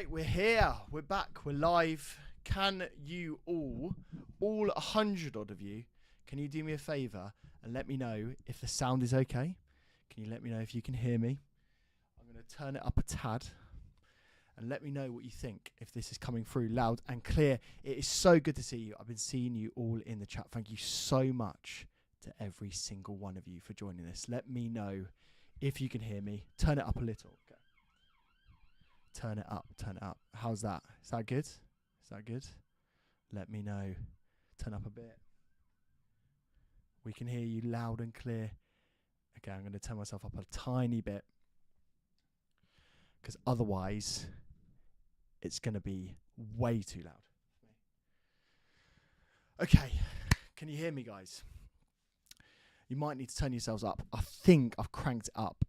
Right, we're here. We're back. We're live. Can you all 100 odd of you, can you do me a favour and let me know if the sound is okay? Can you let me know if you can hear me? I'm going to turn it up a tad and let me know what you think, if this is coming through loud and clear. It is so good to see you. I've been seeing you all in the chat. Thank you so much to every single one of you for joining this. Let me know if you can hear me. Turn it up a little. Okay. Turn it up, turn it up. How's that? Is that good? Is that good? Let me know. Turn up a bit. We can hear you loud and clear. Okay, I'm going to turn myself up a tiny bit, because otherwise it's going to be way too loud. Okay, can you hear me, guys? You might need to turn yourselves up. I think I've cranked it up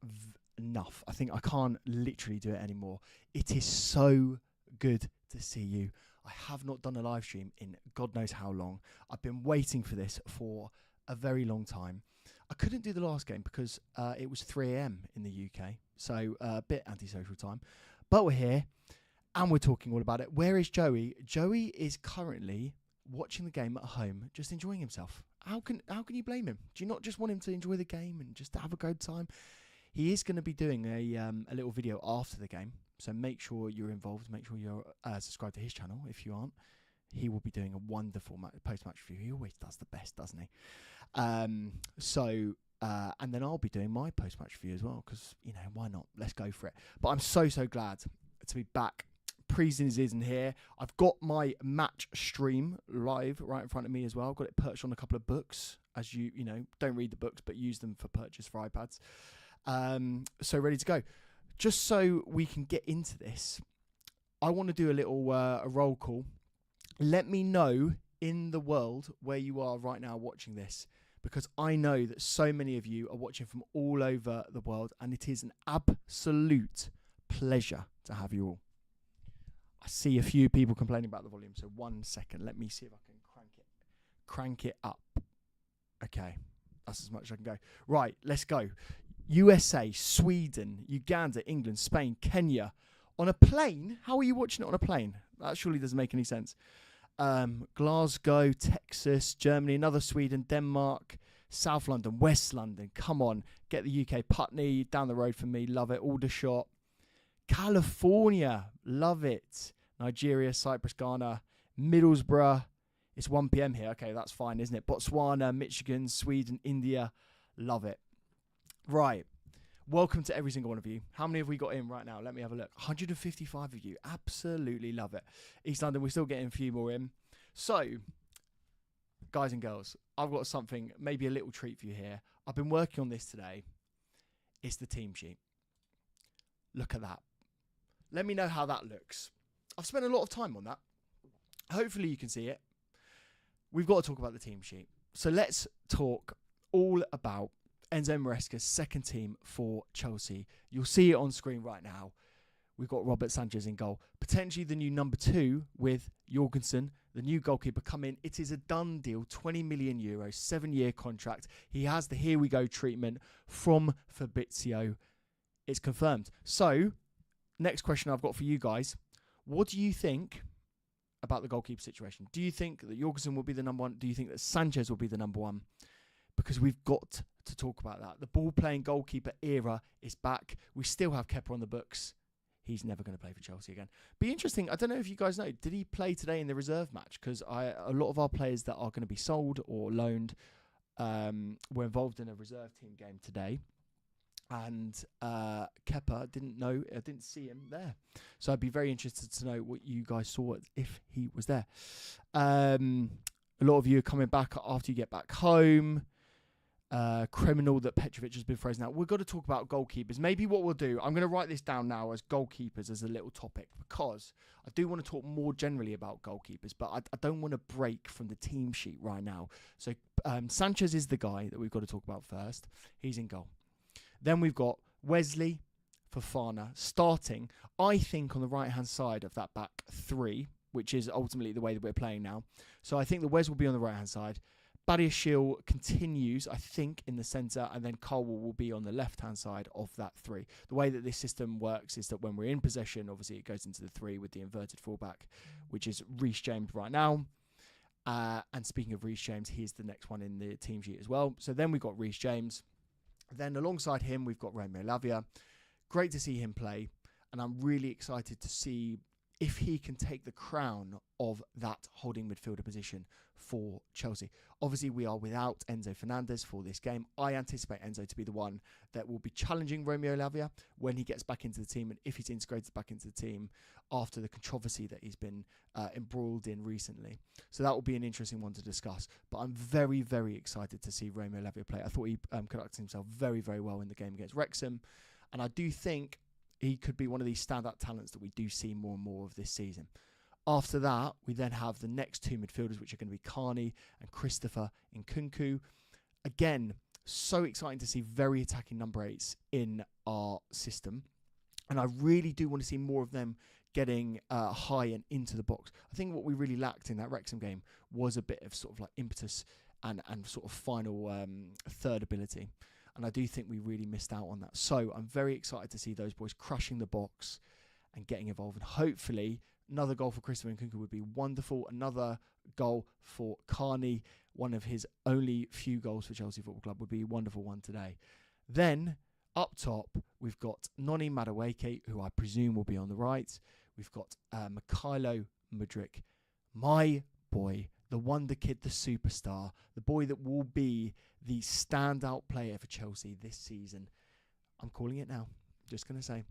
enough. I think I can't literally do it anymore. It is so good to see you. I have not done a live stream in God knows how long. I've been waiting for this for a very long time. I couldn't do the last game because it was 3 a.m. in the UK, so a bit antisocial time. But we're here, and we're talking all about it. Where is Joey? Joey is currently watching the game at home, just enjoying himself. How can you blame him? Do you not just want him to enjoy the game and just have a good time? He is going to be doing a little video after the game, so make sure you're involved. Make sure you're subscribed to his channel if you aren't. He will be doing a wonderful post-match review. He always does the best, doesn't he? And then I'll be doing my post-match review as well, because, you know, why not? Let's go for it. But I'm so glad to be back. Preseason here. I've got my match stream live right in front of me as well. I've got it perched on a couple of books, as you know, don't read the books, but use them for purchase for iPads. So ready to go. Just so we can get into this, I want to do a little a roll call. Let me know in the world where you are right now watching this, because I know that so many of you are watching from all over the world, and it is an absolute pleasure to have you all. I see a few people complaining about the volume, so 1 second. Let me see if I can crank it up. Okay, that's as much as I can go. Right, let's go. USA, Sweden, Uganda, England, Spain, Kenya. On a plane? How are you watching it on a plane? That surely doesn't make any sense. Glasgow, Texas, Germany, another Sweden, Denmark, South London, West London. Come on, get the UK. Putney, down the road from me. Love it. Aldershot. California. Love it. Nigeria, Cyprus, Ghana, Middlesbrough. It's 1 p.m. here. Okay, that's fine, isn't it? Botswana, Michigan, Sweden, India. Love it. Right. Welcome to every single one of you. How many have we got in right now? Let me have a look. 155 of you. Absolutely love it. East London, we're still getting a few more in. So, guys and girls, I've got something, maybe a little treat for you here. I've been working on this today. It's the team sheet. Look at that. Let me know how that looks. I've spent a lot of time on that. Hopefully you can see it. We've got to talk about the team sheet. So let's talk all about Enzo Maresca's second team for Chelsea. You'll see it on screen right now. We've got Robert Sanchez in goal. Potentially the new number 2 with Jorgensen, the new goalkeeper, come in. It is a done deal. 20 million euros, 7-year contract. He has the here we go treatment from Fabrizio. It's confirmed. So, next question I've got for you guys. What do you think about the goalkeeper situation? Do you think that Jorgensen will be the number 1? Do you think that Sanchez will be the number 1? Because we've got to talk about that. The ball-playing goalkeeper era is back. We still have Kepa on the books. He's never going to play for Chelsea again. Be interesting. I don't know if you guys know. Did he play today in the reserve match? Because a lot of our players that are going to be sold or loaned were involved in a reserve team game today. And Kepa didn't see him there. So I'd be very interested to know what you guys saw if he was there. A lot of you are coming back after you get back home. Criminal that Petrovic has been frozen out. We've got to talk about goalkeepers. Maybe what we'll do, I'm going to write this down now as goalkeepers as a little topic, because I do want to talk more generally about goalkeepers, but I don't want to break from the team sheet right now. So Sanchez is the guy that we've got to talk about first. He's in goal. Then we've got Wesley, Fofana starting, I think, on the right-hand side of that back 3, which is ultimately the way that we're playing now. So I think the Wes will be on the right-hand side. Badiashile continues, I think, in the centre, and then Colwell will be on the left-hand side of that three. The way that this system works is that when we're in possession, obviously it goes into the three with the inverted fullback, which is Reece James right now. And speaking of Reece James, he's the next one in the team sheet as well. So then we've got Reece James. Then alongside him, we've got Romeo Lavia. Great to see him play. And I'm really excited to see if he can take the crown of that holding midfielder position for Chelsea. Obviously, we are without Enzo Fernandez for this game. I anticipate Enzo to be the one that will be challenging Romeo Lavia when he gets back into the team and if he's integrated back into the team after the controversy that he's been embroiled in recently. So that will be an interesting one to discuss. But I'm very, very excited to see Romeo Lavia play. I thought he conducted himself very, very well in the game against Wrexham. And I do think he could be one of these standout talents that we do see more and more of this season. After that, we then have the next two midfielders, which are going to be Carney and Christopher Nkunku. Again, so exciting to see very attacking number 8s in our system. And I really do want to see more of them getting high and into the box. I think what we really lacked in that Wrexham game was a bit of sort of like impetus and sort of final third ability. And I do think we really missed out on that. So I'm very excited to see those boys crushing the box and getting involved. And hopefully another goal for Christopher Nkunku would be wonderful. Another goal for Carney, one of his only few goals for Chelsea Football Club, would be a wonderful one today. Then up top, we've got Noni Madueke, who I presume will be on the right. We've got Mykhailo Mudryk, my boy, the wonder kid, the superstar, the boy that will be the standout player for Chelsea this season. I'm calling it now, just going to say.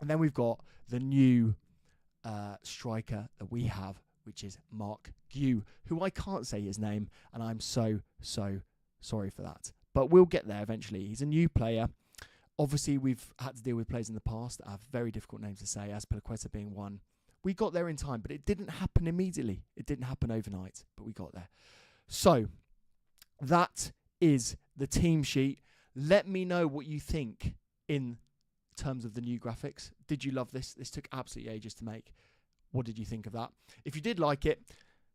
And then we've got the new striker that we have, which is Mark Gue, who I can't say his name, and I'm so sorry for that. But we'll get there eventually. He's a new player. Obviously, we've had to deal with players in the past that have very difficult names to say, Azpilicueta being one. We got there in time, but it didn't happen immediately. It didn't happen overnight, but we got there. So that is the team sheet. Let me know what you think in terms of the new graphics. Did you love this? This took absolutely ages to make. What did you think of that? If you did like it,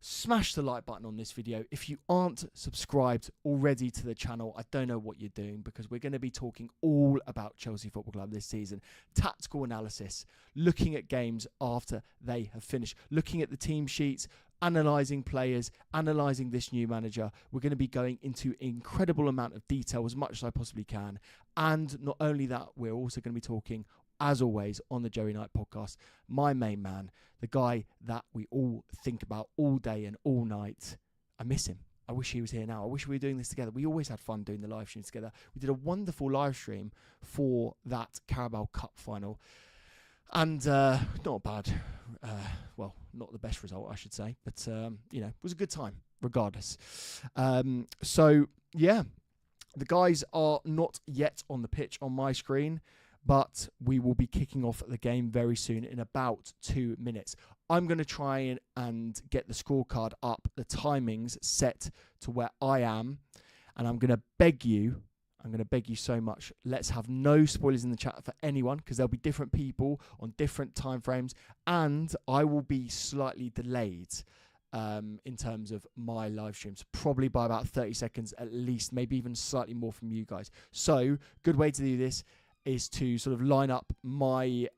smash the like button on this video. If you aren't subscribed already to the channel, I don't know what you're doing, because we're going to be talking all about Chelsea Football Club this season. Tactical analysis, looking at games after they have finished, looking at the team sheets, analysing players, analysing this new manager. We're going to be going into an incredible amount of detail, as much as I possibly can. And not only that, we're also going to be talking, as always, on the Joey Knight podcast, my main man, the guy that we all think about all day and all night. I miss him. I wish he was here now. I wish we were doing this together. We always had fun doing the live streams together. We did a wonderful live stream for that Carabao Cup final. And not bad. Well, not the best result, I should say. But, you know, it was a good time, regardless. So, yeah, the guys are not yet on the pitch on my screen, but we will be kicking off the game very soon in about 2 minutes. I'm going to try and get the scorecard up, the timings set to where I am. And I'm going to beg you so much, let's have no spoilers in the chat for anyone, because there'll be different people on different time frames. And I will be slightly delayed in terms of my live streams, probably by about 30 seconds at least, maybe even slightly more from you guys. So good way to do this is to sort of line up my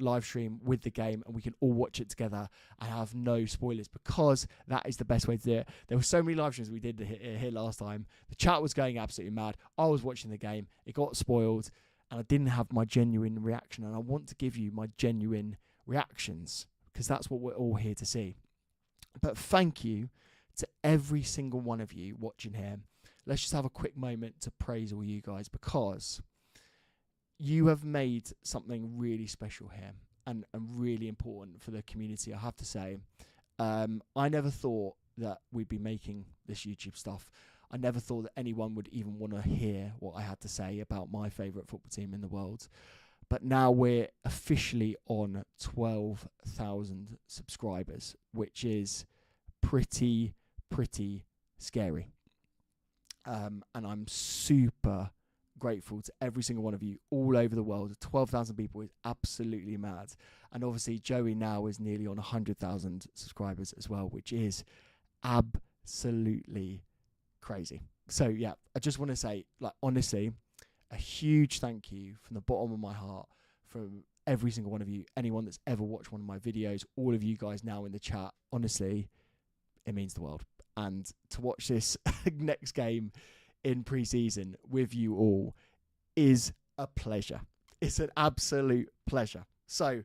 live stream with the game, and we can all watch it together and have no spoilers, because that is the best way to do it. There were so many live streams we did here last time. The chat was going absolutely mad. I was watching the game. It got spoiled, and I didn't have my genuine reaction, and I want to give you my genuine reactions, because that's what we're all here to see. But thank you to every single one of you watching here. Let's just have a quick moment to praise all you guys, because you have made something really special here and really important for the community, I have to say. I never thought that we'd be making this YouTube stuff. I never thought that anyone would even want to hear what I had to say about my favourite football team in the world. But now we're officially on 12,000 subscribers, which is pretty scary. And I'm super grateful to every single one of you all over the world. 12,000 people is absolutely mad. And obviously Joey now is nearly on 100,000 subscribers as well, which is absolutely crazy. So yeah, I just want to say, like, honestly, a huge thank you from the bottom of my heart from every single one of you, anyone that's ever watched one of my videos, all of you guys now in the chat. Honestly, it means the world. And to watch this next game in pre-season with you all is a pleasure. It's an absolute pleasure. So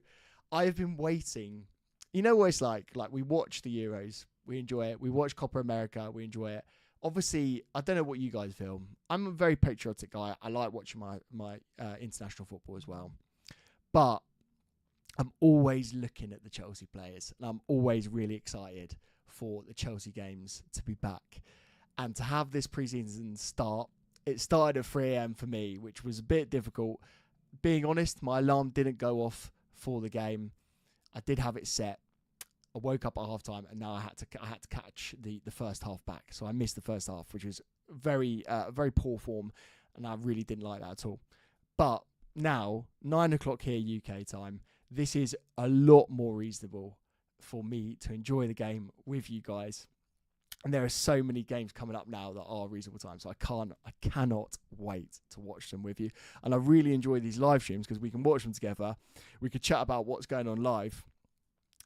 I have been waiting. You know what it's like? Like, we watch the Euros, we enjoy it. We watch Copa America, we enjoy it. Obviously, I don't know what you guys feel. I'm a very patriotic guy. I like watching my international football as well. But I'm always looking at the Chelsea players, and I'm always really excited for the Chelsea games to be back. And to have this pre-season start, it started at 3 a.m. for me, which was a bit difficult. Being honest, my alarm didn't go off for the game. I did have it set. I woke up at half-time, and now I had to catch the first half back. So I missed the first half, which was very poor form, and I really didn't like that at all. But now, 9 o'clock here UK time, this is a lot more reasonable for me to enjoy the game with you guys. And there are so many games coming up now that are reasonable times. So I cannot wait to watch them with you. And I really enjoy these live streams because we can watch them together. We could chat about what's going on live.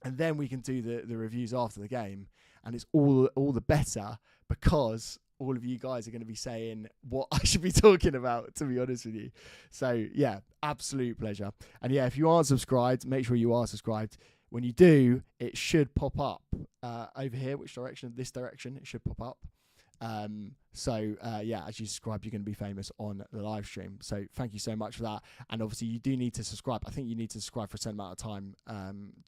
And then we can do the reviews after the game. And it's all the better because all of you guys are going to be saying what I should be talking about, to be honest with you. So, yeah, absolute pleasure. And, yeah, if you aren't subscribed, make sure you are subscribed. When you do, it should pop up over here. Which direction? This direction. It should pop up. Yeah, as you subscribe, you're going to be famous on the live stream. So thank you so much for that. And obviously, you do need to subscribe. I think you need to subscribe for a certain amount of time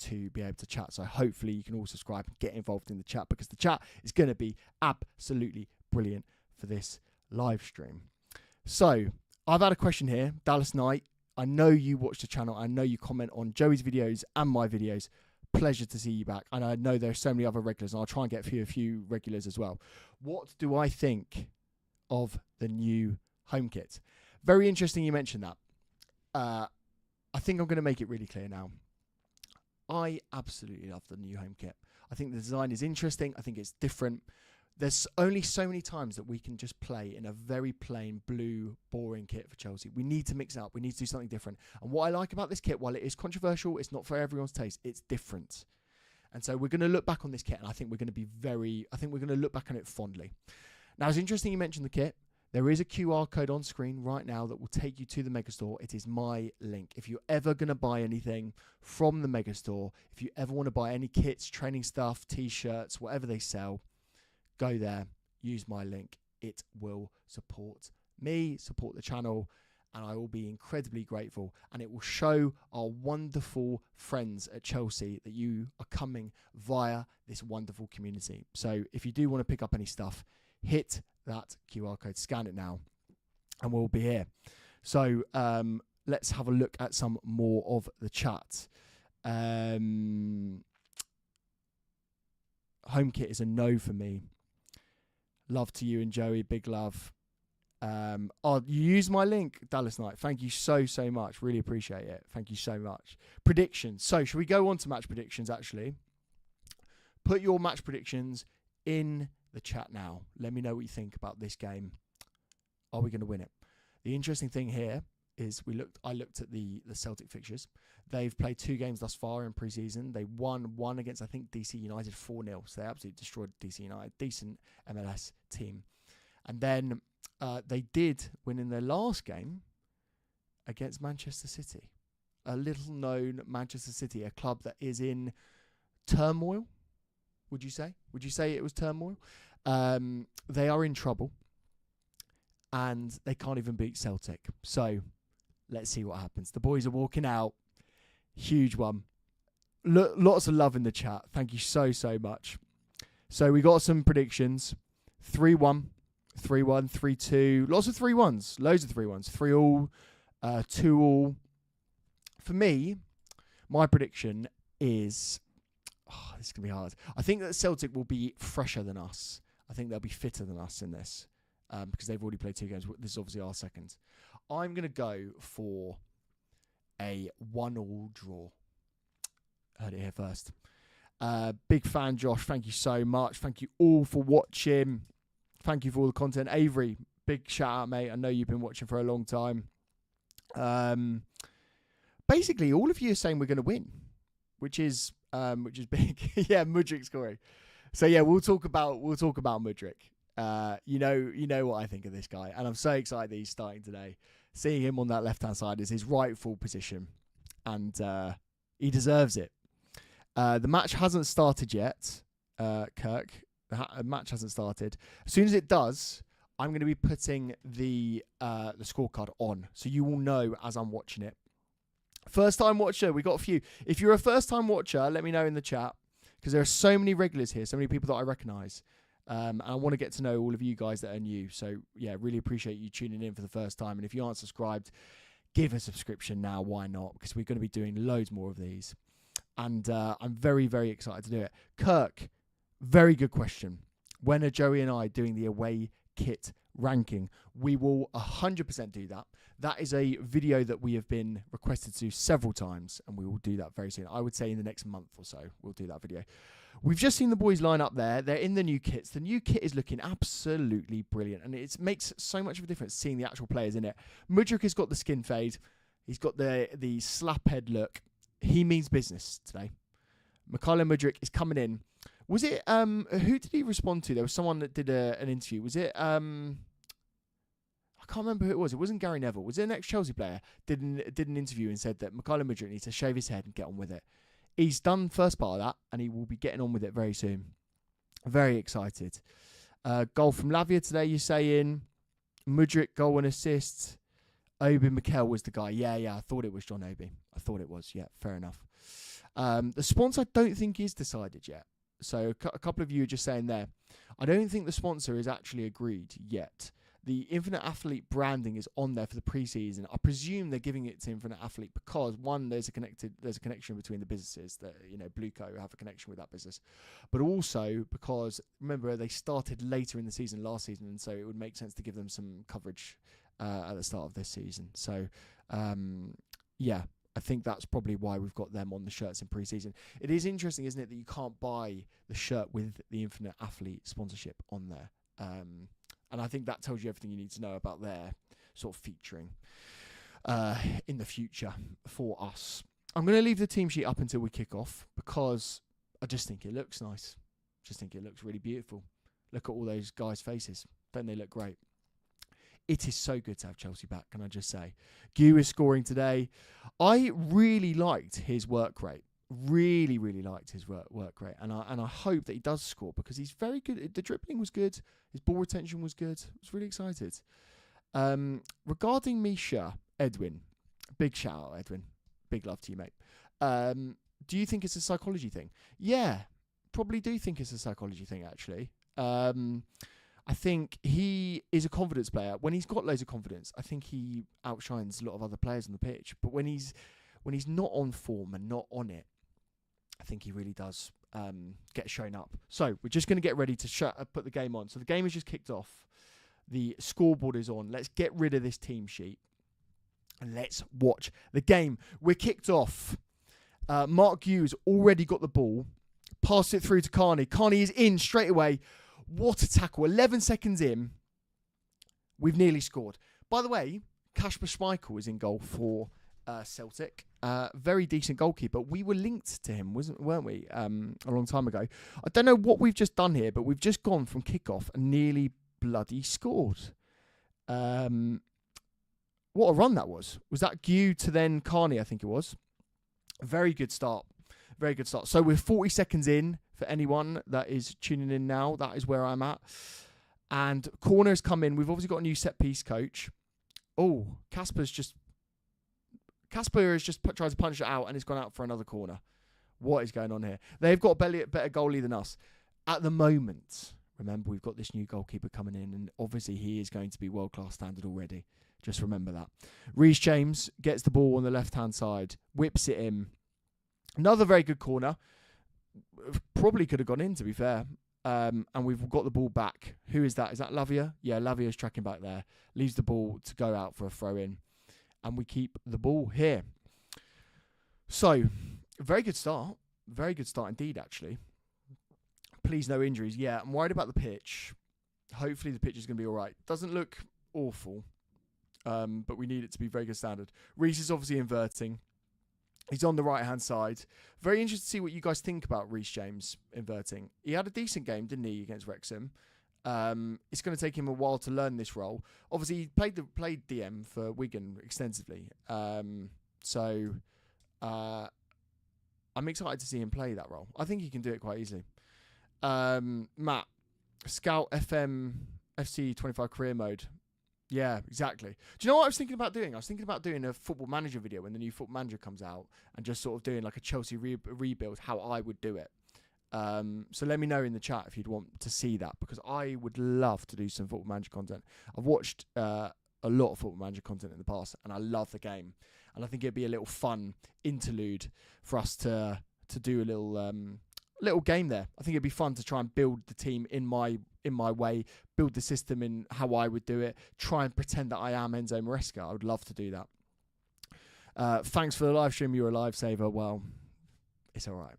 to be able to chat. So hopefully, you can all subscribe and get involved in the chat because the chat is going to be absolutely brilliant for this live stream. So I've had a question here. Dallas Knight, I know you watch the channel. I know you comment on Joey's videos and my videos. Pleasure to see you back. And I know there are so many other regulars, and I'll try and get a few regulars as well. What do I think of the new home kit? Very interesting you mentioned that. I think I'm going to make it really clear now. I absolutely love the new home kit. I think the design is interesting. I think it's different. There's only so many times that we can just play in a very plain blue, boring kit for Chelsea. We need to mix it up. We need to do something different. And what I like about this kit, while it is controversial, it's not for everyone's taste. It's different. And so we're going to look back on this kit, and I think we're going to look back on it fondly. Now, it's interesting you mentioned the kit. There is a QR code on screen right now that will take you to the Megastore. It is my link. If you're ever going to buy anything from the Megastore, if you ever want to buy any kits, training stuff, T-shirts, whatever they sell, go there, use my link. It will support me, support the channel, and I will be incredibly grateful. And it will show our wonderful friends at Chelsea that you are coming via this wonderful community. So if you do want to pick up any stuff, hit that QR code, scan it now, and we'll be here. So let's have a look at some more of the chat. Home kit is a no for me. Love to you and Joey. Big love. You use my link, Dallas Knight. Thank you so much. Really appreciate it. Thank you so much. Predictions. So, should we go on to match predictions, actually? Put your match predictions in the chat now. Let me know what you think about this game. Are we going to win it? The interesting thing here is I looked at the Celtic fixtures. They've played 2 games thus far in pre-season. They won one against, I think, DC United 4-0. So they absolutely destroyed DC United. Decent MLS team. And then they did win in their last game against Manchester City. A little-known Manchester City, a club that is in turmoil, would you say? Would you say it was turmoil? They are in trouble. And they can't even beat Celtic. So let's see what happens. The boys are walking out. Huge one. Lots of love in the chat. Thank you so much. So we got some predictions. 3-1, 3-1, 3-2. Lots of 3-1s. Loads of 3-1s. 3-all, 2-all. For me, my prediction is... this is going to be hard. I think that Celtic will be fresher than us. I think they'll be fitter than us in this. Because they've already played 2 games. This is obviously our second. I'm going to go for a 1-all draw. Heard it here first. Big fan, Josh. Thank you so much. Thank you all for watching. Thank you for all the content. Avery, big shout out, mate. I know you've been watching for a long time. Basically, all of you are saying we're going to win, which is big. Yeah, Mudryk scoring. So yeah, we'll talk about Mudryk. You know what I think of this guy, and I'm so excited that he's starting today. Seeing him on that left-hand side is his rightful position, and he deserves it. The match hasn't started yet, Kirk. The match hasn't started. As soon as it does, I'm going to be putting the scorecard on, so you will know as I'm watching it. First-time watcher, we got a few. If you're a first-time watcher, let me know in the chat, because there are so many regulars here, so many people that I recognise. And I want to get to know all of you guys that are new. So, yeah, really appreciate you tuning in for the first time. And if you aren't subscribed, give a subscription now. Why not? Because we're going to be doing loads more of these. And I'm very, very excited to do it. Kirk, very good question. When are Joey and I doing the away kit ranking? We will 100% do that. That is a video that we have been requested to do several times, and we will do that very soon. I would say in the next month or so, we'll do that video. We've just seen the boys line up there. They're in the new kits. The new kit is looking absolutely brilliant, and it makes so much of a difference seeing the actual players in it. Mudryk has got the skin fade. He's got the slap head look. He means business today. Mikhailo Mudryk is coming in. Was it, who did he respond to? There was someone that did an interview. Was it, I can't remember who it was. It wasn't Gary Neville. Was it an ex-Chelsea player? Did an interview and said that Mikhailo Mudryk needs to shave his head and get on with it. He's done first part of that, and he will be getting on with it very soon. Very excited. Goal from Lavia today, you're saying. Mudryk, goal and assist. Obi Mikel was the guy. Yeah, I thought it was John Obi. I thought it was. Yeah, fair enough. The sponsor I don't think is decided yet. So a couple of you are just saying there. I don't think the sponsor is actually agreed yet. The Infinite Athlete branding is on there for the preseason. I presume they're giving it to Infinite Athlete because, one, there's a connection between the businesses that, Blueco have a connection with that business. But also because, remember, they started later in the season last season, and so it would make sense to give them some coverage at the start of this season. So, yeah, I think that's probably why we've got them on the shirts in preseason. It is interesting, isn't it, that you can't buy the shirt with the Infinite Athlete sponsorship on there. And I think that tells you everything you need to know about their sort of featuring in the future for us. I'm going to leave the team sheet up until we kick off because I just think it looks nice. Just think it looks really beautiful. Look at all those guys' faces. Don't they look great? It is so good to have Chelsea back, can I just say. Gu is scoring today. I really liked his work rate. Really, really liked his work rate, and I hope that he does score because he's very good. The dribbling was good, his ball retention was good. I was really excited. Regarding Misha, Edwin, big shout out, Edwin. Big love to you, mate. Do you think it's a psychology thing? Yeah, probably do think it's a psychology thing, actually. I think he is a confidence player. When he's got loads of confidence, I think he outshines a lot of other players on the pitch. But when he's not on form and not on it, I think he really does get shown up. So we're just going to get ready to put the game on. So the game has just kicked off. The scoreboard is on. Let's get rid of this team sheet and let's watch the game. We're kicked off. Mark Hughes already got the ball. Passed it through to Carney. Carney is in straight away. What a tackle. 11 seconds in. We've nearly scored. By the way, Kasper Schmeichel is in goal for Celtic. Very decent goalkeeper. We were linked to him, weren't we, a long time ago. I don't know what we've just done here, but we've just gone from kickoff and nearly bloody scored. What a run that was. Was that Gu to then Carney, I think it was. Very good start. Very good start. So we're 40 seconds in for anyone that is tuning in now. That is where I'm at. And corners come in. We've obviously got a new set-piece coach. Oh, Casper has just tried to punch it out and it's gone out for another corner. What is going on here? They've got a better goalie than us. At the moment, remember, we've got this new goalkeeper coming in, and obviously he is going to be world-class standard already. Just remember that. Reece James gets the ball on the left-hand side, whips it in. Another very good corner. Probably could have gone in, to be fair. And we've got the ball back. Who is that? Is that Lavia? Yeah, Lavia's tracking back there. Leaves the ball to go out for a throw-in. And we keep the ball here. So, very good start. Very good start indeed, actually. Please, no injuries. Yeah, I'm worried about the pitch. Hopefully the pitch is going to be all right. Doesn't look awful, but we need it to be very good standard. Reece is obviously inverting. He's on the right-hand side. Very interested to see what you guys think about Reece James inverting. He had a decent game, didn't he, against Wrexham? It's going to take him a while to learn this role. Obviously, he played DM for Wigan extensively. So I'm excited to see him play that role. I think he can do it quite easily. Matt, Scout FM FC 25 career mode. Yeah, exactly. Do you know what I was thinking about doing? I was thinking about doing a Football Manager video when the new Football Manager comes out and just sort of doing like a Chelsea rebuild, how I would do it. So let me know in the chat if you'd want to see that, because I would love to do some Football Manager content. I've watched a lot of Football Manager content in the past, and I love the game. And I think it'd be a little fun interlude for us to do a little game there. I think it'd be fun to try and build the team in my way, build the system in how I would do it, try and pretend that I am Enzo Maresca. I would love to do that. Thanks for the live stream. You're a lifesaver. Well, it's all right.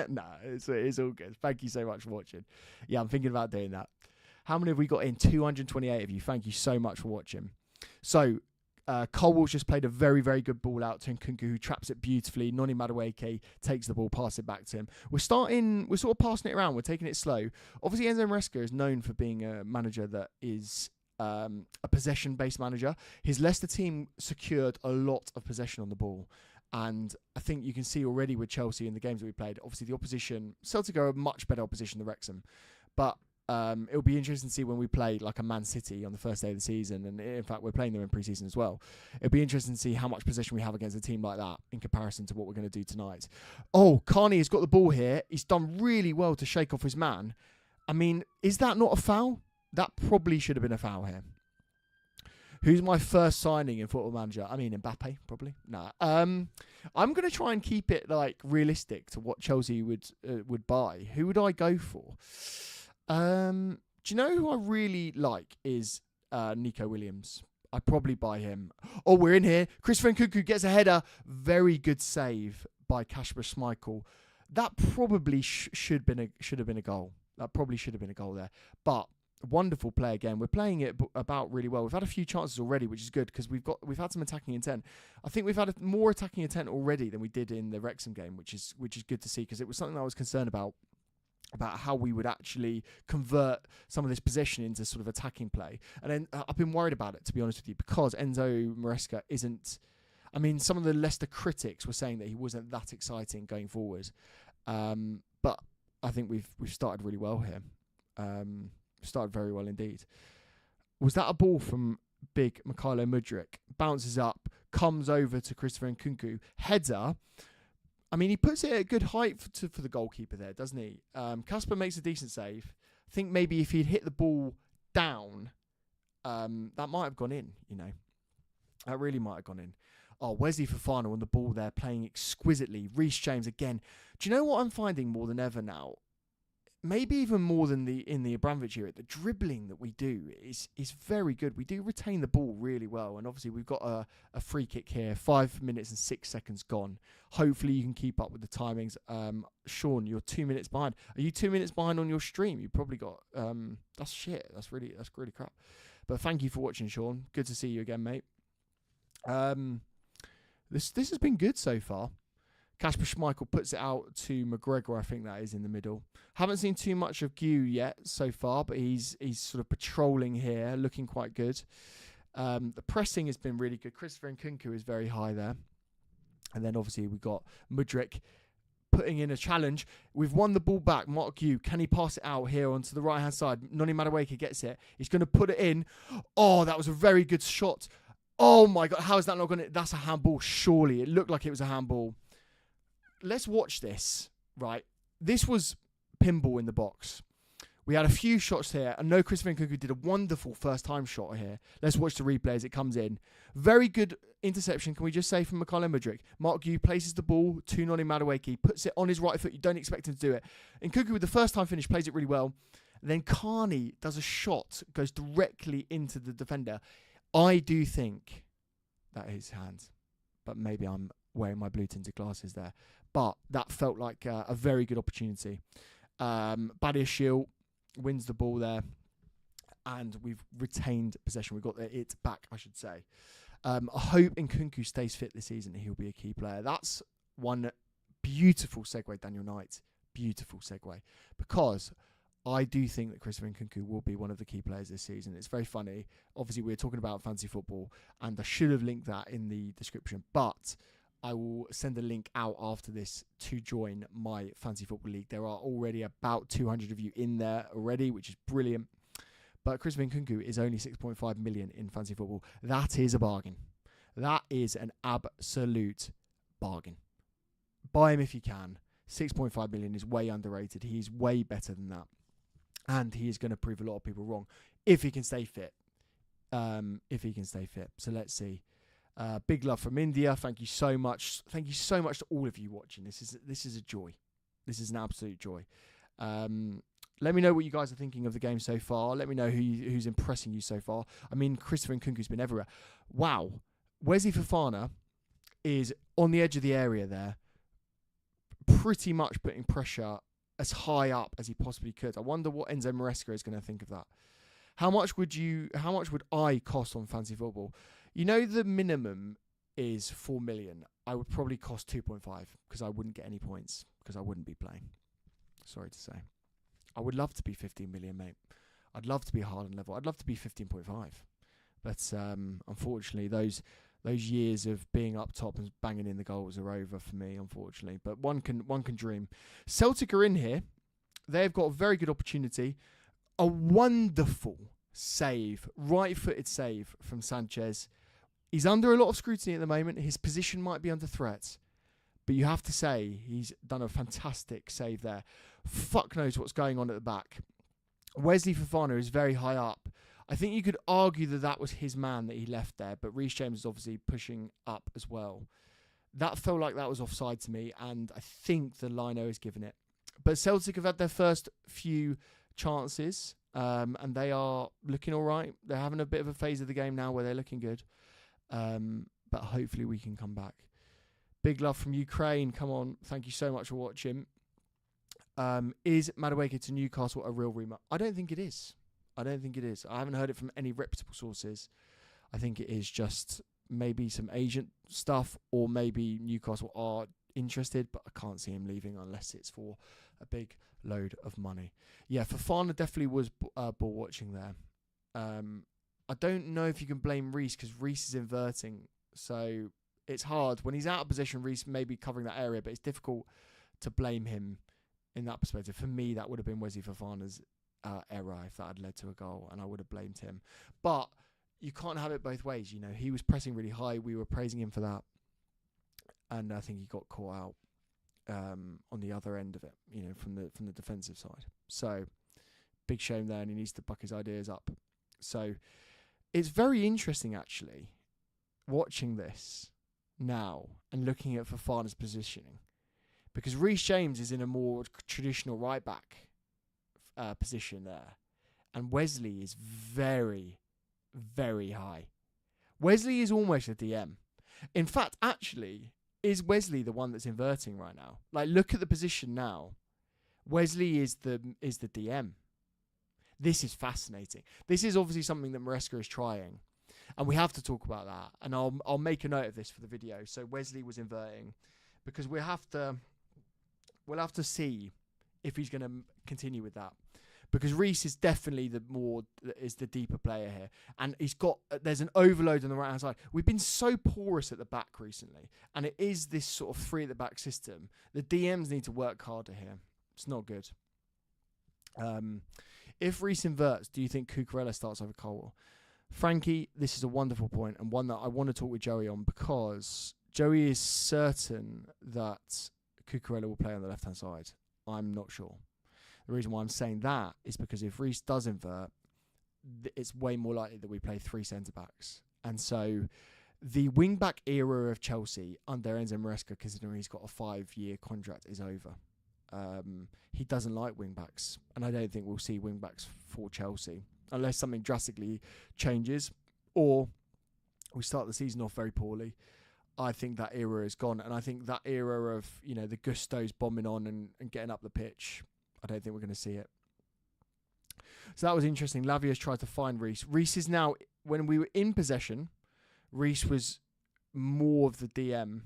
No, it's all good. Thank you so much for watching. Yeah, I'm thinking about doing that. How many have we got in? 228 of you. Thank you so much for watching. So, Colwell's just played a very, very good ball out to Nkunku, who traps it beautifully. Noni Madueke takes the ball, passes it back to him. We're sort of passing it around. We're taking it slow. Obviously, Enzo Maresca is known for being a manager that is a possession-based manager. His Leicester team secured a lot of possession on the ball. And I think you can see already with Chelsea in the games that we played, obviously the opposition, Celtic are a much better opposition than Wrexham. But it'll be interesting to see when we play like a Man City on the first day of the season. And in fact, we're playing them in pre-season as well. It'll be interesting to see how much possession we have against a team like that in comparison to what we're going to do tonight. Oh, Carney has got the ball here. He's done really well to shake off his man. I mean, is that not a foul? That probably should have been a foul here. Who's my first signing in Football Manager? I mean, Mbappe, probably. Nah. I'm going to try and keep it like realistic to what Chelsea would buy. Who would I go for? Do you know who I really like is Nico Williams? I'd probably buy him. Oh, we're in here. Christopher Nkunku gets a header. Very good save by Kasper Schmeichel. That probably should have been a goal. That probably should have been a goal there. But wonderful play again. We're playing it about really well. We've had a few chances already, which is good because we've had some attacking intent. I think we've had more attacking intent already than we did in the Wrexham game, which is good to see, because it was something I was concerned about how we would actually convert some of this possession into sort of attacking play. And then I've been worried about it, to be honest with you, because Enzo Maresca isn't. I mean, some of the Leicester critics were saying that he wasn't that exciting going forward, but I think we've started really well here. Started very well indeed. Was that a ball from big Mykhailo Mudryk? Bounces up, comes over to Christopher Nkunku. Header. I mean, he puts it at a good height for the goalkeeper there, doesn't he? Kasper makes a decent save. I think maybe if he'd hit the ball down, that might have gone in, you know. That really might have gone in. Oh, Wesley Fofana on the ball there, playing exquisitely. Reece James again. Do you know what I'm finding more than ever now? Maybe even more than in the Abramovich era, the dribbling that we do is very good. We do retain the ball really well. And obviously we've got a free kick here, 5 minutes and 6 seconds gone. Hopefully you can keep up with the timings. Sean, you're 2 minutes behind. Are you 2 minutes behind on your stream? You probably got, that's shit. That's really crap. But thank you for watching, Sean. Good to see you again, mate. This has been good so far. Kasper Schmeichel puts it out to McGregor, I think that is, in the middle. Haven't seen too much of Gu yet so far, but he's sort of patrolling here, looking quite good. The pressing has been really good. Christopher Nkunku is very high there. And then obviously we've got Mudryk putting in a challenge. We've won the ball back. Mark Gu, can he pass it out here onto the right-hand side? Noni Madueke gets it. He's going to put it in. Oh, that was a very good shot. Oh my God, how is that not going to... That's a handball, surely. It looked like it was a handball. Let's watch this, right? This was pinball in the box. We had a few shots here. I know Christopher Nkunku did a wonderful first-time shot here. Let's watch the replay as it comes in. Very good interception, can we just say, from Mykhailo Mudryk. Mark Gu places the ball to Noni Madueke, puts it on his right foot. You don't expect him to do it. Nkunku, with the first-time finish, plays it really well. And then Carney does a shot, goes directly into the defender. I do think that is his hand, but maybe I'm wearing my blue tinted glasses there. But that felt like a very good opportunity. Badiashile wins the ball there. and we've retained possession. We've got it back, I should say. I hope Nkunku stays fit this season. He'll be a key player. That's one beautiful segue, Daniel Knight. Beautiful segue. Because I do think that Christopher Nkunku will be one of the key players this season. It's very funny. Obviously, we're talking about fantasy football, and I should have linked that in the description. But I will send a link out after this to join my fantasy football league. There are already about 200 of you in there already, which is brilliant. But Christopher Nkunku is only 6.5 million in fantasy football. That is a bargain. That is an absolute bargain. Buy him if you can. 6.5 million is way underrated. He's way better than that. And he is going to prove a lot of people wrong if he can stay fit. So let's see. Big love from India. Thank you so much. Thank you so much to all of you watching. This is a joy. This is an absolute joy. Let me know what you guys are thinking of the game so far. Let me know who's impressing you so far. I mean, Christopher Nkunku's been everywhere. Wow. Wesley Fofana is on the edge of the area there, pretty much putting pressure as high up as he possibly could. I wonder what Enzo Maresca is going to think of that. How much would I cost on fantasy football? You know, the minimum is 4 million. I would probably cost 2.5 because I wouldn't get any points because I wouldn't be playing. Sorry to say. I would love to be 15 million, mate. I'd love to be Haaland level. I'd love to be 15.5. But unfortunately, those years of being up top and banging in the goals are over for me, unfortunately. But one can dream. Celtic are in here. They've got a very good opportunity. A wonderful save, right-footed save from Sanchez. He's under a lot of scrutiny at the moment. His position might be under threat. But you have to say he's done a fantastic save there. Fuck knows what's going on at the back. Wesley Fofana is very high up. I think you could argue that was his man that he left there, but Reece James is obviously pushing up as well. That felt like that was offside to me, and I think the lino has given it. But Celtic have had their first few chances, and they are looking all right. They're having a bit of a phase of the game now where they're looking good. But hopefully we can come back. Big love from Ukraine. Come on. Thank you so much for watching. Is Madueke to Newcastle a real rumour? I don't think it is. I haven't heard it from any reputable sources. I think it is just maybe some agent stuff, or maybe Newcastle are interested, but I can't see him leaving unless it's for a big load of money. Yeah, Fofana definitely was ball watching there. I don't know if you can blame Reece because Reece is inverting, so it's hard. When he's out of position, Reece may be covering that area, but it's difficult to blame him in that perspective. For me, that would have been Wesley Fofana's error if that had led to a goal, and I would have blamed him. But you can't have it both ways. You know, he was pressing really high. We were praising him for that, and I think he got caught out on the other end of it. You know, from the defensive side. So big shame there, and he needs to buck his ideas up. So it's very interesting actually watching this now and looking at Fofana's positioning, because Reece James is in a more traditional right back position there, and Wesley is very, very high. Wesley is almost a DM. In fact, actually, is Wesley the one that's inverting right now? Like, look at the position now. Wesley is the DM. This is fascinating. This is obviously something that Maresca is trying, and we have to talk about that. And I'll make a note of this for the video. So Wesley was inverting, because we'll have to see if he's going to continue with that, because Reece is definitely the deeper player here, and there's an overload on the right hand side. We've been so porous at the back recently, and it is this sort of three at the back system. The DMs need to work harder here. It's not good. If Reece inverts, do you think Cucurella starts over Cole? Frankie, this is a wonderful point, and one that I want to talk with Joey on, because Joey is certain that Cucurella will play on the left-hand side. I'm not sure. The reason why I'm saying that is because if Reece does invert, it's way more likely that we play three centre-backs. And so the wing-back era of Chelsea under Enzo Maresca, considering he's got a 5-year contract, is over. He doesn't like wing-backs, and I don't think we'll see wing-backs for Chelsea unless something drastically changes or we start the season off very poorly. I think that era is gone, and I think that era of, you know, the Gustos bombing on and getting up the pitch, I don't think we're going to see it. So that was interesting. Lavia's tried to find Reece. Reece is now, when we were in possession, Reece was more of the DM.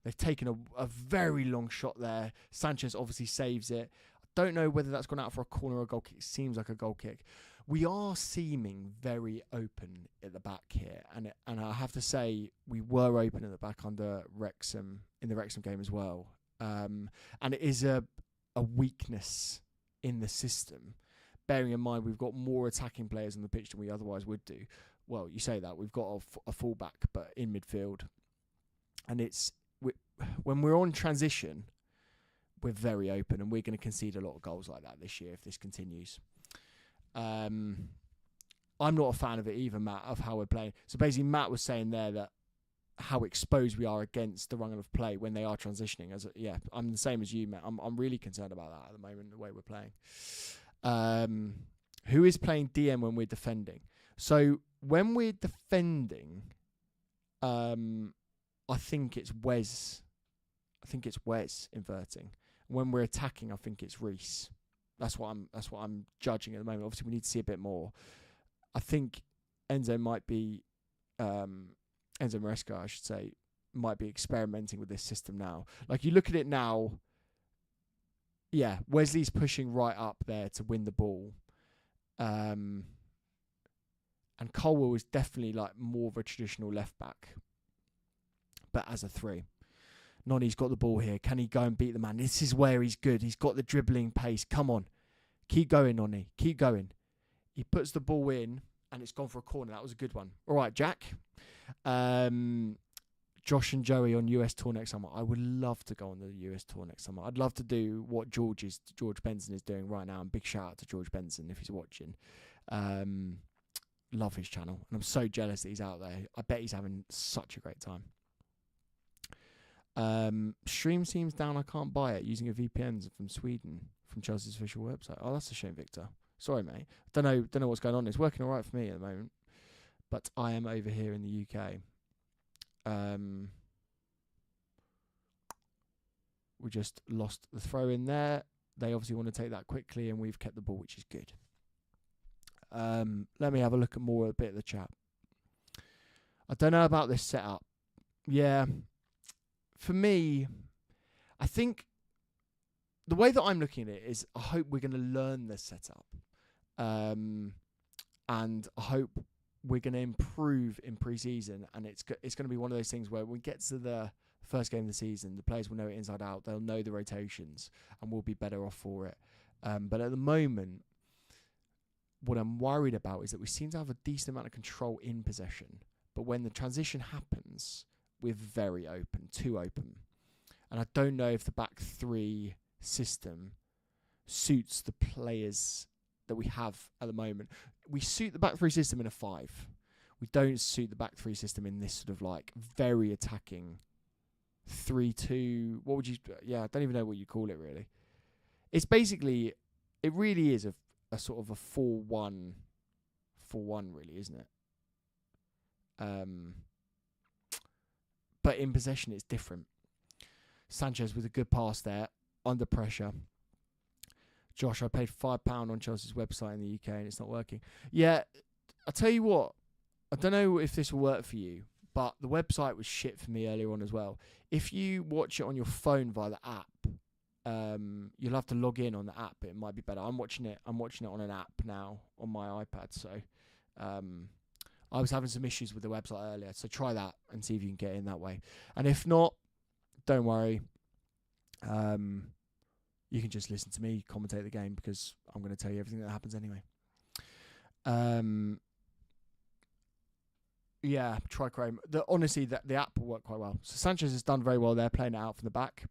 They've taken a very long shot there. Sanchez obviously saves it. I don't know whether that's gone out for a corner or a goal kick. It seems like a goal kick. We are seeming very open at the back here. And I have to say, we were open at the back under Wrexham, in the Wrexham game as well. And it is a weakness in the system. Bearing in mind, we've got more attacking players on the pitch than we otherwise would do. Well, you say that. We've got a fullback, but in midfield. And when we're on transition, we're very open, and we're going to concede a lot of goals like that this year if this continues. I'm not a fan of it either, Matt, of how we're playing. So basically, Matt was saying there that how exposed we are against the run of play when they are transitioning. I'm the same as you, Matt. I'm really concerned about that at the moment, the way we're playing. Who is playing DM when we're defending? So when we're defending, I think it's Wes. I think it's Wes inverting. When we're attacking, I think it's Reece. That's what I'm judging at the moment. Obviously, we need to see a bit more. I think Enzo Maresca, I should say, might be experimenting with this system now. Like, you look at it now, yeah, Wesley's pushing right up there to win the ball. And Colwell is definitely like more of a traditional left back, but as a 3. Nonny's got the ball here. Can he go and beat the man? This is where he's good. He's got the dribbling pace. Come on. Keep going, Nonny. Keep going. He puts the ball in, and it's gone for a corner. That was a good one. All right, Jack. Josh and Joey on US tour next summer. I would love to go on the US tour next summer. I'd love to do what George Benson is doing right now. And big shout out to George Benson if he's watching. Love his channel. And I'm so jealous that he's out there. I bet he's having such a great time. Stream seems down. I can't buy it using a VPN from Sweden from Chelsea's official website. Oh, that's a shame, Victor. Sorry, mate. Don't know what's going on. It's working all right for me at the moment, but I am over here in the UK. We just lost the throw in there. They obviously want to take that quickly, and we've kept the ball, which is good. Let me have a look at a bit of the chat. I don't know about this setup. Yeah. For me, I think the way that I'm looking at it is I hope we're going to learn this setup. And I hope we're going to improve in pre-season. And it's going to be one of those things where when we get to the first game of the season, the players will know it inside out. They'll know the rotations and we'll be better off for it. But at the moment, what I'm worried about is that we seem to have a decent amount of control in possession. But when the transition happens, we're very open, too open. And I don't know if the back 3 system suits the players that we have at the moment. We suit the back 3 system in a 5. We don't suit the back 3 system in this sort of like very attacking 3-2. What would you... Yeah, I don't even know what you call it, really. It's basically... It really is a sort of a 4-1, really, isn't it? But in possession, it's different. Sanchez with a good pass there, under pressure. Josh, I paid £5 on Chelsea's website in the UK and it's not working. Yeah, I'll tell you what. I don't know if this will work for you, but the website was shit for me earlier on as well. If you watch it on your phone via the app, you'll have to log in on the app. It might be better. I'm watching it on an app now on my iPad. So I was having some issues with the website earlier. So try that and see if you can get in that way. And if not, don't worry. You can just listen to me commentate the game because I'm going to tell you everything that happens anyway. Yeah, try Chrome. Honestly, the app will work quite well. So Sanchez has done very well there, playing it out from the back.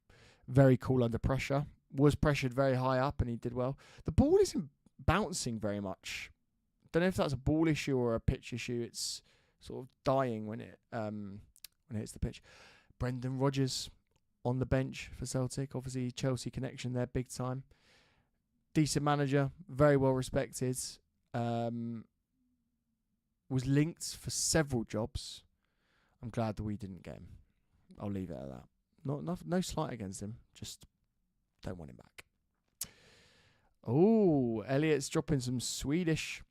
Very cool under pressure. Was pressured very high up and he did well. The ball isn't bouncing very much. Don't know if that's a ball issue or a pitch issue. It's sort of dying when it hits the pitch. Brendan Rodgers on the bench for Celtic. Obviously, Chelsea connection there, big time. Decent manager, very well respected. Was linked for several jobs. I'm glad that we didn't get him. I'll leave it at that. No slight against him. Just don't want him back. Oh, Elliot's dropping some Swedish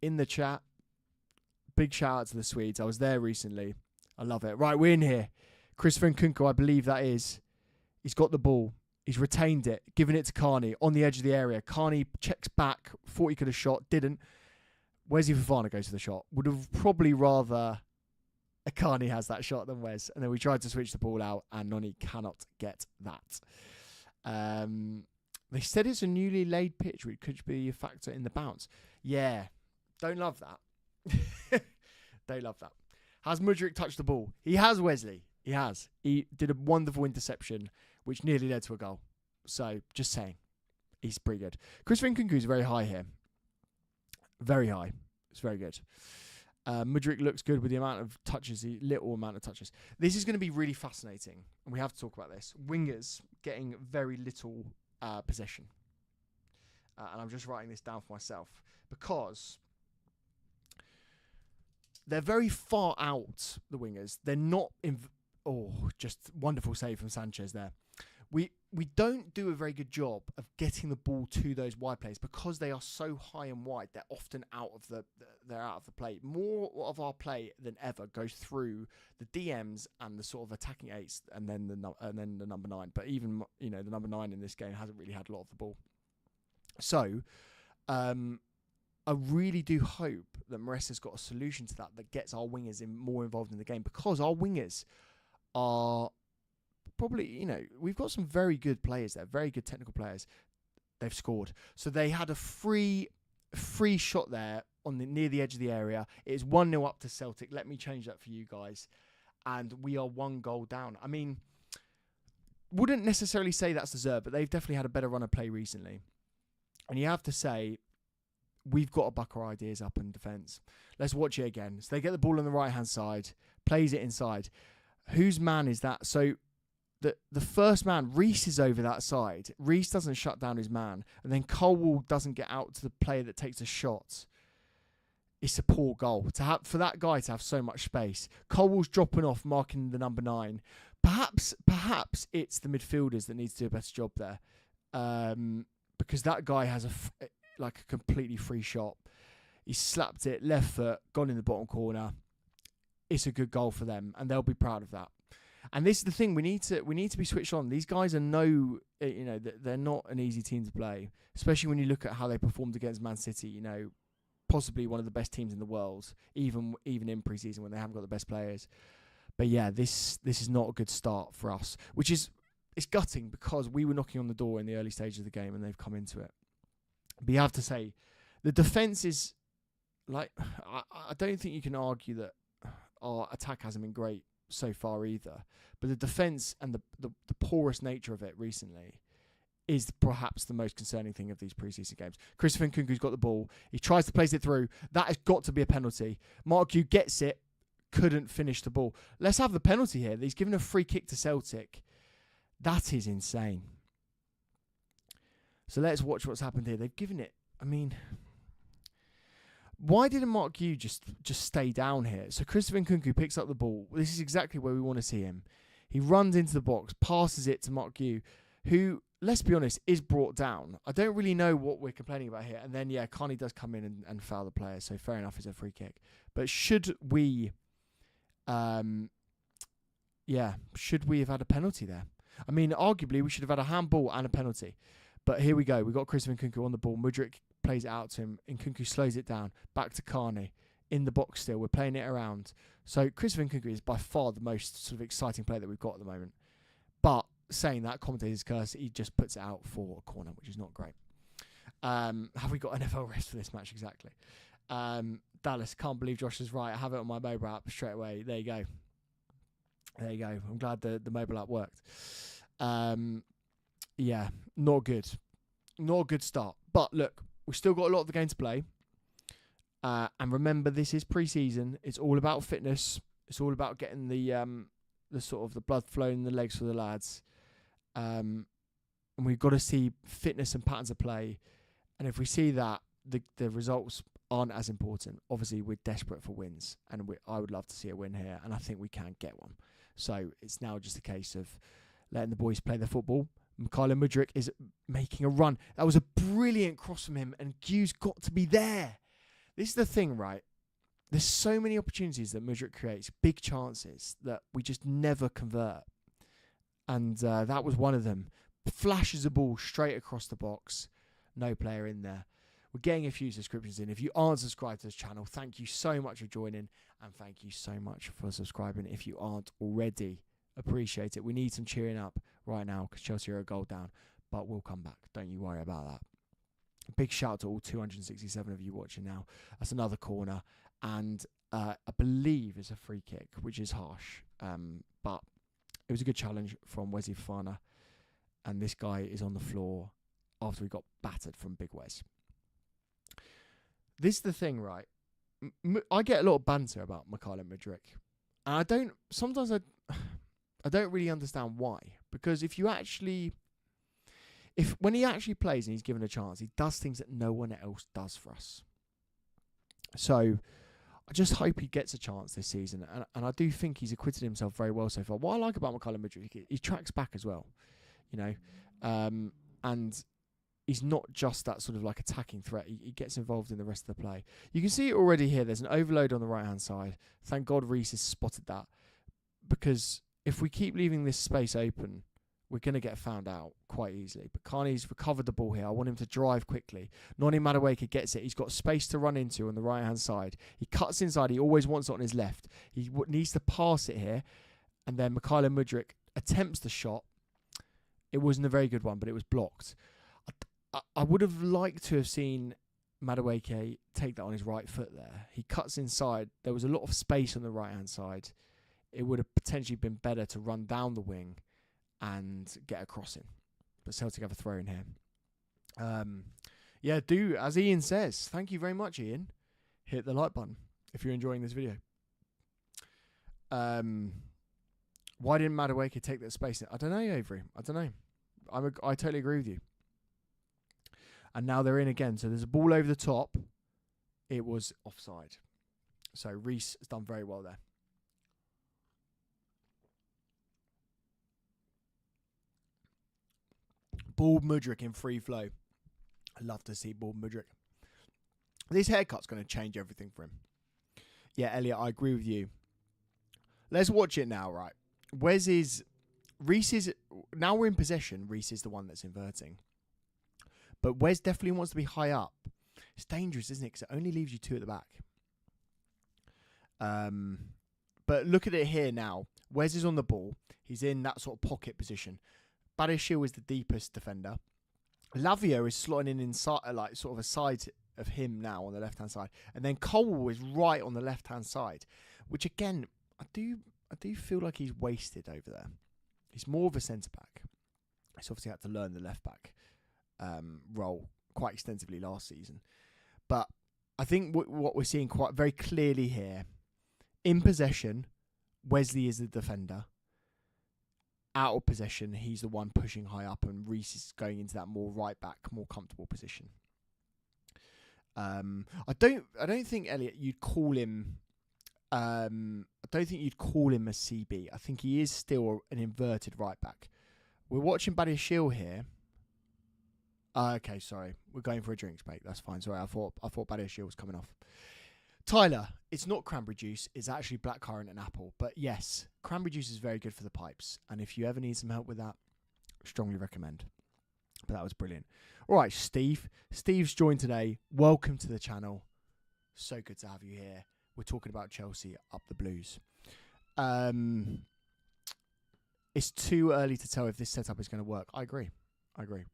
in the chat. Big shout out to the Swedes. I was there recently. I love it. Right, we're in here. Christopher Nkunku, I believe that is. He's got the ball. He's retained it, given it to Carney on the edge of the area. Carney checks back, thought he could have shot, didn't. Wesley Fofana goes for the shot. Would have probably rather Carney has that shot than Wes. And then we tried to switch the ball out, and Noni cannot get that. They said it's a newly laid pitch, which could be a factor in the bounce. Yeah, don't love that. Don't love that. Has Mudryk touched the ball? He has, Wesley. He has. He did a wonderful interception, which nearly led to a goal. So, just saying. He's pretty good. Christopher Nkunku is very high here. Very high. It's very good. Mudryk looks good with the amount of touches, the little amount of touches. This is going to be really fascinating, and we have to talk about this. Wingers getting very little possession. And I'm just writing this down for myself because they're very far out, the wingers. They're not... just wonderful save from Sanchez there. We don't do a very good job of getting the ball to those wide players because they are so high and wide. They're often out of the play. More of our play than ever goes through the DMs and the sort of attacking eights, and then the number 9. But even the number 9 in this game hasn't really had a lot of the ball. So, I really do hope that Maresca's got a solution to that gets our wingers more involved in the game, because our wingers are probably, we've got some very good players there, very good technical players. They've scored. So they had a free shot there near the edge of the area. It is 1-0 up to Celtic. Let me change that for you guys. And we are 1 goal down. I mean, wouldn't necessarily say that's deserved, but they've definitely had a better run of play recently. And you have to say, we've got to buck our ideas up in defence. Let's watch it again. So they get the ball on the right-hand side, plays it inside. Whose man is that? So the first man, Reese, is over that side. Reese doesn't shut down his man. And then Colwell doesn't get out to the player that takes a shot. It's a poor goal. For that guy to have so much space. Colwell's dropping off, marking the number 9. Perhaps it's the midfielders that need to do a better job there. Because that guy has a completely free shot. He slapped it, left foot, gone in the bottom corner. It's a good goal for them, and they'll be proud of that. And this is the thing, we need to be switched on. These guys are they're not an easy team to play, especially when you look at how they performed against Man City, possibly one of the best teams in the world, even in preseason when they haven't got the best players. But yeah, this is not a good start for us, which is, it's gutting because we were knocking on the door in the early stages of the game and they've come into it. But you have to say, the defence is, I don't think you can argue that our attack hasn't been great so far either. But the defence and the porous nature of it recently is perhaps the most concerning thing of these preseason games. Christopher Nkunku's got the ball. He tries to place it through. That has got to be a penalty. Mark Hugh gets it, couldn't finish the ball. Let's have the penalty here. He's given a free kick to Celtic. That is insane. So let's watch what's happened here. They've given it, why didn't Mark Hugh just stay down here? So Christopher Nkunku picks up the ball. This is exactly where we want to see him. He runs into the box, passes it to Mark Hugh, who, let's be honest, is brought down. I don't really know what we're complaining about here. And then, Carney does come in and foul the player. So fair enough, it's a free kick. But should we have had a penalty there? Arguably, we should have had a handball and a penalty. But here we go. We've got Christopher Nkunku on the ball. Mudryk plays it out to him. Nkunku slows it down. Back to Carney. In the box still. We're playing it around. So Christopher Nkunku is by far the most sort of exciting player that we've got at the moment. But saying that, commentator's curse, he just puts it out for a corner, which is not great. Have we got NFL rest for this match? Exactly. Dallas, can't believe Josh is right. I have it on my mobile app straight away. There you go. I'm glad the mobile app worked. Not good. Not a good start. But look, we've still got a lot of the game to play. And remember, this is pre-season. It's all about fitness. It's all about getting the sort of the blood flowing in the legs for the lads. And we've got to see fitness and patterns of play. And if we see that, the results aren't as important. Obviously, we're desperate for wins. And I would love to see a win here. And I think we can get one. So it's now just a case of letting the boys play their football, Mykhailo Mudryk is making a run. That was a brilliant cross from him, and Gu's got to be there. This is the thing, right? There's so many opportunities that Mudryk creates, big chances that we just never convert. And that was one of them. Flashes the ball straight across the box. No player in there. We're getting a few subscriptions in. If you aren't subscribed to this channel, thank you so much for joining. And thank you so much for subscribing if you aren't already. Appreciate it. We need some cheering up right now because Chelsea are a goal down. But we'll come back. Don't you worry about that. Big shout out to all 267 of you watching now. That's another corner. And I believe it's a free kick, which is harsh. But it was a good challenge from Wesley Fofana. And this guy is on the floor after he got battered from Big Wes. This is the thing, right? I get a lot of banter about Mykhailo Mudryk. And I don't really understand why. Because when he actually plays and he's given a chance, he does things that no one else does for us. So I just hope he gets a chance this season. And I do think he's acquitted himself very well so far. What I like about Mykhailo Mudryk, he tracks back as well. You know, and he's not just that sort of like attacking threat. He gets involved in the rest of the play. You can see it already here. There's an overload on the right-hand side. Thank God Reece has spotted that. Because if we keep leaving this space open, we're going to get found out quite easily. But Carney's recovered the ball here. I want him to drive quickly. Noni Madueke gets it. He's got space to run into on the right-hand side. He cuts inside. He always wants it on his left. He needs to pass it here. And then Mykhailo Mudryk attempts the shot. It wasn't a very good one, but it was blocked. I would have liked to have seen Madueke take that on his right foot there. He cuts inside. There was a lot of space on the right-hand side. It would have potentially been better to run down the wing and get a crossing. But Celtic have a throw in here. Do as Ian says. Thank you very much, Ian. Hit the like button if you're enjoying this video. Why didn't Madueke take that space? I don't know, Avery. I don't know. I totally agree with you. And now they're in again. So there's a ball over the top. It was offside. So Reece has done very well there. Bald Mudryk in free flow. I love to see Bald Mudryk. This haircut's going to change everything for him. Yeah, Elliot, I agree with you. Let's watch it now, right? Reece is, now we're in possession, Reece is the one that's inverting. But Wes definitely wants to be high up. It's dangerous, isn't it? Because it only leaves you two at the back. But look at it here now. Wes is on the ball. He's in that sort of pocket position. Badiashile is the deepest defender. Lavio is slotting in inside, like sort of a side of him now on the left-hand side. And then Cole is right on the left-hand side. Which again, I do feel like he's wasted over there. He's more of a centre-back. He's obviously had to learn the left-back role quite extensively last season. But I think what we're seeing quite very clearly here, in possession, Wesley is the defender. Out of possession, he's the one pushing high up, and Reece is going into that more right-back, more comfortable position. I don't think, Elliot, you'd call him... I don't think you'd call him a CB. I think he is still an inverted right back. We're watching Badiashile here. Okay, sorry. We're going for a drinks break. That's fine. Sorry, I thought Badiashile was coming off. Tyler, it's not cranberry juice. It's actually blackcurrant and apple. But yes, cranberry juice is very good for the pipes. And if you ever need some help with that, strongly recommend. But that was brilliant. All right, Steve. Steve's joined today. Welcome to the channel. So good to have you here. We're talking about Chelsea up the Blues. It's too early to tell if this setup is going to work. I agree.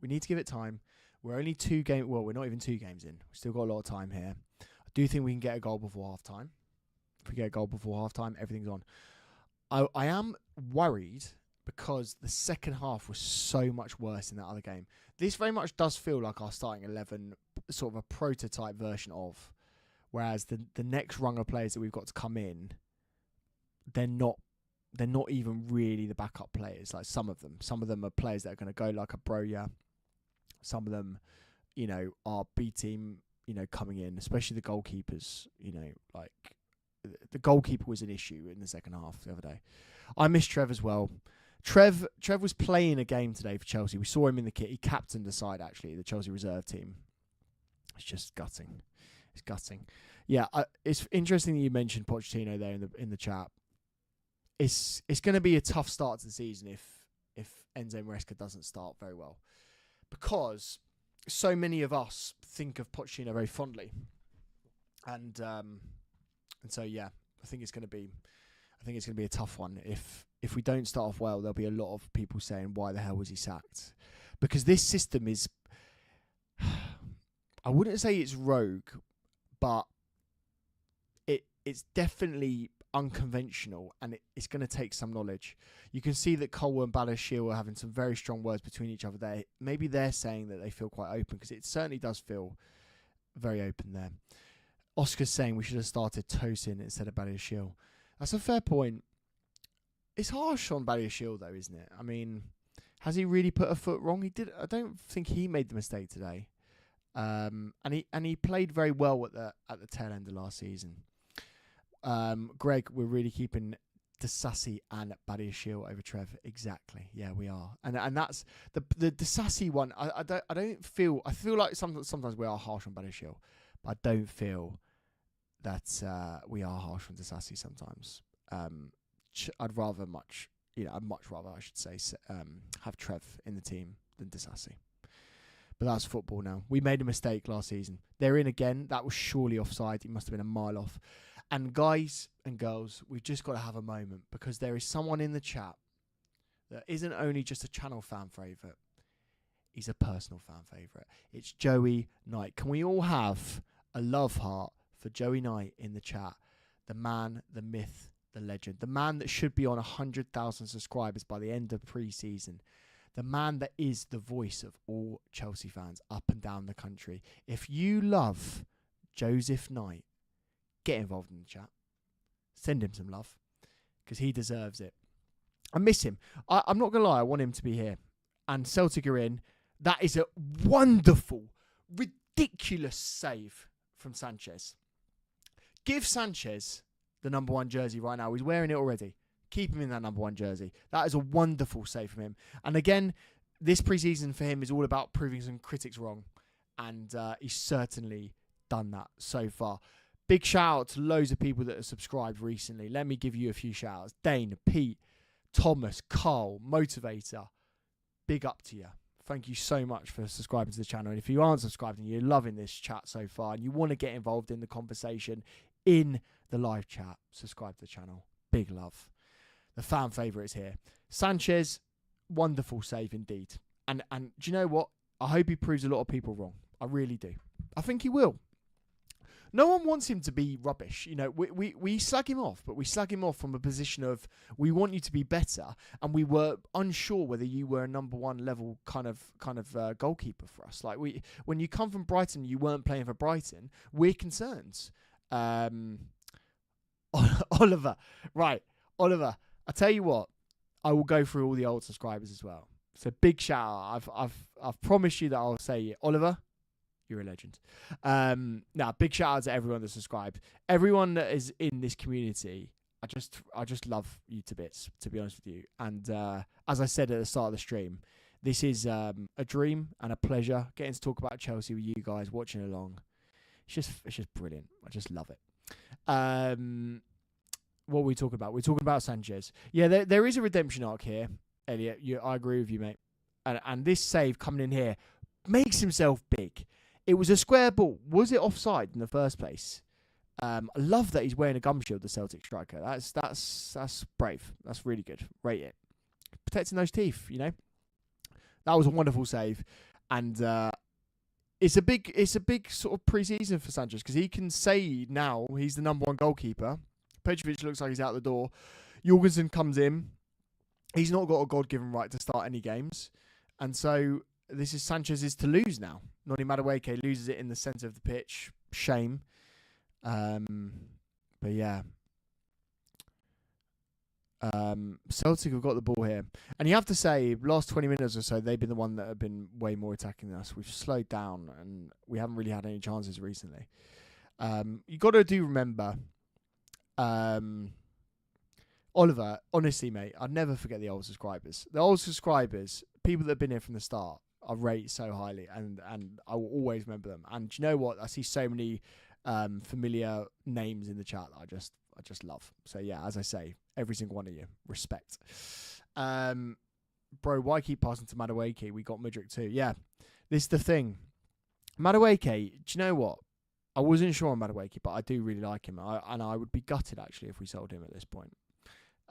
We need to give it time. We're only 2 games... Well, we're not even 2 games in. We've still got a lot of time here. I do think we can get a goal before half-time. If we get a goal before half-time, everything's on. I am worried because the second half was so much worse in that other game. This very much does feel like our starting 11, sort of a prototype version of... Whereas the next rung of players that we've got to come in, they're not even really the backup players. Like some of them are players that are going to go like a Broja. Some of them, are B team, coming in, especially the goalkeepers. Like the goalkeeper was an issue in the second half the other day. I miss Trev as well. Trev was playing a game today for Chelsea. We saw him in the kit. He captained the side, actually, the Chelsea reserve team. It's just gutting. It's gutting. Yeah, it's interesting that you mentioned Pochettino there in the chat. It's going to be a tough start to the season if Enzo Maresca doesn't start very well, because so many of us think of Pochettino very fondly, and so yeah, I think it's going to be a tough one. If we don't start off well, there'll be a lot of people saying, why the hell was he sacked? Because this system is, I wouldn't say it's rogue, but it's definitely unconventional, and it's going to take some knowledge. You can see that Cole and Ballashil are having some very strong words between each other there. Maybe they're saying that they feel quite open, because it certainly does feel very open there. Oscar's saying we should have started Tosin instead of Ballashil. That's a fair point. It's harsh on Ballashil though, isn't it? I mean, has he really put a foot wrong? He did. I don't think he made the mistake today. And he played very well at the tail end of last season. Greg, we're really keeping Disasi and Badiashile over Trev. Exactly. Yeah, we are. And that's the Disasi one. I feel like sometimes we are harsh on Badiashile, but I don't feel that we are harsh on Disasi sometimes. I'd much rather, I should say, have Trev in the team than Disasi. But that's football now. We made a mistake last season. They're in again. That was surely offside. It must have been a mile off. And guys and girls, we've just got to have a moment, because there is someone in the chat that isn't only just a channel fan favourite. He's a personal fan favourite. It's Joey Knight. Can we all have a love heart for Joey Knight in the chat? The man, the myth, the legend. The man that should be on 100,000 subscribers by the end of pre-season. The man that is the voice of all Chelsea fans up and down the country. If you love Joseph Knight, get involved in the chat. Send him some love, because he deserves it. I miss him. I'm not going to lie, I want him to be here. And Celtic are in. That is a wonderful, ridiculous save from Sanchez. Give Sanchez the number 1 jersey right now. He's wearing it already. Keep him in that number 1 jersey. That is a wonderful save from him. And again, this preseason for him is all about proving some critics wrong. And he's certainly done that so far. Big shout out to loads of people that have subscribed recently. Let me give you a few shout outs. Dane, Pete, Thomas, Carl, Motivator. Big up to you. Thank you so much for subscribing to the channel. And if you aren't subscribed and you're loving this chat so far and you want to get involved in the conversation in the live chat, subscribe to the channel. Big love. The fan favourite is here. Sanchez, wonderful save indeed. And do you know what? I hope he proves a lot of people wrong. I really do. I think he will. No one wants him to be rubbish. You know, we slag him off, but we slag him off from a position of we want you to be better, and we were unsure whether you were a number 1 level kind of goalkeeper for us. Like when you come from Brighton, you weren't playing for Brighton. We're concerned. Oliver, right? Oliver, I tell you what, I will go through all the old subscribers as well. So big shout out. I've promised you that I'll say it. Oliver, you're a legend. Now, big shout out to everyone that subscribed. Everyone that is in this community, I just love you to bits, to be honest with you. And as I said at the start of the stream, this is a dream and a pleasure getting to talk about Chelsea with you guys, watching along. It's just brilliant. I just love it. What are we talking about? We're talking about Sanchez. Yeah, there is a redemption arc here, Elliot. I agree with you, mate. And this save coming in here makes himself big. It was a square ball. Was it offside in the first place? I love that he's wearing a gum shield, the Celtic striker. That's brave. That's really good. Rate it. Protecting those teeth, you know. That was a wonderful save, and it's a big sort of pre-season for Sanchez, because he can say now he's the number 1 goalkeeper. Petrovic looks like he's out the door. Jorgensen comes in. He's not got a God-given right to start any games, and so this is Sanchez's to lose now. Noni Madueke loses it in the centre of the pitch. Shame. But yeah. Celtic have got the ball here. And you have to say, last 20 minutes or so, they've been the one that have been way more attacking than us. We've slowed down and we haven't really had any chances recently. You got to remember, Oliver, honestly, mate, I'd never forget the old subscribers. The old subscribers, people that have been here from the start, I rate so highly, and I will always remember them. And do you know what? I see so many familiar names in the chat that I just love. So yeah, as I say, every single one of you, respect. Bro, why keep passing to Madueke? We got Mudryk too. Yeah, this is the thing. Madueke, do you know what? I wasn't sure on Madueke, but I do really like him. And I would be gutted, actually, if we sold him at this point.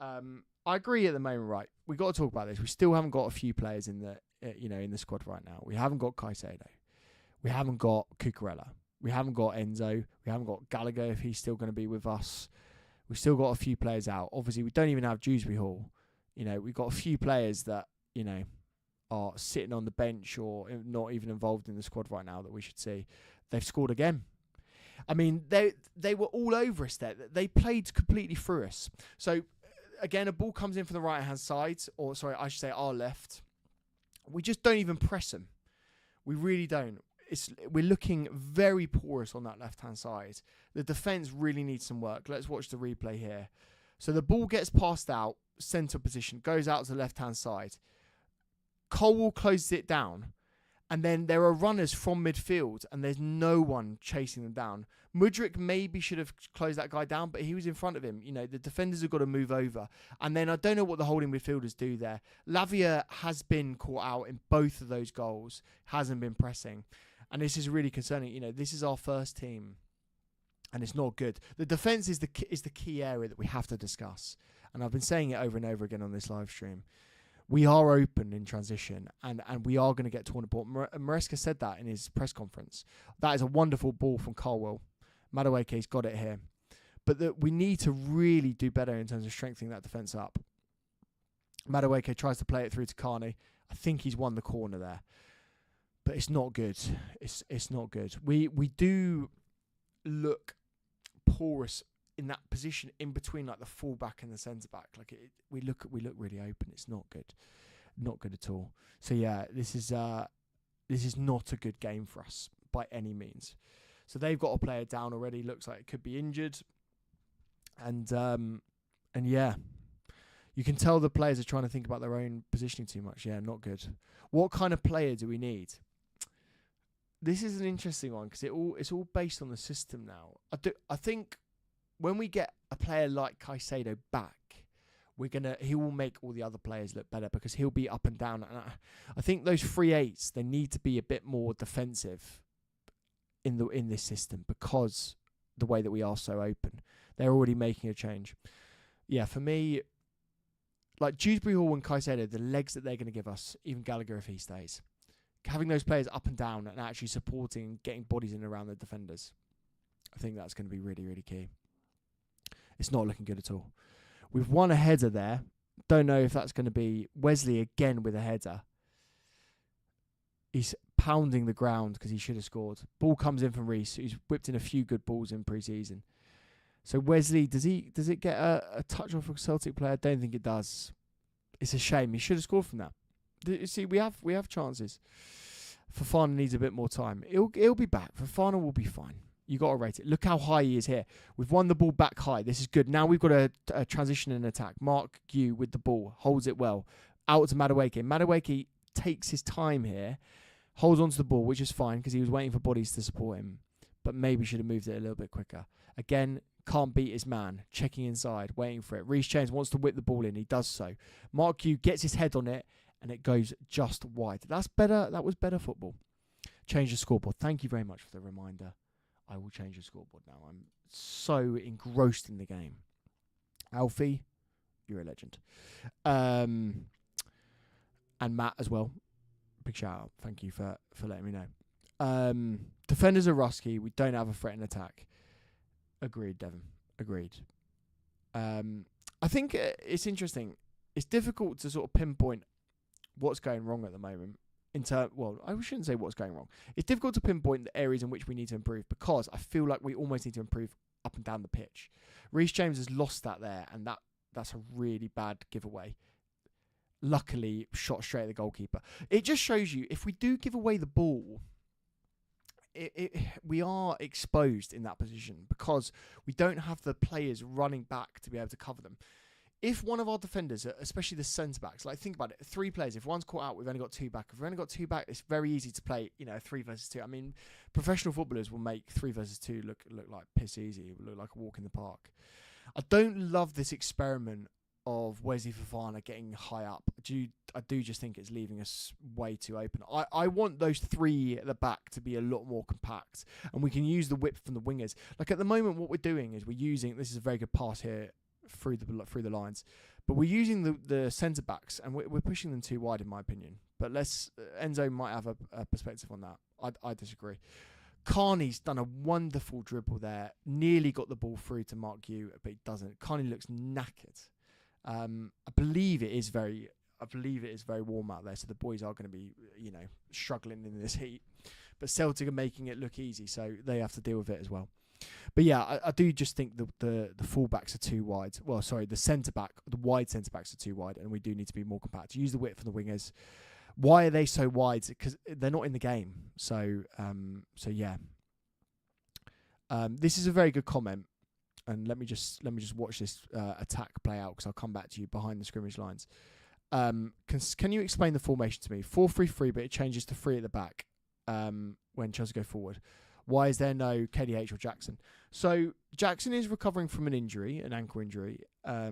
I agree at the moment, right? We got to talk about this. We still haven't got a few players in the in the squad right now. We haven't got Caicedo. We haven't got Cucurella. We haven't got Enzo. We haven't got Gallagher if he's still going to be with us. We've still got a few players out. Obviously, we don't even have Dewsbury Hall. We've got a few players that, are sitting on the bench or not even involved in the squad right now that we should see. They've scored again. I mean, they were all over us there. They played completely through us. So, again, a ball comes in from the right-hand side, or sorry, I should say our left. We just don't even press them. We really don't. We're looking very porous on that left-hand side. The defence really needs some work. Let's watch the replay here. So the ball gets passed out, centre position, goes out to the left-hand side. Colwell closes it down, and then there are runners from midfield, and there's no one chasing them down. Mudryk maybe should have closed that guy down, but he was in front of him. The defenders have got to move over. And then I don't know what the holding midfielders do there. Lavia has been caught out in both of those goals, hasn't been pressing. And this is really concerning. This is our first team, and it's not good. The defence is the key area that we have to discuss. And I've been saying it over and over again on this live stream. We are open in transition, and we are going to get torn apart. Maresca said that in his press conference. That is a wonderful ball from Colwell. Madueke's got it here. But we need to really do better in terms of strengthening that defence up. Madueke tries to play it through to Carney. I think he's won the corner there. But it's not good. It's not good. We do look porous in that position in between like the fullback and the centre back. We look really open. It's not good. Not good at all. So yeah, this is not a good game for us by any means. So they've got a player down already. Looks like it could be injured. And yeah, you can tell the players are trying to think about their own positioning too much. Yeah, not good. What kind of player do we need? This is an interesting one because it's all based on the system now. I think when we get a player like Caicedo back, he will make all the other players look better because he'll be up and down. And I think those 3/8s, they need to be a bit more defensive in this system because the way that we are so open. They're already making a change. Yeah, for me, like Dewsbury Hall and Caicedo, the legs that they're going to give us, even Gallagher if he stays, having those players up and down and actually supporting and getting bodies in around the defenders, I think that's going to be really, really key. It's not looking good at all. We've won a header there. Don't know if that's going to be Wesley again with a header. He's pounding the ground because he should have scored. Ball comes in from Reece, who's whipped in a few good balls in pre-season. So Wesley, does it get a touch off a Celtic player? I don't think it does. It's a shame. He should have scored from that. You see, we have chances. Fofana needs a bit more time. He'll be back. Fofana will be fine. You got to rate it. Look how high he is here. We've won the ball back high. This is good. Now we've got a transition and attack. Mark Gue with the ball. Holds it well. Out to Madueke. Madueke takes his time here. Holds onto the ball, which is fine because he was waiting for bodies to support him. But maybe should have moved it a little bit quicker. Again, can't beat his man. Checking inside. Waiting for it. Reece James wants to whip the ball in. He does so. Mark Gue gets his head on it. And it goes just wide. That's better. That was better football. Change the scoreboard. Thank you very much for the reminder. I will change the scoreboard now. I'm so engrossed in the game. Alfie, you're a legend. And Matt as well. Big shout out. Thank you for letting me know. Defenders are rusky. We don't have a threat in attack. Agreed, Devon. Agreed. I think it's interesting. It's difficult to sort of pinpoint what's going wrong at the moment. Well, I shouldn't say what's going wrong. It's difficult to pinpoint the areas in which we need to improve because I feel like we almost need to improve up and down the pitch. Reece James has lost that there, and that's a really bad giveaway. Luckily, shot straight at the goalkeeper. It just shows you, if we do give away the ball, we are exposed in that position because we don't have the players running back to be able to cover them. if one of our defenders, especially the centre backs, like think about it, 3 players. If one's caught out, we've only got 2 back. If we've only got 2 back, it's very easy to play, 3 versus 2. I mean, professional footballers will make 3 versus 2 look like piss easy. It will look like a walk in the park. I don't love this experiment of Wesley Fofana getting high up. I do just think it's leaving us way too open. I want those 3 at the back to be a lot more compact, and we can use the width from the wingers. Like at the moment, what we're doing is we're using, this is a very good pass here through the lines, but we're using the centre backs and we're pushing them too wide, in my opinion. But Enzo might have a perspective on that. I disagree. Carney's done a wonderful dribble there, nearly got the ball through to Mark Hugh, but he doesn't. Carney looks knackered. I believe it is very warm out there, so the boys are going to be, struggling in this heat. But Celtic are making it look easy, so they have to deal with it as well. But yeah, I do just think the fullbacks are too wide. Well, sorry, the wide centre backs are too wide, and we do need to be more compact. Use the width for the wingers. Why are they so wide? Because they're not in the game. So yeah. This is a very good comment. And let me just watch this attack play out, because I'll come back to you behind the scrimmage lines. Can you explain the formation to me? 4-3-3, but it changes to 3 at the back when Chelsea go forward. Why is there no KDH or Jackson? So Jackson is recovering from an ankle injury. I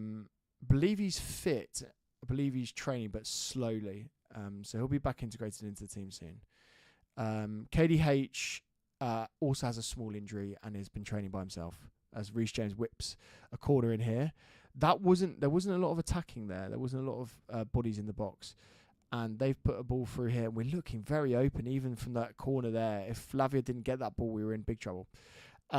believe he's fit. I believe he's training, but slowly. So he'll be back integrated into the team soon. KDH also has a small injury and has been training by himself, as Reece James whips a corner in here. There wasn't a lot of attacking there. There wasn't a lot of bodies in the box. And they've put a ball through here, and we're looking very open, even from that corner there. If Lavia didn't get that ball, we were in big trouble. So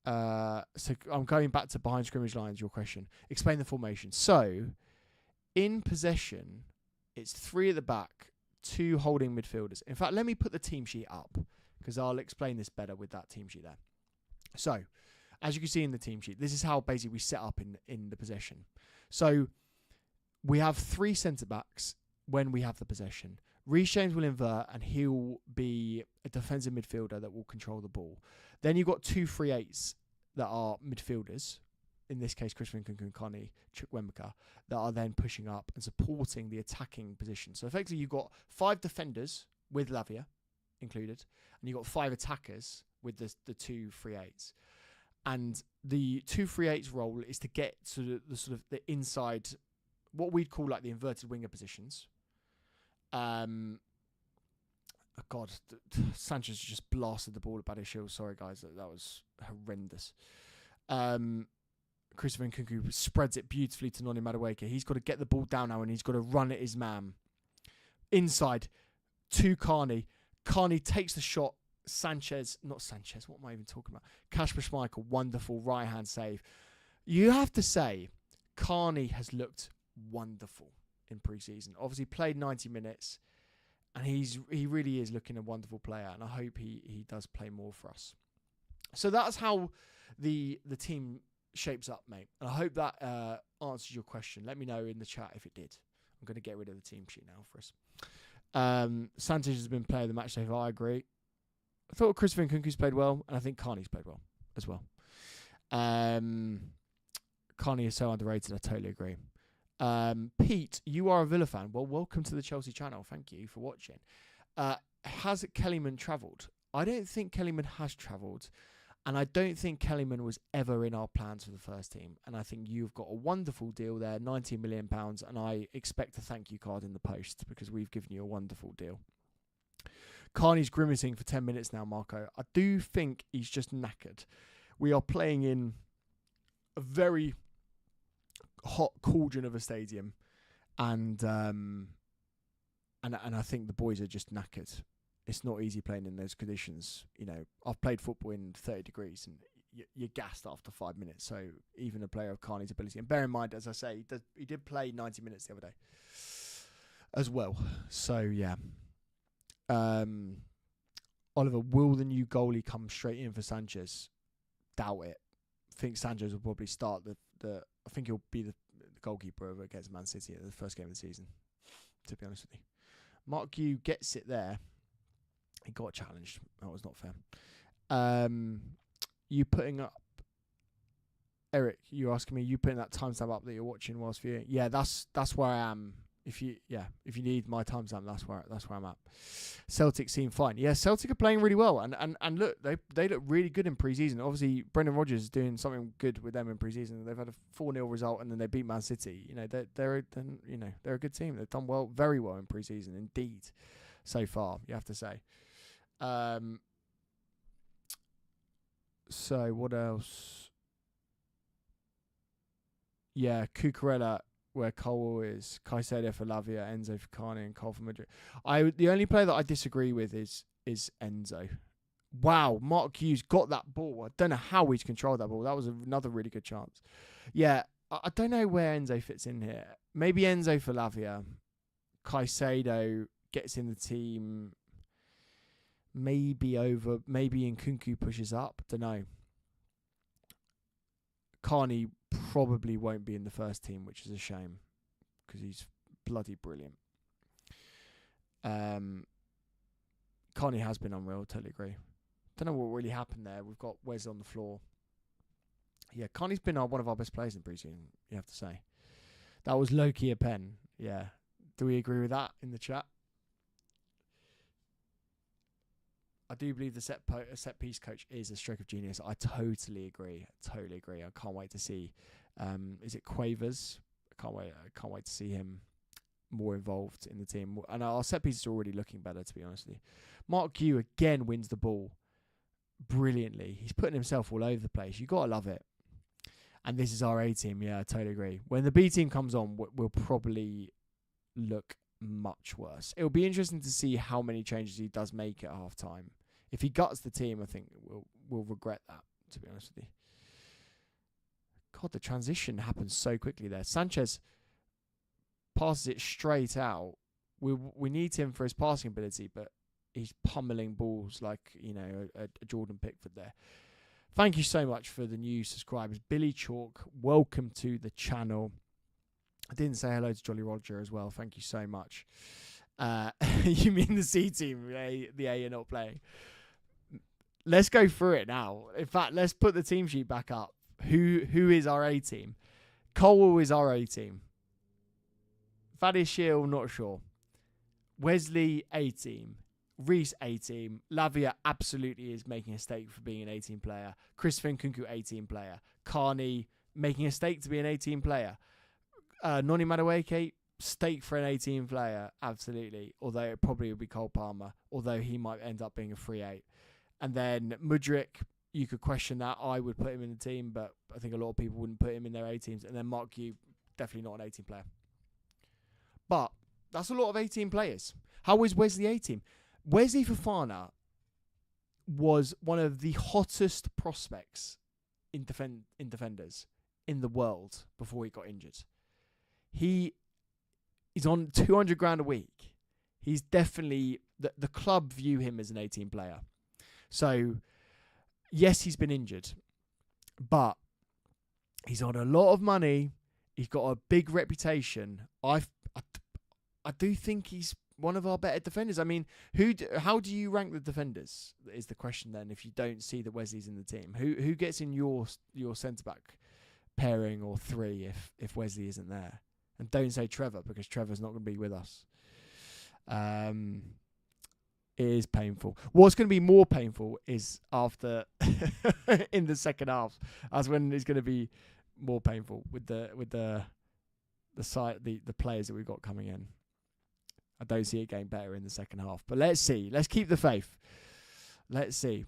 I'm going back to behind scrimmage lines, your question. Explain the formation. So, in possession, it's 3 at the back, 2 holding midfielders. In fact, let me put the team sheet up, because I'll explain this better with that team sheet there. So, as you can see in the team sheet, this is how basically we set up in the possession. So, we have 3 centre-backs when we have the possession. Reece James will invert, and he'll be a defensive midfielder that will control the ball. Then you've got 2 3/8s that are midfielders, in this case Christopher Nkunku, Connie, Chukwuemeka, that are then pushing up and supporting the attacking position. So effectively you've got 5 defenders with Lavia included, and you've got 5 attackers with the 2 3/8s. And the 2 3/8s role is to get to the inside, what we'd call like the inverted winger positions. Sanchez just blasted the ball at Badiashile. Sorry, guys, that was horrendous. Christopher Nkunku spreads it beautifully to Noni Madueke. He's got to get the ball down now, and he's got to run at his man. Inside to Carney. Carney takes the shot. What am I even talking about? Kasper Schmeichel, wonderful right-hand save. You have to say, Carney has looked wonderful in pre-season. Obviously played 90 minutes, and he really is looking a wonderful player, and I hope he does play more for us. So that's how the team shapes up, mate. And I hope that answers your question. Let me know in the chat if it did. I'm going to get rid of the team sheet now for us. Sanchez has been player of the match so far. I agree. I thought Christopher Nkunku's played well, and I think Carney's played well as well. Carney is so underrated. I totally agree. Pete, you are a Villa fan. Well, welcome to the Chelsea channel. Thank you for watching. Has Kellyman travelled? I don't think Kellyman has travelled, and I don't think Kellyman was ever in our plans for the first team. And I think you've got a wonderful deal there, £19 million, and I expect a thank you card in the post because we've given you a wonderful deal. Carney's grimacing for 10 minutes now, Marco. I do think he's just knackered. We are playing in a very hot cauldron of a stadium, and I think the boys are just knackered. It's not easy playing in those conditions. You know, I've played football in 30 degrees, and you're gassed after 5 minutes. So even a player of Carney's ability, and bear in mind, as I say, he did play 90 minutes the other day as well. So yeah. Oliver, will the new goalie come straight in for Sanchez? Doubt it. I think Sanchez will probably start I think he'll be the goalkeeper against Man City at the first game of the season, to be honest with you. Mark Hugh gets it there. He got challenged. That was not fair. You putting up Eric, you asking me, you putting that timestamp up that you're watching whilst viewing? Yeah, that's where I am. If you need my timestamp, that's where I'm at. Celtic seem fine. Yeah, Celtic are playing really well, and look, they look really good in pre-season. Obviously, Brendan Rodgers is doing something good with them in pre-season. They've had a 4-0 result, and then they beat Man City. You know, they're a good team. They've done well, very well in pre-season indeed, so far. You have to say. So what else? Yeah, Cucurella, where Cole is, Caicedo for Lavia, Enzo for Carney, and Cole for Mudryk. The only player that I disagree with is Enzo. Wow, Mark Hughes got that ball. I don't know how he's controlled that ball. That was another really good chance. Yeah, I don't know where Enzo fits in here. Maybe Enzo for Lavia. Caicedo gets in the team. Maybe Nkunku pushes up. Don't know. Carney probably won't be in the first team, which is a shame because he's bloody brilliant. Carney has been unreal, totally agree. Don't know what really happened there. We've got Wes on the floor. Yeah, Carney's been one of our best players in pre-season, you have to say. That was low-key a pen. Yeah. Do we agree with that in the chat? I do believe the set piece coach is a stroke of genius. I totally agree. I can't wait to see. Is it Quavers? I can't wait to see him more involved in the team. And our set pieces are already looking better, to be honest with you. Mark Gue again wins the ball brilliantly. He's putting himself all over the place. You gotta love it. And this is our A team. Yeah, I totally agree. When the B team comes on, we'll probably look much worse. It'll be interesting to see how many changes he does make at half time. If he guts the team, I think we'll regret that, to be honest with you. God, the transition happens so quickly there. Sanchez passes it straight out. We need him for his passing ability, but he's pummeling balls like, a Jordan Pickford there. Thank you so much for the new subscribers. Billy Chalk, welcome to the channel. I didn't say hello to Jolly Roger as well. Thank you so much. You mean the C team? The A you're not playing. Let's go through it now. In fact, let's put the team sheet back up. Who is our A team? Colwell is our A team. Thaddeus Shield, not sure. Wesley, A team. Reese, A team. Lavia absolutely is making a stake for being an A team player. Christopher Nkunku, A team player. Carney making a stake to be an A team player. Noni Madueke, stake for an 18 player, absolutely. Although it probably would be Cole Palmer, although he might end up being a free 8. And then Mudryk, you could question that. I would put him in the team, but I think a lot of people wouldn't put him in their A teams. And then Mark Gue, definitely not an 18 player. But that's a lot of 18 players. How is Wesley A team? Wesley Fofana was one of the hottest prospects in defenders in the world before he got injured. He is on 200 grand a week. He's definitely, the club view him as an 18 player. So, yes, he's been injured, but he's on a lot of money. He's got a big reputation. I do think he's one of our better defenders. I mean, how do you rank the defenders? Is the question then? If you don't see that Wesley's in the team, who gets in your centre back pairing or 3 if Wesley isn't there? And don't say Trevor, because Trevor's not going to be with us. It is painful. What's going to be more painful is after in the second half. That's when it's going to be more painful with the players that we've got coming in. I don't see it getting better in the second half. But let's see. Let's keep the faith. Let's see.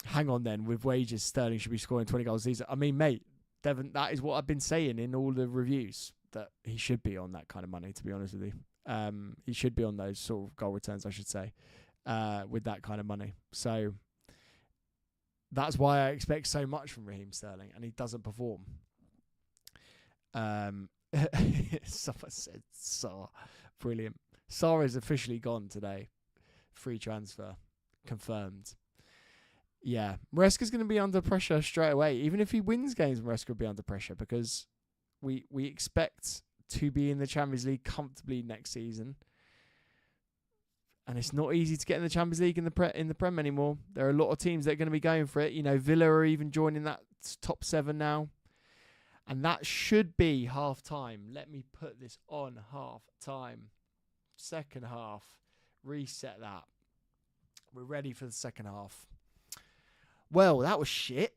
Hang on then. With wages, Sterling should be scoring 20 goals a season. I mean, mate, Devon, that is what I've been saying in all the reviews, that he should be on that kind of money, to be honest with you. He should be on those sort of goal returns, I should say, with that kind of money. So that's why I expect so much from Raheem Sterling, and he doesn't perform. Someone said Sarr. Brilliant. Sarr is officially gone today. Free transfer. Confirmed. Yeah. Maresca's going to be under pressure straight away. Even if he wins games, Maresca will be under pressure, because we expect to be in the Champions League comfortably next season. And it's not easy to get in the Champions League in the Prem anymore. There are a lot of teams that are going to be going for it. Villa are even joining that top 7 now. And that should be half-time. Let me put this on half-time. Second half. Reset that. We're ready for the second half. Well, that was shit.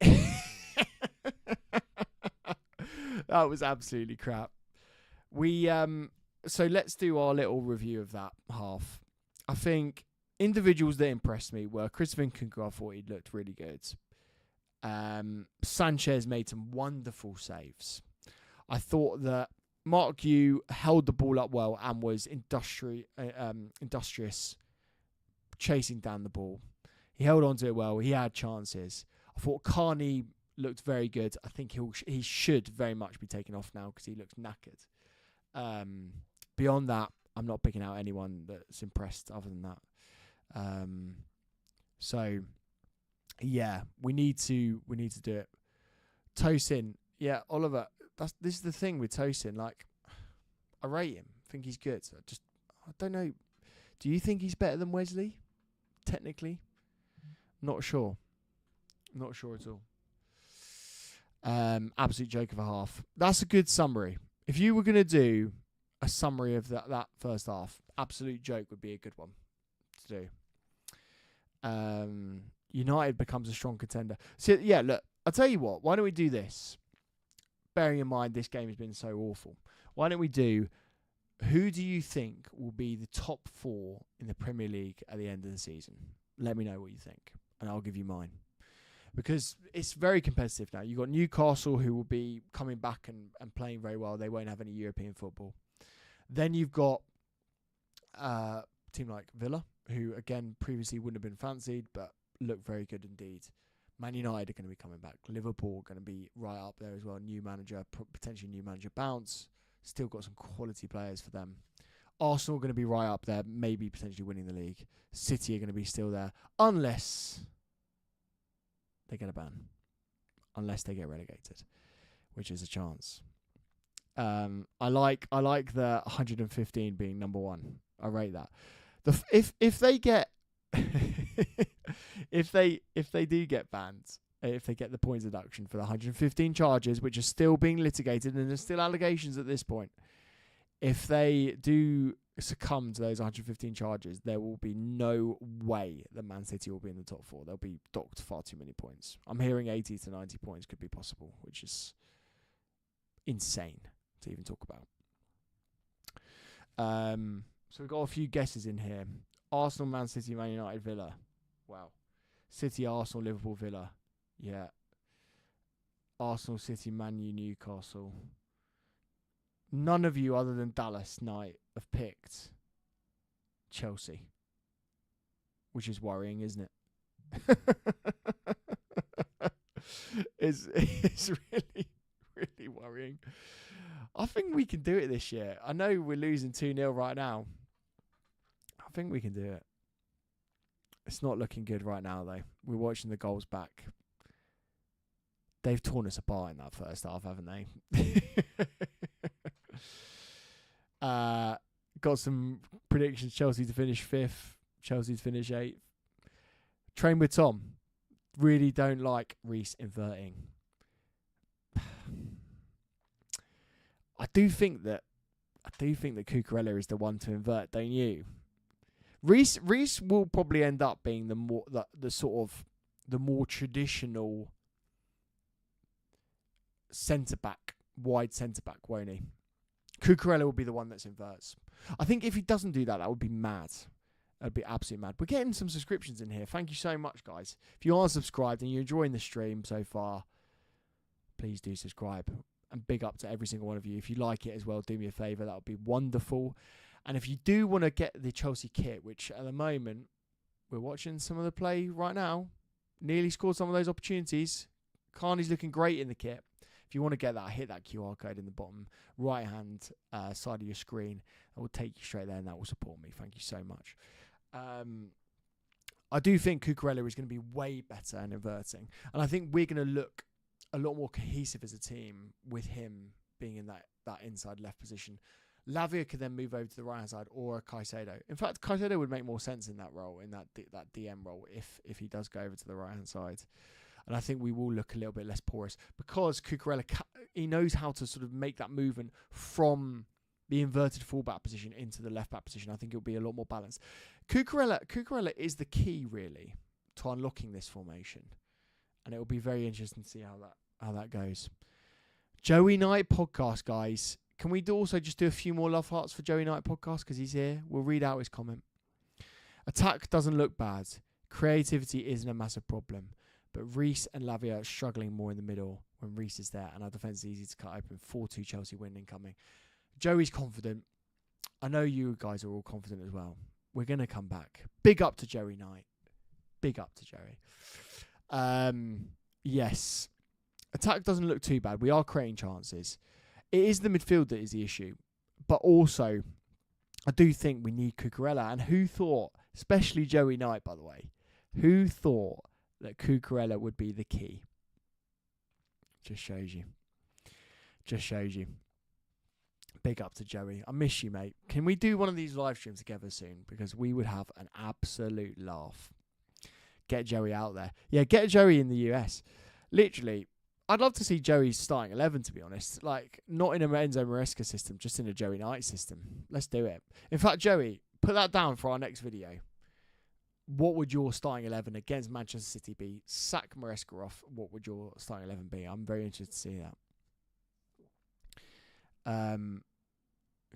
That was absolutely crap. So let's do our little review of that half. I think individuals that impressed me were Christopher Nkunku. I thought he looked really good. Sanchez made some wonderful saves. I thought that Mark Yu held the ball up well and was industrious chasing down the ball. He held on to it well. He had chances. I thought Carney looked very good. I think he should very much be taken off now because he looks knackered. Beyond that, I'm not picking out anyone that's impressed other than that. So yeah, we need to do it. Tosin, yeah, Oliver. This is the thing with Tosin. Like, I rate him. I think he's good. I don't know. Do you think he's better than Wesley? Technically, not sure. Not sure at all. Absolute joke of a half. That's a good summary. If you were going to do a summary of that first half, absolute joke would be a good one to do. United becomes a strong contender. So, yeah, look, I'll tell you what. Why don't we do this? Bearing in mind this game has been so awful. Why don't we do, who do you think will be the top 4 in the Premier League at the end of the season? Let me know what you think, and I'll give you mine. Because it's very competitive now. You've got Newcastle, who will be coming back and playing very well. They won't have any European football. Then you've got a team like Villa, who, again, previously wouldn't have been fancied, but look very good indeed. Man United are going to be coming back. Liverpool are going to be right up there as well. New manager, potentially new manager bounce. Still got some quality players for them. Arsenal are going to be right up there, maybe potentially winning the league. City are going to be still there, unless they get a ban. Unless they get relegated, which is a chance. I like the 115 being number 1. I rate that. If they get if they do get banned, if they get the points deduction for the 115 charges, which are still being litigated and there's still allegations at this point, if they do succumb to those 115 charges, there will be no way that Man City will be in the top 4. They'll be docked far too many points. I'm hearing 80 to 90 points could be possible, which is insane to even talk about. So we've got a few guesses in here. Arsenal, Man City, Man United, Villa. Wow. City, Arsenal, Liverpool, Villa. Yeah. Arsenal, City, Man U, Newcastle. None of you other than Dallas Knight have picked Chelsea. Which is worrying, isn't it? It's really, really worrying. I think we can do it this year. I know we're losing 2-0 right now. I think we can do it. It's not looking good right now, though. We're watching the goals back. They've torn us apart in that first half, haven't they? Got some predictions. Chelsea to finish 5th. Chelsea to finish 8th. Train with Tom. Really don't like Reece inverting. I do think that Cucurella is the one to invert, don't you? Reece will probably end up being the more traditional wide centre back, won't he? Cucurella will be the one that inverts. I think if he doesn't do that, that would be mad. That'd be absolutely mad. We're getting some subscriptions in here. Thank you so much, guys. If you aren't subscribed and you're enjoying the stream so far, please do subscribe. And big up to every single one of you. If you like it as well, do me a favour. That would be wonderful. And if you do want to get the Chelsea kit, which at the moment, we're watching some of the play right now, nearly scored some of those opportunities. Carney's looking great in the kit. If you want to get that, hit that QR code in the bottom right-hand side of your screen. That will take you straight there and that will support me. Thank you so much. I do think Cucurella is going to be way better in inverting. And I think we're going to look a lot more cohesive as a team with him being in that inside left position. Lavia could then move over to the right hand side, or a Caicedo. In fact, Caicedo would make more sense in that role, in that DM role, if he does go over to the right hand side. And I think we will look a little bit less porous because Cucurella, he knows how to sort of make that movement from the inverted fullback position into the left back position. I think it'll be a lot more balanced. Cucurella is the key really to unlocking this formation, and it will be very interesting to see how that goes. Joey Knight podcast, guys. Can we also just do a few more love hearts for Joey Knight podcast because he's here? We'll read out his comment. Attack doesn't look bad. Creativity isn't a massive problem. But Reece and Lavia are struggling more in the middle when Reece is there, and our defence is easy to cut open. 4-2 Chelsea win incoming. Joey's confident. I know you guys are all confident as well. We're going to come back. Big up to Joey Knight. Big up to Joey. Yes. Attack doesn't look too bad. We are creating chances. It is the midfield that is the issue. But also, I do think we need Cucurella. And who thought, especially Joey Knight, by the way, who thought that Cucurella would be the key? Just shows you. Just shows you. Big up to Joey. I miss you, mate. Can we do one of these live streams together soon? Because we would have an absolute laugh. Get Joey out there. Yeah, get Joey in the US. Literally, I'd love to see Joey starting 11, to be honest. Like, not in a Enzo Maresca system, just in a Joey Knight system. Let's do it. In fact, Joey, put that down for our next video. What would your starting 11 against Manchester City be? Sack Maresca off. What would your starting 11 be? I'm very interested to see that.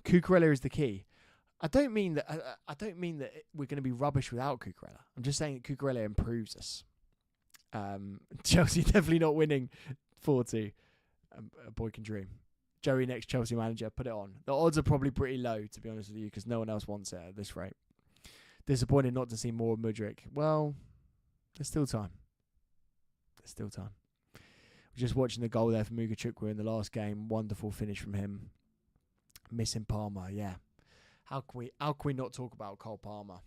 Cucurella is the key. I don't mean that we're going to be rubbish without Cucurella. I'm just saying that Cucurella improves us. Chelsea definitely not winning 4-2. A boy can dream. Joey next Chelsea manager. Put it on. The odds are probably pretty low, to be honest with you, because no one else wants it at this rate. Disappointed not to see more of Mudryk. Well, there's still time. There's still time. We're just watching the goal there for Mudryk in the last game. Wonderful finish from him. Missing Palmer, yeah. How can we not talk about Cole Palmer?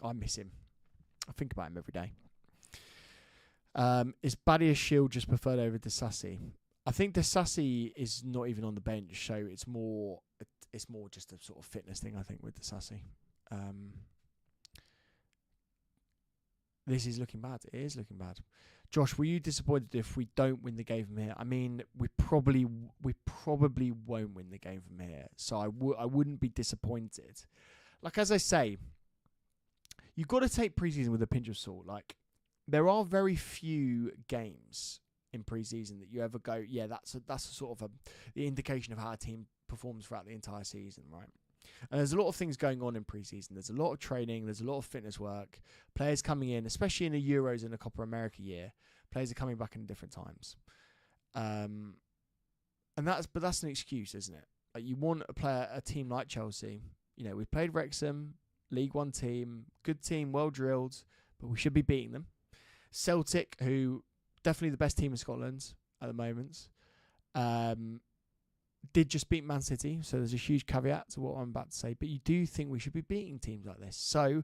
I miss him. I think about him every day. Is Badia's Shield just preferred over Disasi? I think Disasi is not even on the bench, so it's more just a sort of fitness thing, I think, with Disasi. This is looking bad. It is looking bad. Josh, were you disappointed if we don't win the game from here? I mean, we probably won't win the game from here, so I wouldn't be disappointed. Like, as I say, you've got to take preseason with a pinch of salt. Like, there are very few games in preseason that you ever go, yeah, that's a sort of the indication of how a team performs throughout the entire season, right? And there's a lot of things going on in preseason. There's a lot of training. There's a lot of fitness work. Players coming in, especially in the Euros and the Copa America year. Players are coming back in different times. But that's an excuse, isn't it? Like, you want a team like Chelsea. You know, we've played Wrexham, League One team, good team, well drilled, but we should be beating them. Celtic, who definitely the best team in Scotland at the moment. Did just beat Man City, so there's a huge caveat to what I'm about to say. But you do think we should be beating teams like this. So,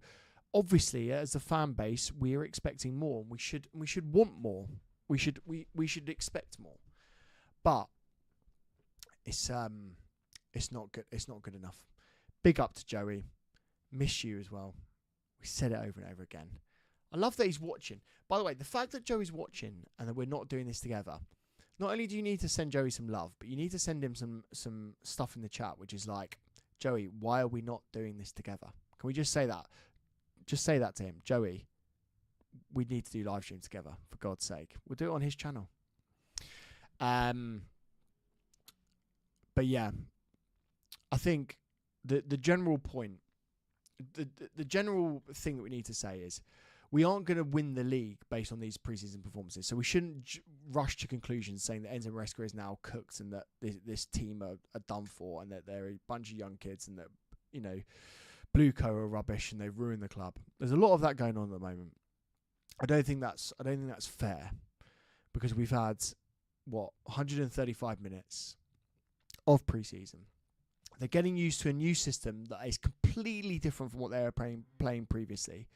obviously, as a fan base, we are expecting more. We should want more. We should expect more. But it's not good. It's not good enough. Big up to Joey. Miss you as well. We said it over and over again. I love that he's watching. By the way, the fact that Joey's watching and that we're not doing this together. Not only do you need to send Joey some love, but you need to send him some stuff in the chat, which is like, Joey, why are we not doing this together? Can we just say that? Just say that to him. Joey, we need to do live streams together, for God's sake. We'll do it on his channel. But yeah, I think the general point, the general thing that we need to say is, we aren't going to win the league based on these preseason performances. So we shouldn't rush to conclusions saying that Enzo Maresca is now cooked and that this team are done for and that they're a bunch of young kids and that, you know, Blueco are rubbish and they've ruined the club. There's a lot of that going on at the moment. I don't think that's fair, because we've had 135 minutes of preseason. They're getting used to a new system that is completely different from what they were playing previously.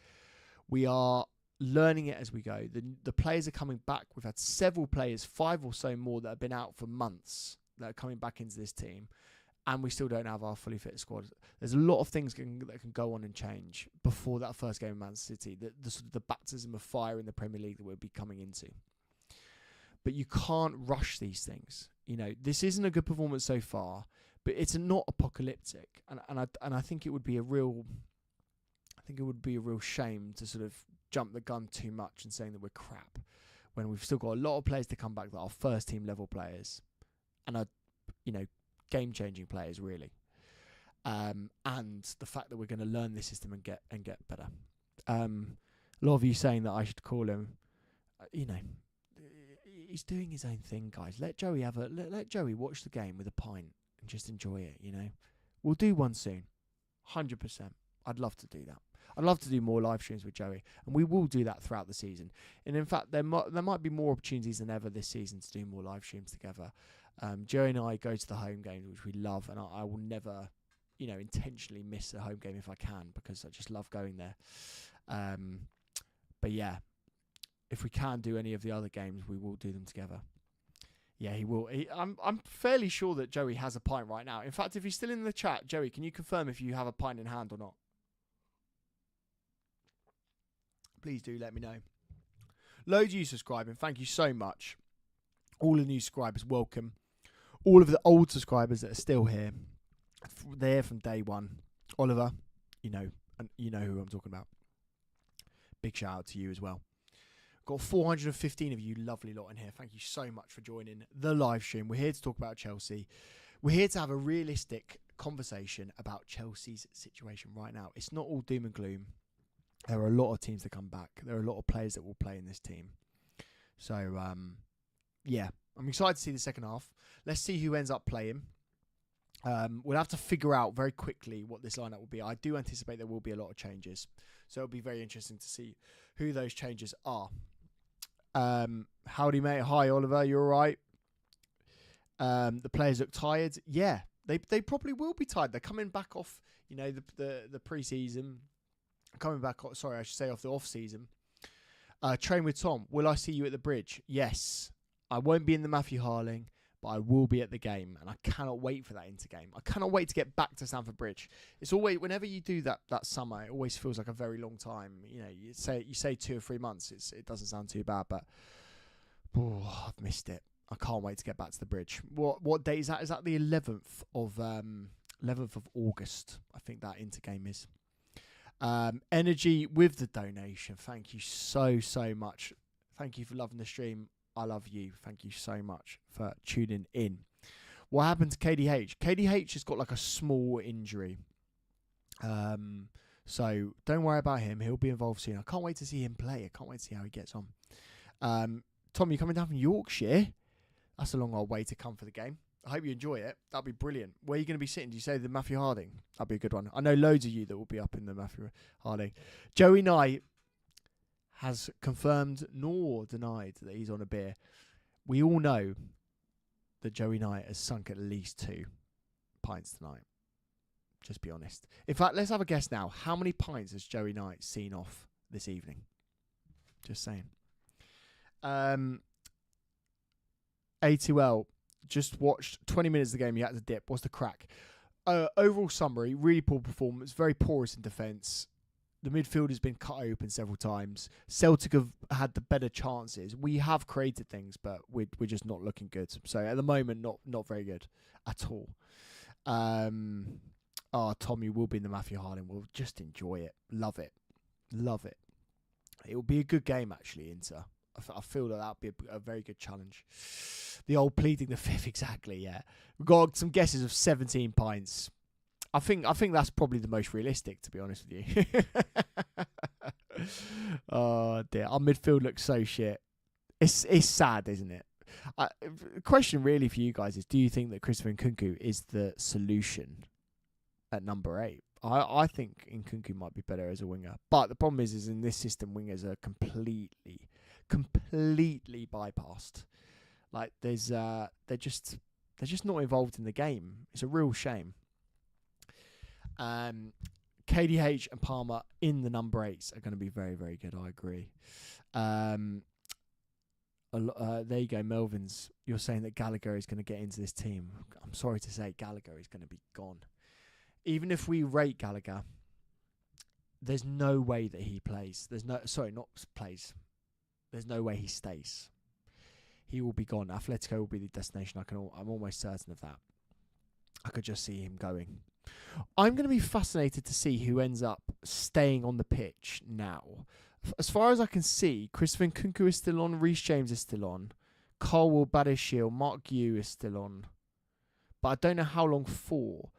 We are learning it as we go. The players are coming back. We've had several players, 5 or so more, that have been out for months, that are coming back into this team. and we still don't have our fully fit squad. There's a lot of things that can go on and change before that first game of Man City. The sort of the baptism of fire in the Premier League that we'll be coming into. But you can't rush these things. This isn't a good performance so far, but it's not apocalyptic, and I think it would be a real shame to sort of jump the gun too much and saying that we're crap when we've still got a lot of players to come back that are first team level players and are game changing players really, and the fact that we're going to learn this system and get better. A lot of you saying that I should call him, he's doing his own thing, guys. Let Joey let Joey watch the game with a pint and just enjoy it. We'll do one soon, 100%. I'd love to do that. I'd love to do more live streams with Joey, and we will do that throughout the season. And in fact, there might be more opportunities than ever this season to do more live streams together. Joey and I go to the home games, which we love, and I will never, intentionally miss a home game if I can, because I just love going there. But yeah, if we can do any of the other games, we will do them together. Yeah, he will. I'm fairly sure that Joey has a pint right now. In fact, if he's still in the chat, Joey, can you confirm if you have a pint in hand or not? Please do let me know. Loads of you subscribing. Thank you so much. All the new subscribers, welcome. All of the old subscribers that are still here, there from day one. Oliver, you know who I'm talking about. Big shout out to you as well. Got 415 of you lovely lot in here. Thank you so much for joining the live stream. We're here to talk about Chelsea. We're here to have a realistic conversation about Chelsea's situation right now. It's not all doom and gloom. There are a lot of teams that come back. There are a lot of players that will play in this team. So, yeah, I'm excited to see the second half. Let's see who ends up playing. We'll have to figure out very quickly what this lineup will be. I do anticipate there will be a lot of changes. So it'll be very interesting to see who those changes are. Howdy, mate. Hi, Oliver. You all right? The players look tired. Yeah, they probably will be tired. They're coming back off, the pre-season. Coming back, off the off-season. Train with Tom. Will I see you at the bridge? Yes. I won't be in the Matthew Harling, but I will be at the game, and I cannot wait for that intergame. I cannot wait to get back to Stamford Bridge. It's always, whenever you do that summer, it always feels like a very long time. You say 2 or 3 months. It doesn't sound too bad, but I've missed it. I can't wait to get back to the bridge. What date is that? Is that the 11th of August? I think that intergame is. Energy with the donation. Thank you so much. Thank you for loving the stream. I love you. Thank you so much for tuning in. What happened to KDH? KDH has got like a small injury. So don't worry about him. He'll be involved soon. I can't wait to see him play. I can't wait to see how he gets on. Tom, you coming down from Yorkshire? That's a long old way to come for the game. I hope you enjoy it. That'd be brilliant. Where are you going to be sitting? Do you say the Matthew Harding? That'd be a good one. I know loads of you that will be up in the Matthew Harding. Joey Knight has confirmed nor denied that he's on a beer. We all know that Joey Knight has sunk at least 2 pints tonight. Just be honest. In fact, let's have a guess now. How many pints has Joey Knight seen off this evening? Just saying. A2L. Just watched 20 minutes of the game. You had to dip. What's the crack? Overall summary, really poor performance. Very porous in defence. The midfield has been cut open several times. Celtic have had the better chances. We have created things, but we're just not looking good. So at the moment, not very good at all. Tom, you will be in the Matthew Harding. We'll just enjoy it. Love it. It will be a good game, actually, Inter. I feel that that'll be a very good challenge. The old pleading the fifth, exactly, yeah. We've got some guesses of 17 pints. I think that's probably the most realistic, to be honest with you. Oh, dear. Our midfield looks so shit. It's sad, isn't it? The question really for you guys is, do you think that Christopher Nkunku is the solution at number 8? I think Nkunku might be better as a winger. But the problem is in this system, wingers are completely bypassed. Like they're just not involved in the game. It's a real shame. KDH and Palmer in the number 8s are going to be very, very good. I agree. There you go, Melvin's. You're saying that Gallagher is going to get into this team. I'm sorry to say, Gallagher is going to be gone. Even if we rate Gallagher, there's no way that he plays. There's no way he stays. He will be gone. Atletico will be the destination. I'm almost certain of that. I could just see him going. I'm going to be fascinated to see who ends up staying on the pitch now. As far as I can see, Christopher Nkunku is still on. Reece James is still on. Carl Badishil, Mark Yu is still on. But I don't know how long for.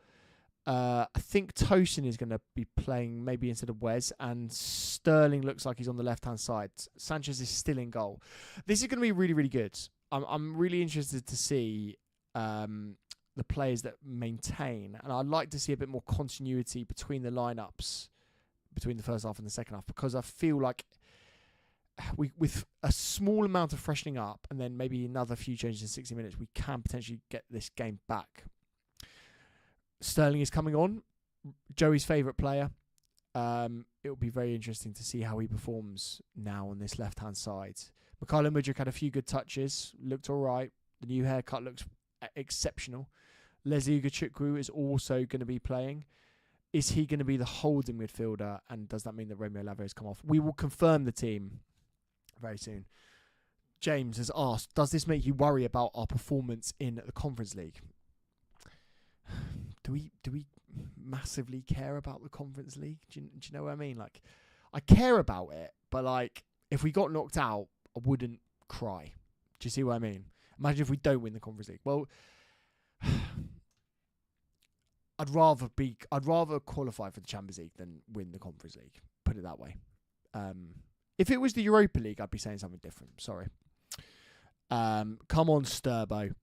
I think Tosin is going to be playing maybe instead of Wes, and Sterling looks like he's on the left-hand side. Sanchez is still in goal. This is going to be really, really good. I'm really interested to see the players that maintain, and I'd like to see a bit more continuity between the lineups, between the first half and the second half, because I feel like with a small amount of freshening up and then maybe another few changes in 60 minutes, we can potentially get this game back. Sterling is coming on, Joey's favourite player. It will be very interesting to see how he performs now on this left-hand side. Mykhailo Mudryk had a few good touches, looked all right. The new haircut looks exceptional. Leslie Ugachukwu is also going to be playing. Is he going to be the holding midfielder, and does that mean that Romeo Lavia has come off? We will confirm the team very soon. James has asked, does this make you worry about our performance in the Conference League? Do we massively care about the Conference League? Do you know what I mean? Like, I care about it, but like, if we got knocked out, I wouldn't cry. Do you see what I mean? Imagine if we don't win the Conference League. Well, I'd rather qualify for the Champions League than win the Conference League. Put it that way. If it was the Europa League, I'd be saying something different. Sorry. Come on, Sturbo.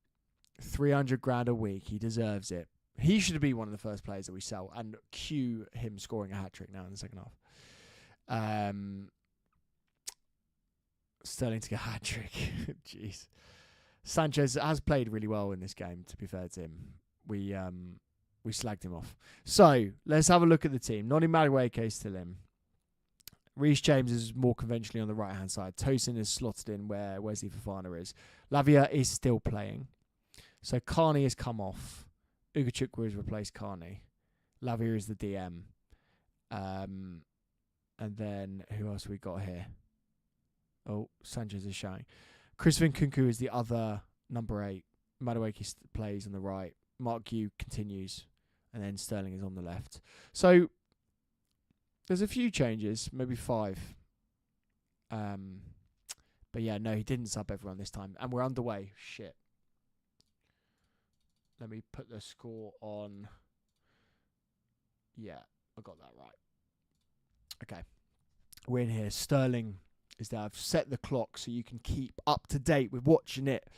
300 grand a week. He deserves it. He should be one of the first players that we sell, and cue him scoring a hat-trick now in the second half. Sterling to get a hat-trick. Jeez. Sanchez has played really well in this game, to be fair to him. We slagged him off. So, let's have a look at the team. Noni Madueke is still in. Reece James is more conventionally on the right-hand side. Tosin is slotted in where Wesley Fofana is. Lavia is still playing. So, Carney has come off. Ugachukwu has replaced Carney. Lavia is the DM. And then, who else have we got here? Oh, Sanchez is showing. Christopher Nkunku is the other number 8. Madueke plays on the right. Mark Yu continues. And then Sterling is on the left. So, there's a few changes. Maybe 5. But yeah, no, he didn't sub everyone this time. And we're underway. Shit. Let me put the score on. Yeah, I got that right. Okay. We're in here. Sterling is there. I've set the clock so you can keep up to date with watching it.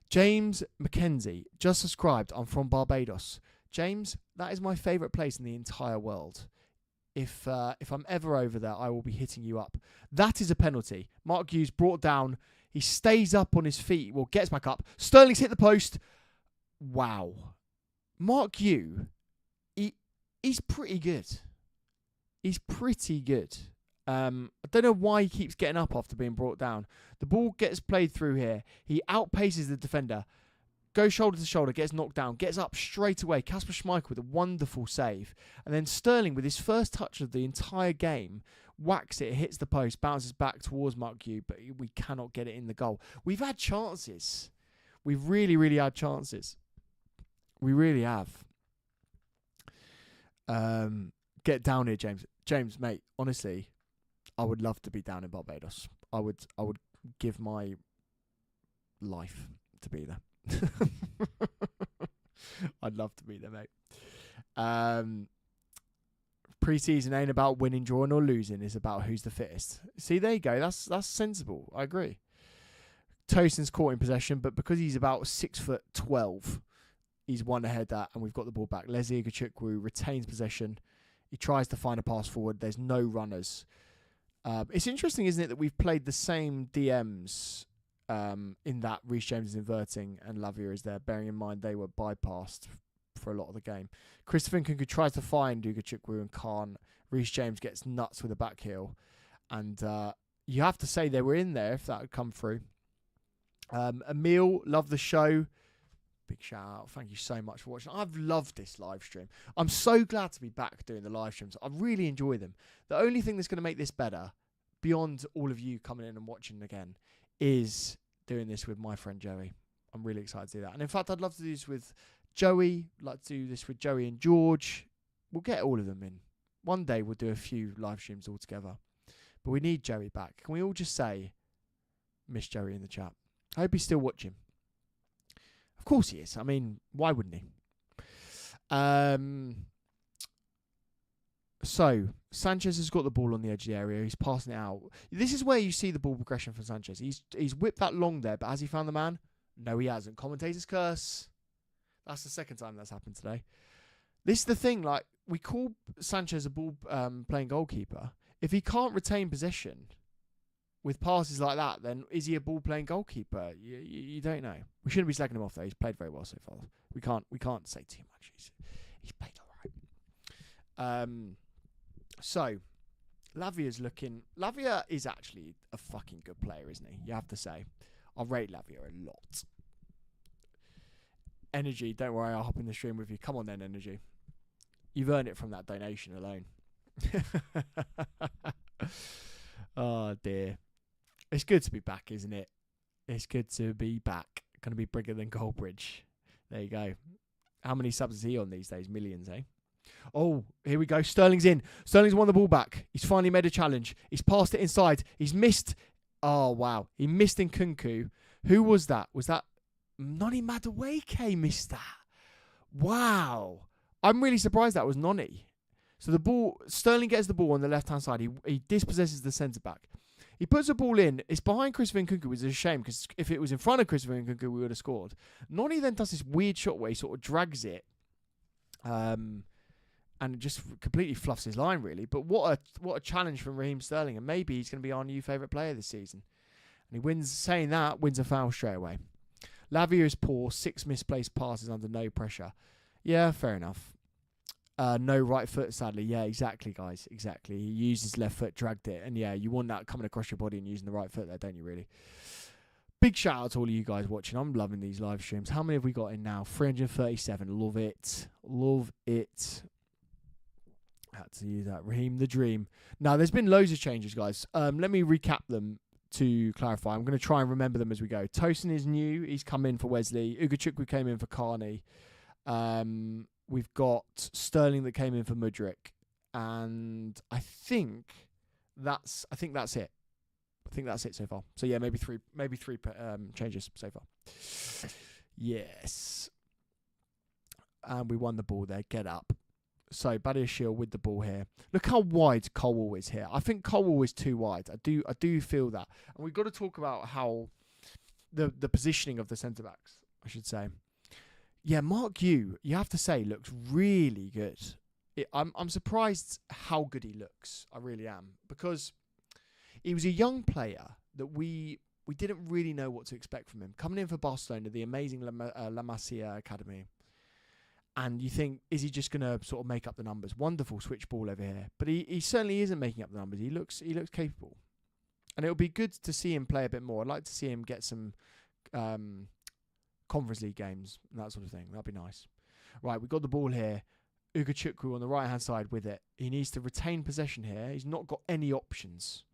James Mackenzie, just subscribed. I'm from Barbados. James, that is my favourite place in the entire world. If I'm ever over there, I will be hitting you up. That is a penalty. Mark Hughes brought down. He stays up on his feet. Well, gets back up. Sterling's hit the post. Wow. Mark Hughes, he's pretty good. He's pretty good. I don't know why he keeps getting up after being brought down. The ball gets played through here. He outpaces the defender. Goes shoulder to shoulder, gets knocked down, gets up straight away. Kasper Schmeichel with a wonderful save. And then Sterling, with his first touch of the entire game, whacks it, hits the post, bounces back towards Mark Hughes, but we cannot get it in the goal. We've had chances. We've really, really had chances. We really have. Get down here, James. James, mate, honestly, I would love to be down in Barbados. I would give my life to be there. I'd love to be there, mate. Preseason ain't about winning, drawing, or losing. It's about who's the fittest. See, there you go. That's sensible. I agree. Tosin's caught in possession, but because he's about 6'12", he's one ahead that, and we've got the ball back. Leslie Ugachukwu retains possession. He tries to find a pass forward. There's no runners. It's interesting, isn't it, that we've played the same DMs in that Reece James is inverting and Lavia is there, bearing in mind they were bypassed for a lot of the game. Christopher Nkunku tries to find Ugachukwu and can't. Reece James gets nuts with a back heel. And you have to say they were in there if that had come through. Emil, love the show. Big shout out. Thank you so much for watching. I've loved this live stream. I'm so glad to be back doing the live streams. I really enjoy them. The only thing that's going to make this better, beyond all of you coming in and watching again, is doing this with my friend Joey. I'm really excited to do that. And in fact, I'd love to do this with Joey. I'd like to do this with Joey and George. We'll get all of them in. One day we'll do a few live streams all together. But we need Joey back. Can we all just say, miss Joey in the chat? I hope he's still watching. Of course he is. I mean, why wouldn't he? So, Sanchez has got the ball on the edge of the area. He's passing it out. This is where you see the ball progression from Sanchez. He's whipped that long there, but has he found the man? No, he hasn't. Commentator's curse. That's the second time that's happened today. This is the thing. Like, we call Sanchez a ball playing goalkeeper. If he can't retain possession with passes like that, then is he a ball-playing goalkeeper? You don't know. We shouldn't be slagging him off, though. He's played very well so far. We can't say too much. He's played all right. So, Lavia is actually a fucking good player, isn't he? You have to say. I rate Lavia a lot. Energy, don't worry, I'll hop in the stream with you. Come on then, Energy. You've earned it from that donation alone. Oh, dear. It's good to be back, isn't it? It's good to be back. Going to be bigger than Goldbridge. There you go. How many subs is he on these days? Millions, eh? Oh, here we go. Sterling's in. Sterling's won the ball back. He's finally made a challenge. He's passed it inside. He's missed. Oh, wow. He missed in Kunku. Who was that? Was that Noni Madueke missed that? Wow. I'm really surprised that was Noni. So the ball, Sterling gets the ball on the left-hand side. He dispossesses the centre-back. He puts the ball in. It's behind Christopher Nkunku, which is a shame because if it was in front of Christopher Nkunku, we would have scored. Noni then does this weird shot where he sort of drags it and it just completely fluffs his line, really. But what a challenge from Raheem Sterling. And maybe he's going to be our new favourite player this season. And he wins a foul straight away. Lavia is poor. 6 misplaced passes under no pressure. Yeah, fair enough. No right foot, sadly. Yeah, exactly, guys. Exactly. He used his left foot, dragged it. And yeah, you want that coming across your body and using the right foot there, don't you, really? Big shout out to all of you guys watching. I'm loving these live streams. How many have we got in now? 337. Love it. Love it. Had to use that. Raheem the Dream. Now, there's been loads of changes, guys. Let me recap them to clarify. I'm going to try and remember them as we go. Tosin is new. He's come in for Wesley. Ugachukwu came in for Carney. We've got Sterling that came in for Mudryk, and I think that's it. I think that's it so far. So yeah, maybe three changes so far. Yes, and we won the ball there. Get up. So Badiashile with the ball here. Look how wide Colwell is here. I think Colwell is too wide. I do feel that, and we've got to talk about how the positioning of the centre backs, I should say. Yeah, Mark you have to say, looks really good. I'm surprised how good he looks. I really am. Because he was a young player that we didn't really know what to expect from him. Coming in for Barcelona, the amazing La Masia Academy. And you think, is he just going to sort of make up the numbers? Wonderful switch ball over here. But he certainly isn't making up the numbers. He looks capable. And it'll be good to see him play a bit more. I'd like to see him get some Conference League games and that sort of thing. That'd be nice. Right, we've got the ball here. Ugachukwu on the right-hand side with it. He needs to retain possession here. He's not got any options.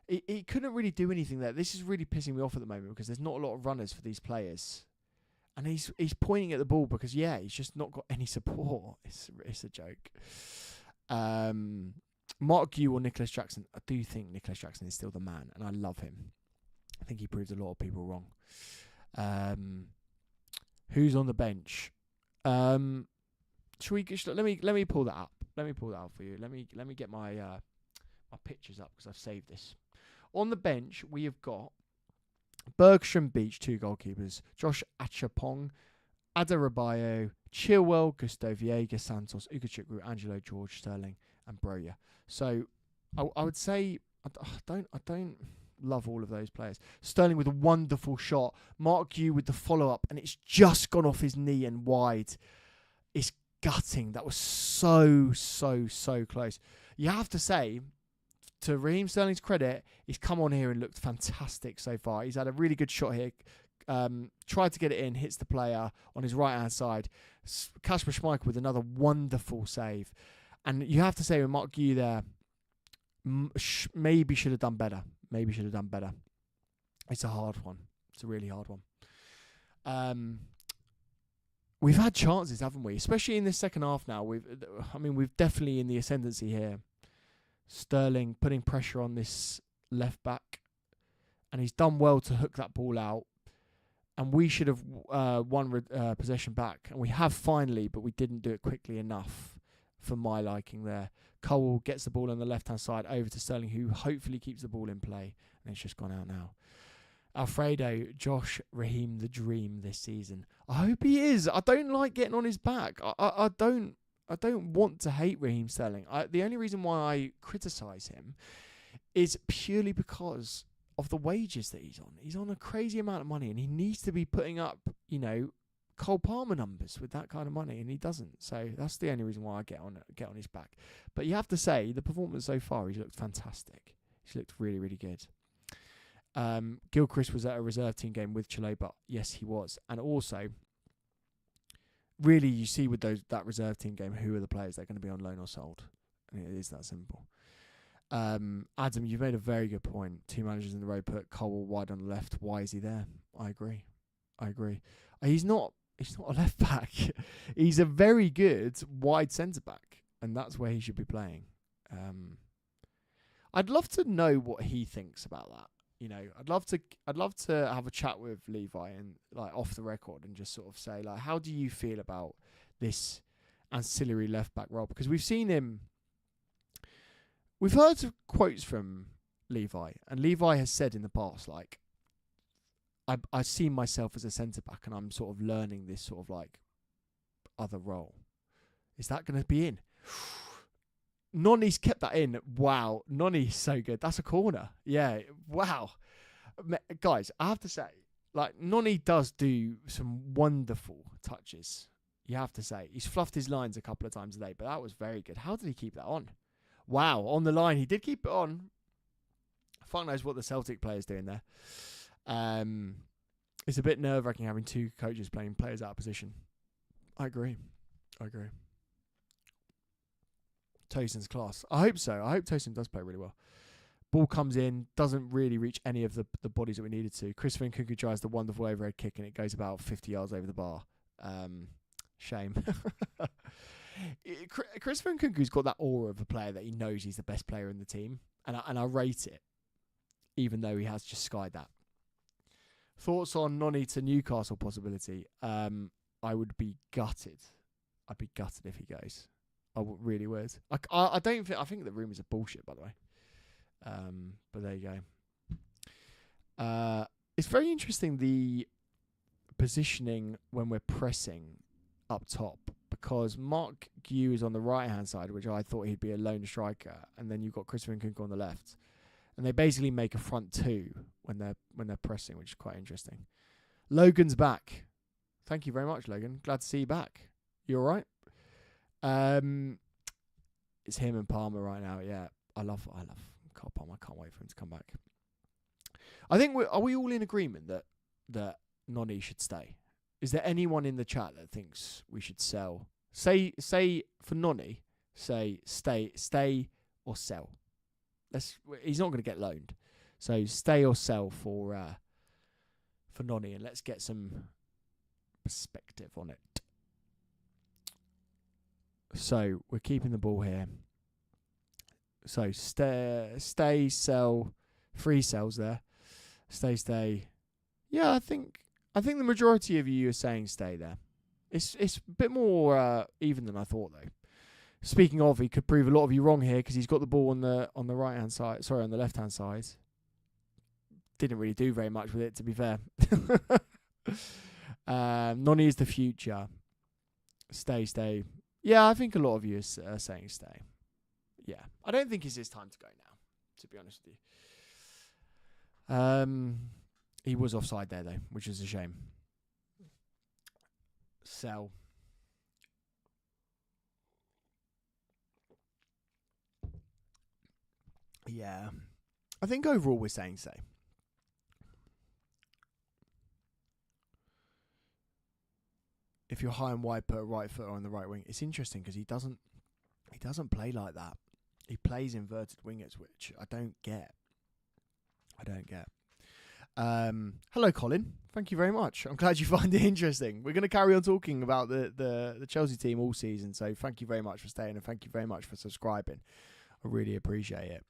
He couldn't really do anything there. This is really pissing me off at the moment because there's not a lot of runners for these players. And he's pointing at the ball because, yeah, he's just not got any support. It's a joke. Mark Yu or Nicholas Jackson. I do think Nicholas Jackson is still the man, and I love him. I think he proves a lot of people wrong. Who's on the bench? Let me pull that up. Let me pull that up for you. Let me get my my pictures up because I've saved this. On the bench, we have got Bergstrom Beach, 2 goalkeepers. Josh Achapong, Adarabayo, Chilwell, Gusto Viegas, Santos, Ugachukwu, Angelo, George, Sterling, and Broja. So I would say I don't love all of those players. Sterling with a wonderful shot. Mark Yu with the follow-up, and it's just gone off his knee and wide. It's gutting. That was so close. You have to say, to Raheem Sterling's credit, he's come on here and looked fantastic so far. He's had a really good shot here. Tried to get it in, hits the player on his right-hand side. Kasper Schmeichel with another wonderful save. And you have to say with Mark Guehi there, maybe should have done better. It's a hard one. It's a really hard one. We've had chances, haven't we? Especially in this second half now. We've definitely in the ascendancy here. Sterling putting pressure on this left back, and he's done well to hook that ball out. And we should have won possession back, and we have finally, but we didn't do it quickly enough for my liking there. Cole gets the ball on the left-hand side over to Sterling, who hopefully keeps the ball in play, and it's just gone out now. Alfredo, Josh, Raheem, the dream this season. I hope he is. I don't like getting on his back. I don't want to hate Raheem Sterling. The only reason why I criticise him is purely because of the wages that he's on. He's on a crazy amount of money, and he needs to be putting up, Cole Palmer numbers with that kind of money, and he doesn't. So that's the only reason why I get on his back. But you have to say, the performance so far, he's looked fantastic. He's looked really, really good. Gilchrist was at a reserve team game with Chile, but yes, he was. And also, really, you see with that reserve team game, who are the players that are going to be on loan or sold. And it is that simple. Adam, you've made a very good point. 2 managers in the row put Cole wide on the left. Why is he there? I agree. He's not a left back. He's a very good wide centre back, and that's where he should be playing. I'd love to know what he thinks about that. I'd love to have a chat with Levi and off the record and just sort of say how do you feel about this ancillary left back role? Because we've seen him. We've heard quotes from Levi, and Levi has said in the past I see myself as a centre back, and I'm sort of learning this sort of other role. Is that going to be in? Noni's kept that in. Wow. Noni's so good. That's a corner. Yeah. Wow. Guys, I have to say, Noni does do some wonderful touches. You have to say. He's fluffed his lines a couple of times a day, but that was very good. How did he keep that on? Wow. On the line. He did keep it on. Fuck knows what the Celtic player's doing there. It's a bit nerve-wracking having 2 coaches playing players out of position. I agree. Tosin's class. I hope so. I hope Tosin does play really well. Ball comes in, doesn't really reach any of the bodies that we needed to. Christopher Nkunku tries the wonderful overhead kick, and it goes about 50 yards over the bar. Shame. Christopher Nkunku's got that aura of a player that he knows he's the best player in the team, and I rate it, even though he has just skied that. Thoughts on Noni to Newcastle possibility? I would be gutted. I'd be gutted if he goes. I really would. I don't think. I think the rumours are bullshit, by the way. But there you go. It's very interesting, the positioning when we're pressing up top, because Mark Guehi is on the right hand side, which I thought he'd be a lone striker, and then you've got Christopher Nkunku on the left, and they basically make a front 2 when they're pressing, which is quite interesting. Logan's back. Thank you very much, Logan. Glad to see you back. You all right? It's him and Palmer right now. Yeah, I love Cole Palmer. I can't wait for him to come back. I think are we all in agreement that Noni should stay? Is there anyone in the chat that thinks we should sell? Say for Noni, say stay or sell. He's not going to get loaned, so stay or sell for Noni, and let's get some perspective on it. So we're keeping the ball here. So stay, sell, 3 sells there. Stay. Yeah, I think the majority of you are saying stay there. It's a bit more even than I thought, though. Speaking of, he could prove a lot of you wrong here because he's got the ball on the right hand side. Sorry, on the left hand side. Didn't really do very much with it, to be fair. Noni is the future. Stay. Yeah, I think a lot of you are saying stay. Yeah, I don't think it's his time to go now, to be honest with you. He was offside there, though, which is a shame. Sell. Yeah. I think overall we're saying so. If you're high and wide, put a right foot on the right wing. It's interesting because he doesn't play like that. He plays inverted wingers, which I don't get. Hello, Colin. Thank you very much. I'm glad you find it interesting. We're going to carry on talking about the Chelsea team all season. So thank you very much for staying and thank you very much for subscribing. I really appreciate it.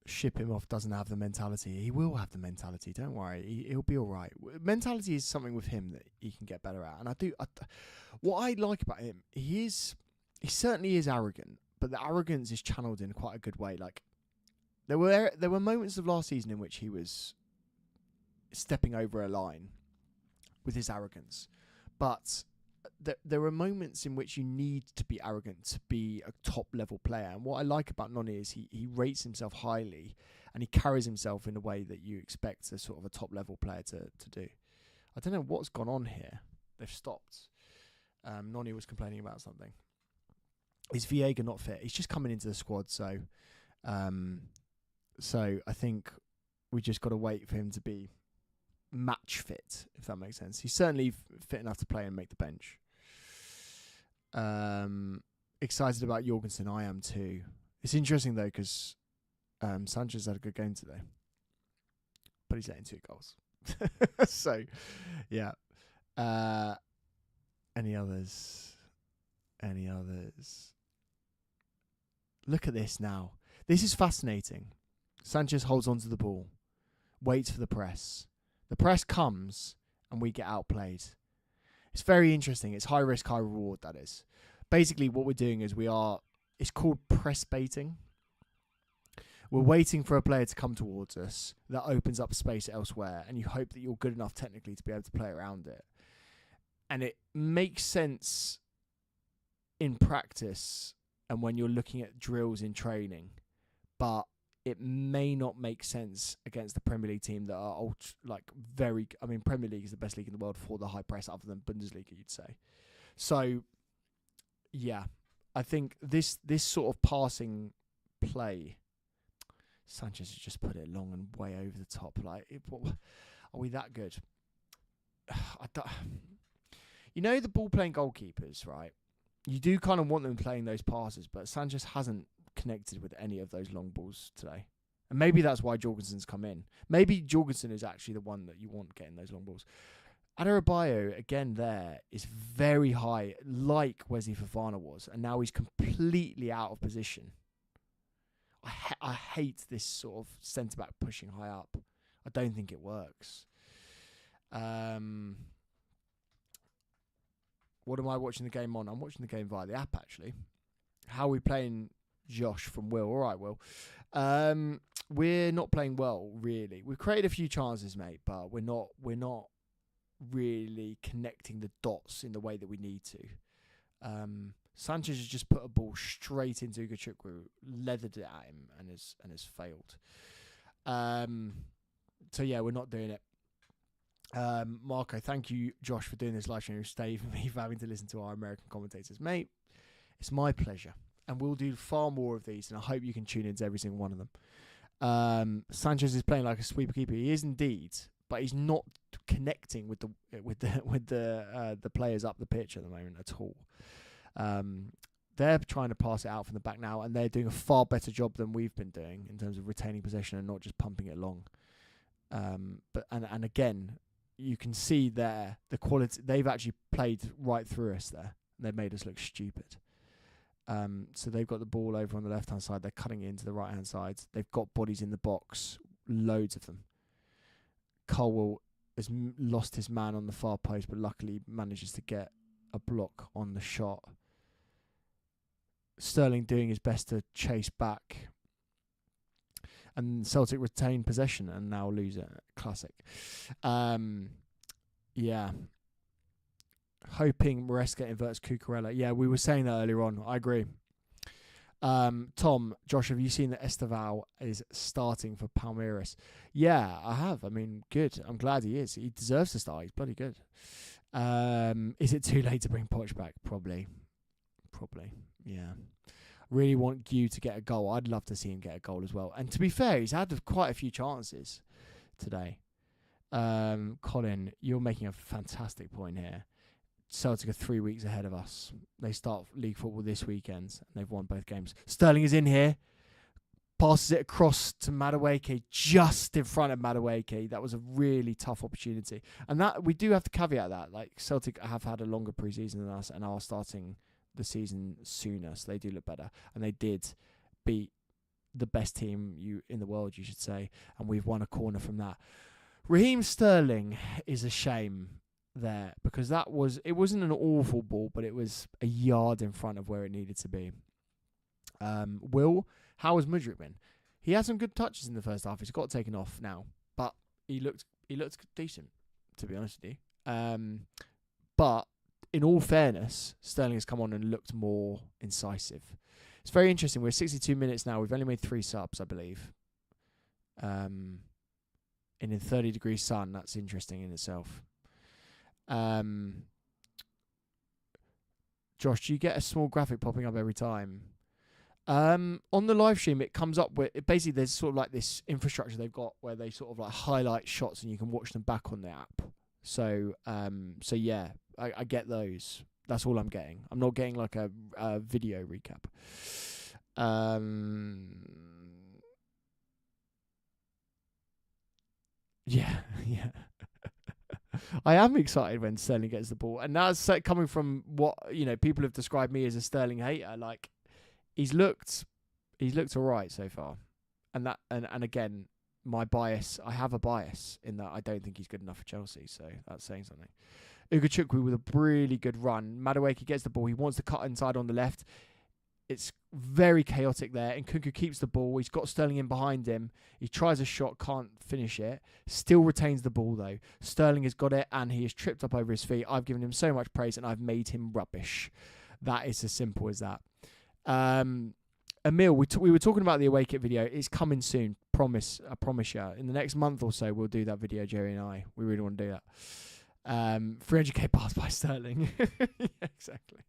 Ship him off doesn't have the mentality. He will have the mentality. Don't worry. He'll be all right. Mentality is something with him that he can get better at. And what I like about him, he certainly is arrogant, but the arrogance is channeled in quite a good way. Like there were moments of last season in which he was stepping over a line with his arrogance, but there are moments in which you need to be arrogant to be a top level player. And what I like about Noni is he rates himself highly and he carries himself in a way that you expect a sort of a top level player to do. I don't know what's gone on here. They've stopped. Noni was complaining about something. Is Viega not fit? He's just coming into the squad, so I think we just got to wait for him to be match fit, if that makes sense. He's certainly fit enough to play and make the bench. Excited about Jorgensen, I am too. It's interesting though because Sanchez had a good game today, but he's letting 2 goals. So, yeah. Any others? Look at this now. This is fascinating. Sanchez holds onto the ball, waits for the press. The press comes and we get outplayed. It's very interesting. It's high risk, high reward, that is. Basically, what we're doing is it's called press baiting. We're waiting for a player to come towards us that opens up space elsewhere, and you hope that you're good enough technically to be able to play around it. And it makes sense in practice and when you're looking at drills in training, but it may not make sense against the Premier League team that are Premier League is the best league in the world for the high press other than Bundesliga, you'd say. So, yeah, I think this sort of passing play, Sanchez has just put it long and way over the top. Are we that good? You know the ball-playing goalkeepers, right? You do kind of want them playing those passes, but Sanchez hasn't connected with any of those long balls today. And maybe that's why Jorgensen's come in. Maybe Jorgensen is actually the one that you want getting those long balls. Adebayo, again, there is very high, like Wesley Fofana was, and now he's completely out of position. I hate this sort of centre-back pushing high up. I don't think it works. What am I watching the game on? I'm watching the game via the app, actually. How are we playing, Josh from Will? All right, Will. We're not playing well, really. We've created a few chances, mate, but we're not really connecting the dots in the way that we need to. Sanchez has just put a ball straight into Gachukwu, leathered it at him, and has failed. So yeah, we're not doing it. Marco, thank you, Josh, for doing this live stream. Steve and me for having to listen to our American commentators, mate. It's my pleasure, and we'll do far more of these, and I hope you can tune into every single one of them. Sanchez is playing like a sweeper keeper. He is indeed, but he's not connecting with the players up the pitch at the moment at all. They're trying to pass it out from the back now, and they're doing a far better job than we've been doing in terms of retaining possession and not just pumping it long. But again, you can see there the quality. They've actually played right through us there. They made us look stupid. So they've got the ball over on the left-hand side. They're cutting it into the right-hand side. They've got bodies in the box, loads of them. Colwell has lost his man on the far post, but luckily manages to get a block on the shot. Sterling doing his best to chase back. And Celtic retain possession and now lose it. Classic. Yeah. Hoping Maresca inverts Cucurella. Yeah, we were saying that earlier on. I agree. Tom, Josh, have you seen that Esteval is starting for Palmeiras? Yeah, I have. I mean, good. I'm glad he is. He deserves to start. He's bloody good. Is it too late to bring Poch back? Probably. Yeah. Really want you to get a goal. I'd love to see him get a goal as well. And to be fair, he's had quite a few chances today. Colin, you're making a fantastic point here. Celtic are 3 weeks ahead of us. They start league football this weekend, and they've won both games. Sterling is in here. Passes it across to Madueke, just in front of Madueke. That was a really tough opportunity. And that we do have to caveat that. Like, Celtic have had a longer preseason than us and are starting the season sooner, so they do look better. And they did beat the best team in the world, you should say. And we've won a corner from that. Raheem Sterling is a shame there, because it wasn't an awful ball, but it was a yard in front of where it needed to be. How has Mudryk been? He had some good touches in the first half. He's got taken off now, but he looked decent, to be honest with you. But in all fairness, Sterling has come on and looked more incisive. It's very interesting. We're 62 minutes now. We've only made 3 subs, I believe. And in 30 degrees sun, that's interesting in itself. Josh, do you get a small graphic popping up every time? On the live stream, it comes up with basically there's sort of like this infrastructure they've got where they sort of like highlight shots and you can watch them back on the app. So yeah, I get those. That's all I'm getting. I'm not getting like a video recap. Yeah. I am excited when Sterling gets the ball, and that's coming from what people have described me as a Sterling hater. Like, he's looked alright so far, and again, my bias. I have a bias in that I don't think he's good enough for Chelsea, so that's saying something. Ugachukwu with a really good run. Madueke gets the ball. He wants to cut inside on the left. It's very chaotic there, and Nkunku keeps the ball. He's got Sterling in behind him. He tries a shot, can't finish it. Still retains the ball, though. Sterling has got it, and he is tripped up over his feet. I've given him so much praise, and I've made him rubbish. That is as simple as that. Emil, we were talking about the away kit video. It's coming soon. I promise you. In the next month or so, we'll do that video, Jerry and I. We really want to do that. 300k pass by Sterling. Yeah, exactly.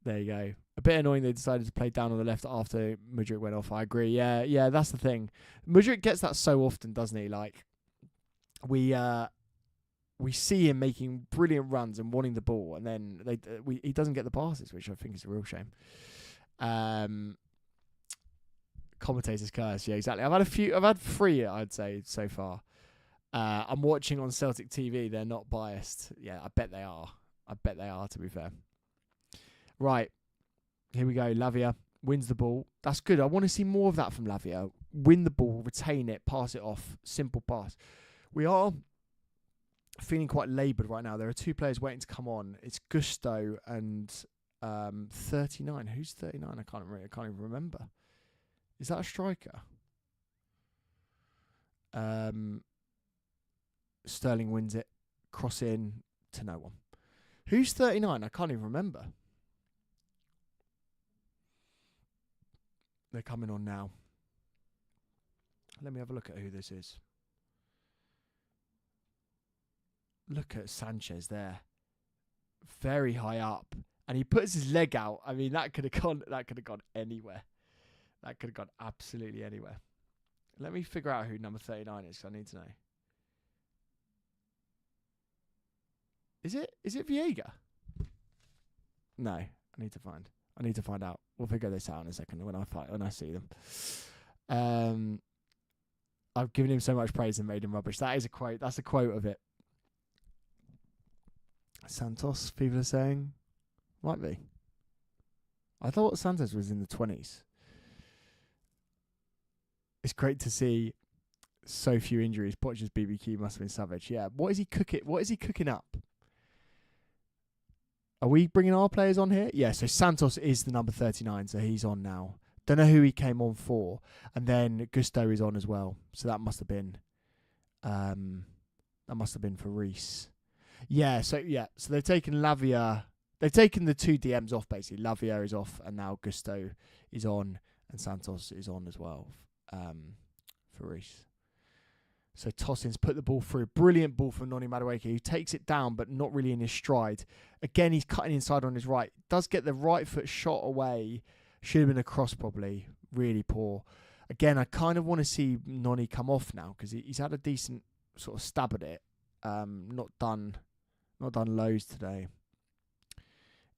There you go. A bit annoying they decided to play down on the left after Mudryk went off. I agree. Yeah, that's the thing. Mudryk gets that so often, doesn't he? Like, we see him making brilliant runs and wanting the ball, and then he doesn't get the passes, which I think is a real shame. Commentator's curse. Yeah, exactly. I've had 3, I'd say, so far. I'm watching on Celtic TV. They're not biased. Yeah, I bet they are. To be fair. Right, here we go. Lavia wins the ball. That's good. I want to see more of that from Lavia. Win the ball, retain it, pass it off. Simple pass. We are feeling quite laboured right now. There are 2 players waiting to come on. It's Gusto and 39. Who's 39? I can't even remember. Is that a striker? Sterling wins it. Cross in to no one. Who's 39? I can't even remember. They're coming on now. Let me have a look at who this is. Look at Sanchez there. Very high up. And he puts his leg out. I mean, that could have gone anywhere. That could have gone absolutely anywhere. Let me figure out who number 39 is, 'cause I need to know. Is it Viega? No, I need to find out. We'll figure this out in a second when I see them. I've given him so much praise and made him rubbish. That is a quote. That's a quote of it. Santos, people are saying, might be. I thought Santos was in the 20s. It's great to see so few injuries. Poch's BBQ must have been savage. Yeah. What is he cooking up? Are we bringing our players on here? Yeah, so Santos is the number 39, so he's on now. Don't know who he came on for. And then Gusto is on as well. So that must have been for Reece. Yeah, so they've taken Lavia. They've taken the 2 DMs off, basically. Lavia is off, and now Gusto is on, and Santos is on as well for Reece. So Tosin's put the ball through. Brilliant ball from Noni Madueke, who takes it down, but not really in his stride. Again, he's cutting inside on his right. Does get the right foot shot away. Should have been a cross probably. Really poor. Again, I kind of want to see Noni come off now because he's had a decent sort of stab at it. Not done loads today.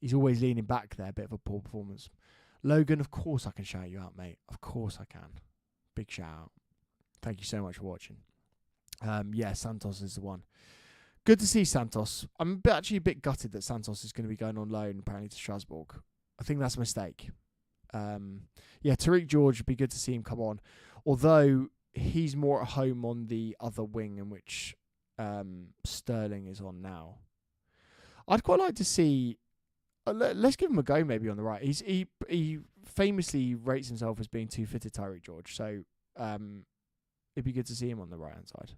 He's always leaning back there. Bit of a poor performance. Logan, of course I can shout you out, mate. Of course I can. Big shout out. Thank you so much for watching. Yeah, Santos is the one. Good to see Santos. I'm actually a bit gutted that Santos is going to be going on loan apparently to Strasbourg. I think that's a mistake. Yeah, Tariq George would be good to see him come on. Although he's more at home on the other wing in which Sterling is on now. I'd quite like to see... let's give him a go maybe on the right. He famously rates himself as being too fitted, Tariq George. So it'd be good to see him on the right-hand side.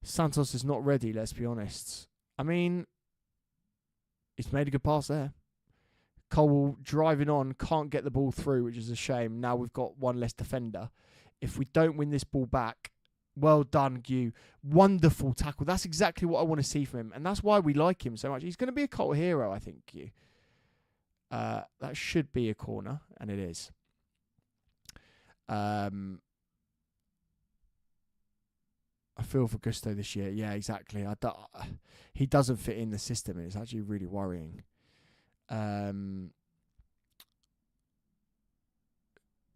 Santos is not ready, let's be honest. I mean, he's made a good pass there. Cole driving on, can't get the ball through, which is a shame. Now we've got one less defender. If we don't win this ball back, well done, Gu. Wonderful tackle. That's exactly what I want to see from him. And that's why we like him so much. He's going to be a cult hero, I think, Gu. That should be a corner, and it is. I feel for Gusto this year. Yeah, exactly. He doesn't fit in the system, and it's actually really worrying.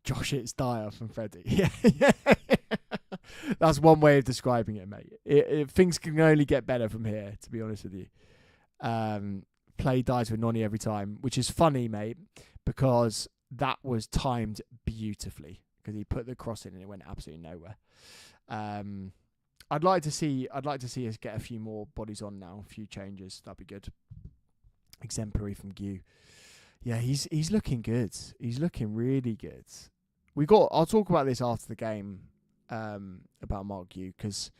Josh, it's dire from Freddie. Yeah. That's one way of describing it, mate. Things can only get better from here, to be honest with you. Play dies with Noni every time, which is funny, mate, because that was timed beautifully because he put the cross in and it went absolutely nowhere. I'd like to see us get a few more bodies on now, a few changes. That'd be good. Exemplary from Gu. Yeah, he's looking good. He's looking really good. I'll talk about this after the game, about Mark Gu, because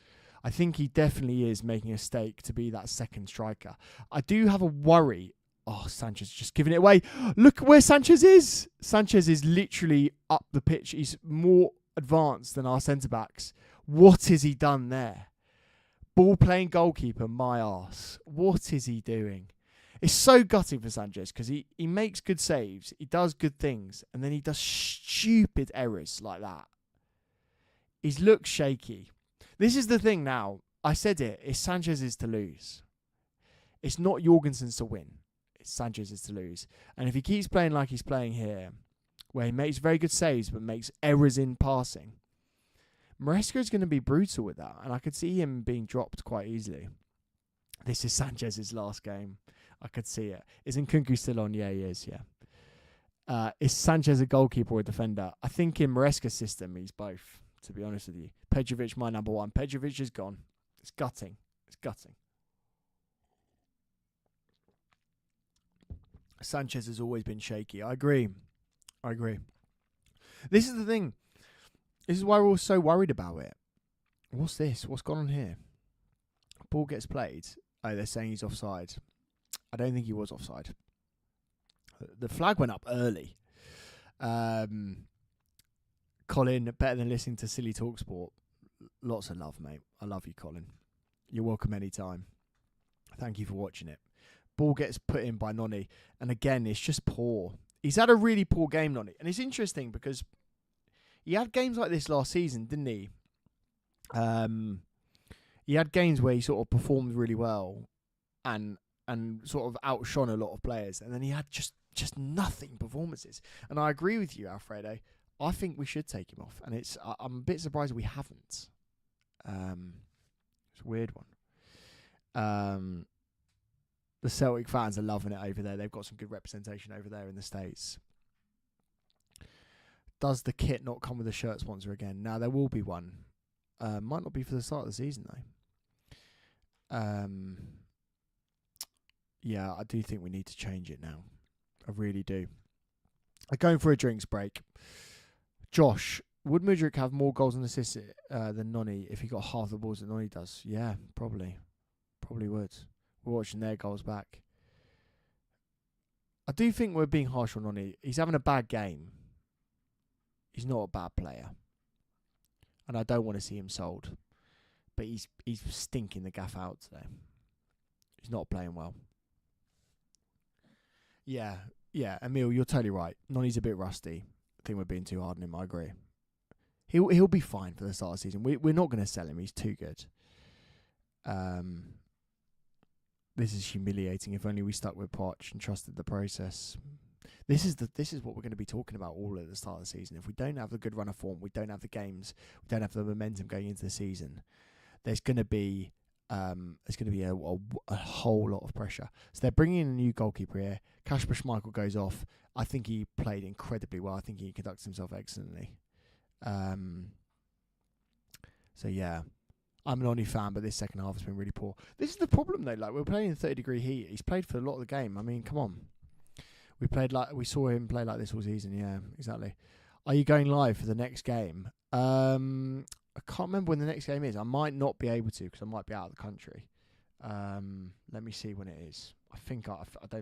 I think he definitely is making a stake to be that second striker. I do have a worry. Oh, Sanchez just giving it away. Look where Sanchez is. Sanchez is literally up the pitch. He's more advanced than our centre-backs. What has he done there? Ball playing goalkeeper, my arse. What is he doing? It's so gutting for Sanchez because he makes good saves. He does good things. And then he does stupid errors like that. He looks shaky. This is the thing now. I said it. It's Sanchez's to lose. It's not Jorgensen's to win. It's Sanchez's to lose. And if he keeps playing like he's playing here, where he makes very good saves but makes errors in passing, Maresca is going to be brutal with that. And I could see him being dropped quite easily. This is Sanchez's last game. I could see it. Isn't Nkunku still on? Yeah, he is, yeah. Is Sanchez a goalkeeper or a defender? I think in Maresca's system, he's both, to be honest with you. Petrovic, my number one. Petrovic is gone. It's gutting. It's gutting. Sanchez has always been shaky. I agree. This is the thing. This is why we're all so worried about it. What's this? What's gone on here? Ball gets played. Oh, they're saying he's offside. I don't think he was offside. The flag went up early. Colin, better than listening to Silly Talksport. Lots of love, mate. I love you, Colin. You're welcome anytime. Thank you for watching it. Ball gets put in by Noni. And again, it's just poor. He's had a really poor game, Noni. And it's interesting because he had games like this last season, didn't he? He had games where he sort of performed really well and sort of outshone a lot of players. And then he had just nothing performances. And I agree with you, Alfredo. I think we should take him off. And I'm a bit surprised we haven't. It's a weird one. The Celtic fans are loving it over there. They've got some good representation over there in the States. Does the kit not come with a shirt sponsor again? Now there will be one. Might not be for the start of the season, though. Yeah, I do think we need to change it now. I really do. I'm going for a drinks break. Josh, would Mudryk have more goals and assists than Noni if he got half the balls that Noni does? Yeah, probably. Probably would. We're watching their goals back. I do think we're being harsh on Noni. He's having a bad game. He's not a bad player. And I don't want to see him sold. but he's stinking the gaff out today. He's not playing well. Yeah, Emil, you're totally right. Noni's a bit rusty. I think we're being too hard on him. I agree. He'll be fine for the start of the season. We're not going to sell him. He's too good. This is humiliating. If only we stuck with Poch and trusted the process. This is what we're going to be talking about all at the start of the season. If we don't have a good run of form, we don't have the games, we don't have the momentum going into the season, there's going to be a whole lot of pressure. So they're bringing in a new goalkeeper here. Kasper Schmeichel goes off. I think he played incredibly well. I think he conducted himself excellently. So yeah, I'm an Oni fan, but this second half has been really poor. This is the problem though. Like, we're playing in 30-degree heat. He's played for a lot of the game. I mean, come on. We saw him play like this all season. Yeah, exactly. Are you going live for the next game? I can't remember when the next game is. I might not be able to because I might be out of the country. Let me see when it is. I don't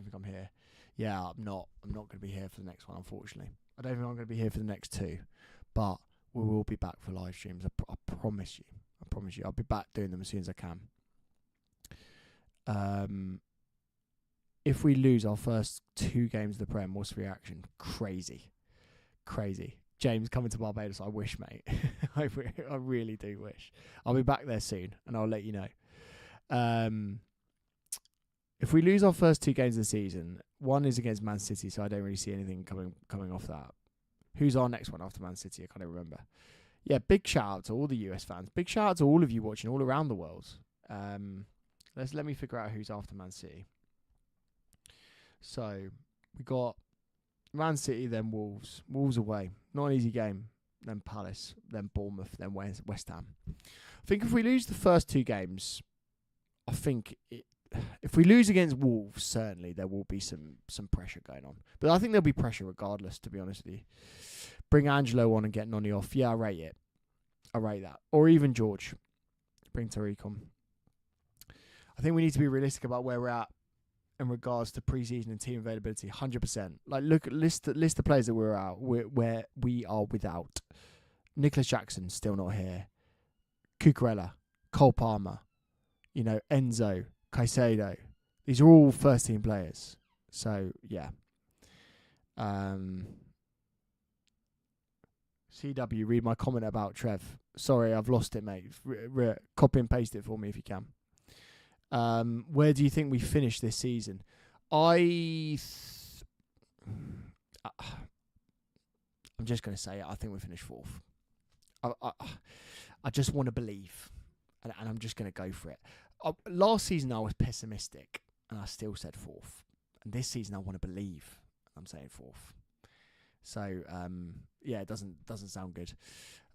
think I'm here. Yeah, I'm not going to be here for the next one, unfortunately. I don't think I'm going to be here for the next two, but we will be back for live streams. I promise you. I'll be back doing them as soon as I can. If we lose our first 2 games of the Prem, what's the reaction? Crazy. James, coming to Barbados, I wish, mate. I really do wish. I'll be back there soon, and I'll let you know. If we lose our first 2 games of the season, one is against Man City, so I don't really see anything coming off that. Who's our next one after Man City? I can't even remember. Yeah, big shout out to all the US fans. Big shout out to all of you watching all around the world. Let me figure out who's after Man City. So we got Man City, then Wolves. Wolves away. Not an easy game. Then Palace, then Bournemouth, then West Ham. I think if we lose the first 2 games, if we lose against Wolves, certainly there will be some pressure going on. But I think there'll be pressure regardless, to be honest with you. Bring Angelo on and get Noni off. Yeah, I rate it. I rate that. Or even George. Bring Tariq on. I think we need to be realistic about where we're at in regards to preseason and team availability. 100%. Like, list the players that we're out, where we are without. Nicholas Jackson, still not here. Cucurella, Cole Palmer, Enzo, Caicedo. These are all first team players. So yeah. CW, read my comment about Trev. Sorry, I've lost it, mate. Copy and paste it for me if you can. Where do you think we finish this season? I'm just going to say it. I think we finish 4th. I just want to believe, and I'm just going to go for it. Last season I was pessimistic, and I still said 4th. And this season I want to believe. I'm saying 4th. So yeah, it doesn't sound good.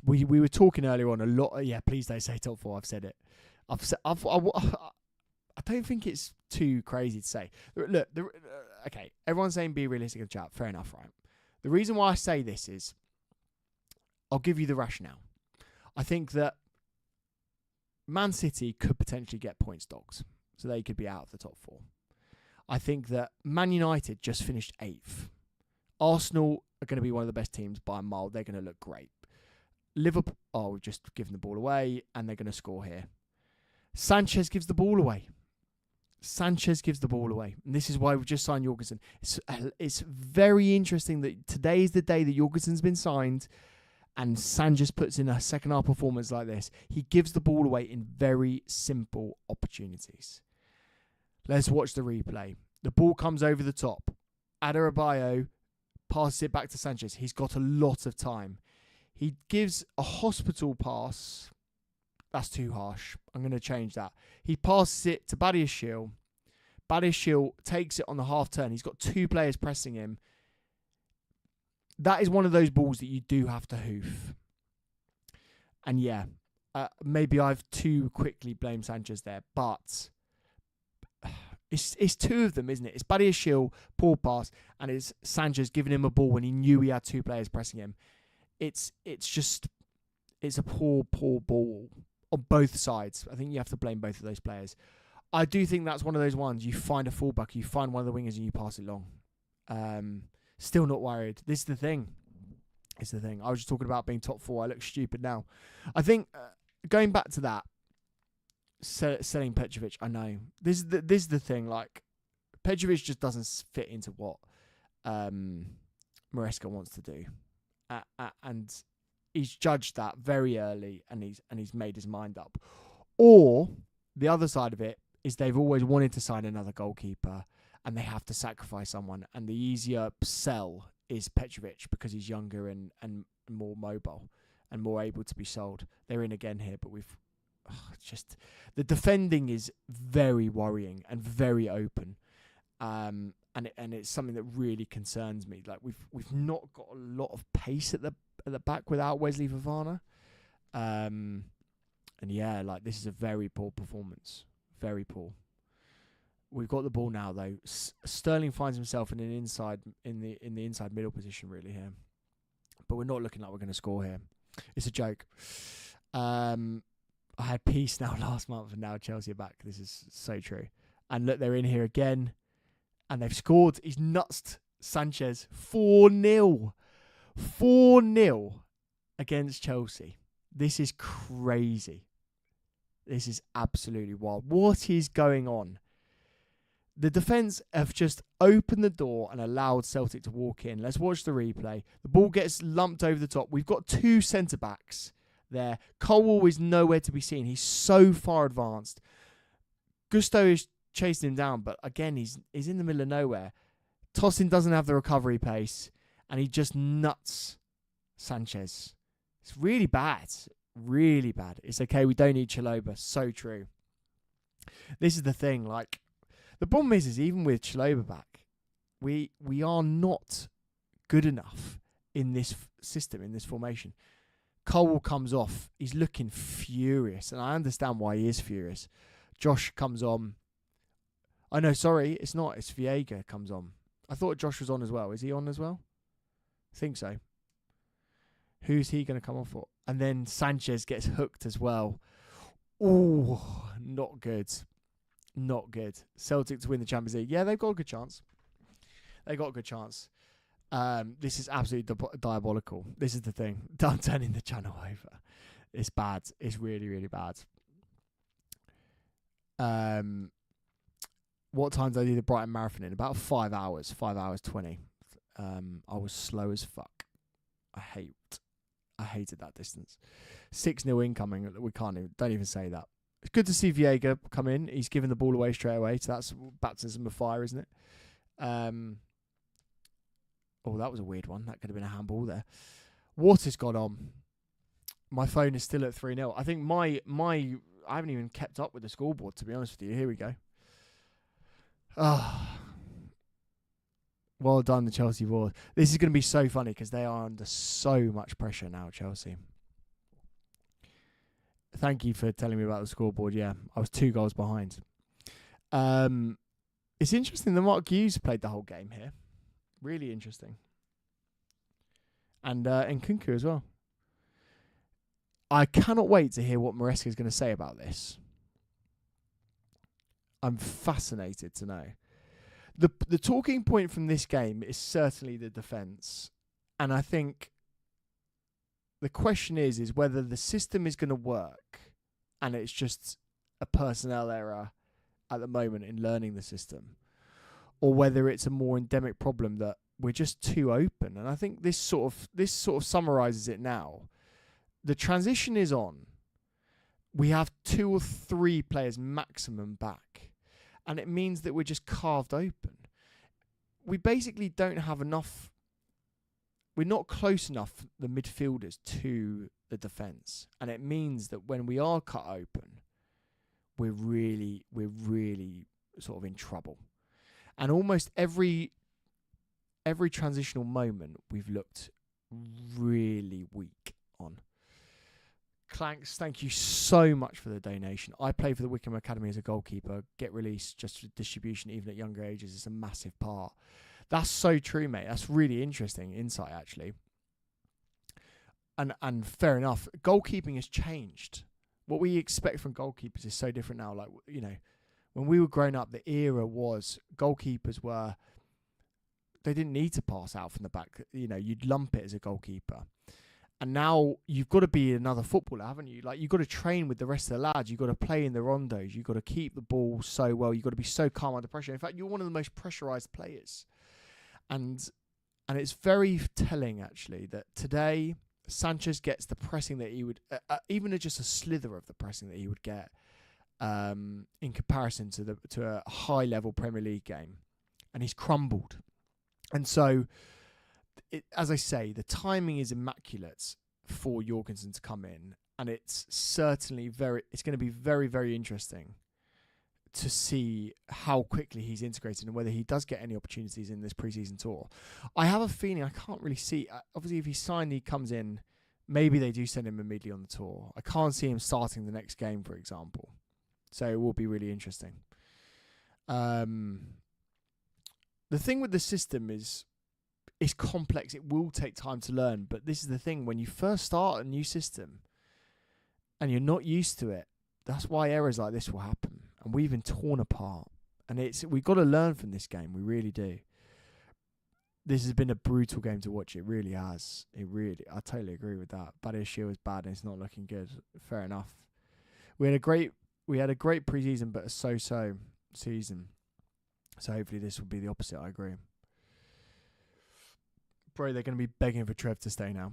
We were talking earlier on a lot. Yeah, please don't say top 4. I've said it. I don't think it's too crazy to say. Look, okay, everyone's saying be realistic in the chat. Fair enough, right? The reason why I say this is, I'll give you the rationale. I think that Man City could potentially get points dogs, so they could be out of the top 4. I think that Man United just finished 8th. Arsenal are going to be one of the best teams by a mile. They're going to look great. Liverpool, we've just given the ball away, and they're going to score here. Sanchez gives the ball away. And this is why we've just signed Jorgensen. It's very interesting that today is the day that Jorgensen's been signed, and Sanchez puts in a second half performance like this. He gives the ball away in very simple opportunities. Let's watch the replay. The ball comes over the top. Adebayo passes it back to Sanchez. He's got a lot of time. He gives a hospital pass. That's too harsh. I'm going to change that. He passes it to Badiashile. Badiashile takes it on the half turn. He's got 2 players pressing him. That is one of those balls that you do have to hoof. And yeah, maybe I've too quickly blamed Sanchez there, but it's 2 of them, isn't it? It's Badiashile, poor pass, and it's Sanchez giving him a ball when he knew he had 2 players pressing him. It's a poor ball on both sides. I think you have to blame both of those players. I do think that's one of those ones. You find a fullback, you find one of the wingers, and you pass it long. Still not worried. This is the thing. I was just talking about being top 4. I look stupid now. I think, going back to that, selling Petrovic. I know this is the thing. Like Petrovic just doesn't fit into what Maresca wants to do, and he's judged that very early, and he's made his mind up. Or the other side of it is they've always wanted to sign another goalkeeper, and they have to sacrifice someone, and the easier sell is Petrovic because he's younger and more mobile and more able to be sold. They're in again here, but just the defending is very worrying and very open, and it's something that really concerns me. Like we've not got a lot of pace at the back without Wesley Fofana, and yeah, like this is a very poor performance, very poor. We've got the ball now though. Sterling finds himself in the inside middle position really here, but we're not looking like we're going to score here. It's a joke. I had peace now last month, and now Chelsea are back. This is so true. And look, they're in here again, and they've scored. He's nutsed Sanchez 4-0. 4-0 against Chelsea. This is crazy. This is absolutely wild. What is going on? The defence have just opened the door and allowed Celtic to walk in. Let's watch the replay. The ball gets lumped over the top. We've got two centre-backs there. Colwell is nowhere to be seen. He's so far advanced. Gusto is chasing him down, but again, he's in the middle of nowhere. Tosin doesn't have the recovery pace, and he just nuts Sanchez. It's really bad. Really bad. It's okay, we don't need Chalobah. So true. This is the thing, like, the problem is even with Chalobah back, we are not good enough in this system, in this formation. Cole comes off. He's looking furious, and I understand why he is furious. Josh comes on. Oh, no, sorry, it's not. It's Viega comes on. I thought Josh was on as well. Is he on as well? I think so. Who's he going to come on for? And then Sanchez gets hooked as well. Ooh, not good. Not good. Celtic to win the Champions League. Yeah, they've got a good chance. They got a good chance. This is absolutely diabolical. This is the thing. I'm turning the channel over. It's bad. It's really, really bad. What time did I do the Brighton Marathon in? About 5 hours. 5 hours 20. I was slow as fuck. I hated that distance. 6-0 incoming. We don't even say that. It's good to see Viega come in. He's given the ball away straight away. So that's baptism of fire, isn't it? Oh, that was a weird one. That could have been a handball there. What has gone on? My phone is still at 3-0. I think I haven't even kept up with the scoreboard, to be honest with you. Here we go. Well done, the Chelsea board. This is going to be so funny because they are under so much pressure now, Chelsea. Thank you for telling me about the scoreboard. Yeah, I was 2 goals behind. It's interesting that Mark Hughes played the whole game here. Really interesting. And Nkunku as well. I cannot wait to hear what Maresca is going to say about this. I'm fascinated to know. The talking point from this game is certainly the defence. And I think the question is whether the system is going to work and it's just a personnel error at the moment in learning the system, or whether it's a more endemic problem that we're just too open. And I think this sort of summarises it now. The transition is on. We have 2 or 3 players maximum back, and it means that we're just carved open. We basically don't have enough. We're not close enough, the midfielders, to the defence. And it means that when we are cut open, we're really sort of in trouble. And almost every transitional moment, we've looked really weak on. Clanks, thank you so much for the donation. I play for the Wickham Academy as a goalkeeper. Get released just for distribution, even at younger ages, is a massive part. That's so true, mate. That's really interesting insight, actually. And fair enough. Goalkeeping has changed. What we expect from goalkeepers is so different now. Like, you know, when we were growing up, the era was goalkeepers they didn't need to pass out from the back. You know, you'd lump it as a goalkeeper. And now you've got to be another footballer, haven't you? Like, you've got to train with the rest of the lads. You've got to play in the rondos. You've got to keep the ball so well. You've got to be so calm under pressure. In fact, you're one of the most pressurised players. And it's very telling, actually, that today Sanchez gets the pressing that he would, even just a slither of the pressing that he would get in comparison to a high-level Premier League game. And he's crumbled. And so, as I say, the timing is immaculate for Jorgensen to come in, and it's certainly it's going to be very, very interesting to see how quickly he's integrated and whether he does get any opportunities in this preseason tour. I have a feeling, I can't really see, obviously if he's signed, he comes in, maybe they do send him immediately on the tour. I can't see him starting the next game, for example. So it will be really interesting. The thing with the system is, it's complex. It will take time to learn. But this is the thing. When you first start a new system and you're not used to it, that's why errors like this will happen. And we've been torn apart. And we've got to learn from this game. We really do. This has been a brutal game to watch. It really has. I totally agree with that. Badiashile is bad and it's not looking good. Fair enough. We had a great preseason, but a so-so season. So hopefully this will be the opposite. I agree. Bro, they're going to be begging for Trev to stay now.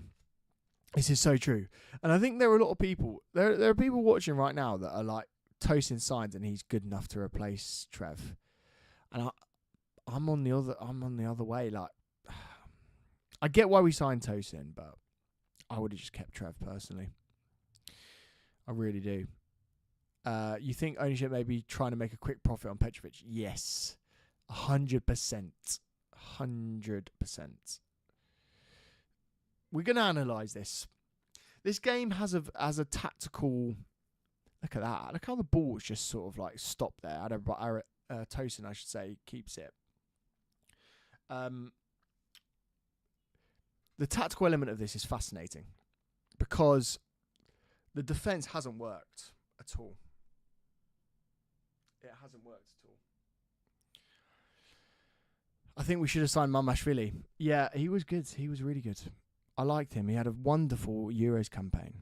This is so true. And I think there are a lot of people, there are people watching right now that are like, Tosin signed and he's good enough to replace Trev. And I'm on the other way. Like, I get why we signed Tosin, but I would have just kept Trev personally. I really do. You think ownership may be trying to make a quick profit on Petrovic? Yes. 100%. 100%. We're going to analyse this. This game has a tactical... Look at that. Look how the ball's just sort of like stopped there. Tosin, I should say, keeps it. The tactical element of this is fascinating because the defence hasn't worked at all. It hasn't worked at all. I think we should have signed Mamashvili. Yeah, he was good. He was really good. I liked him. He had a wonderful Euros campaign.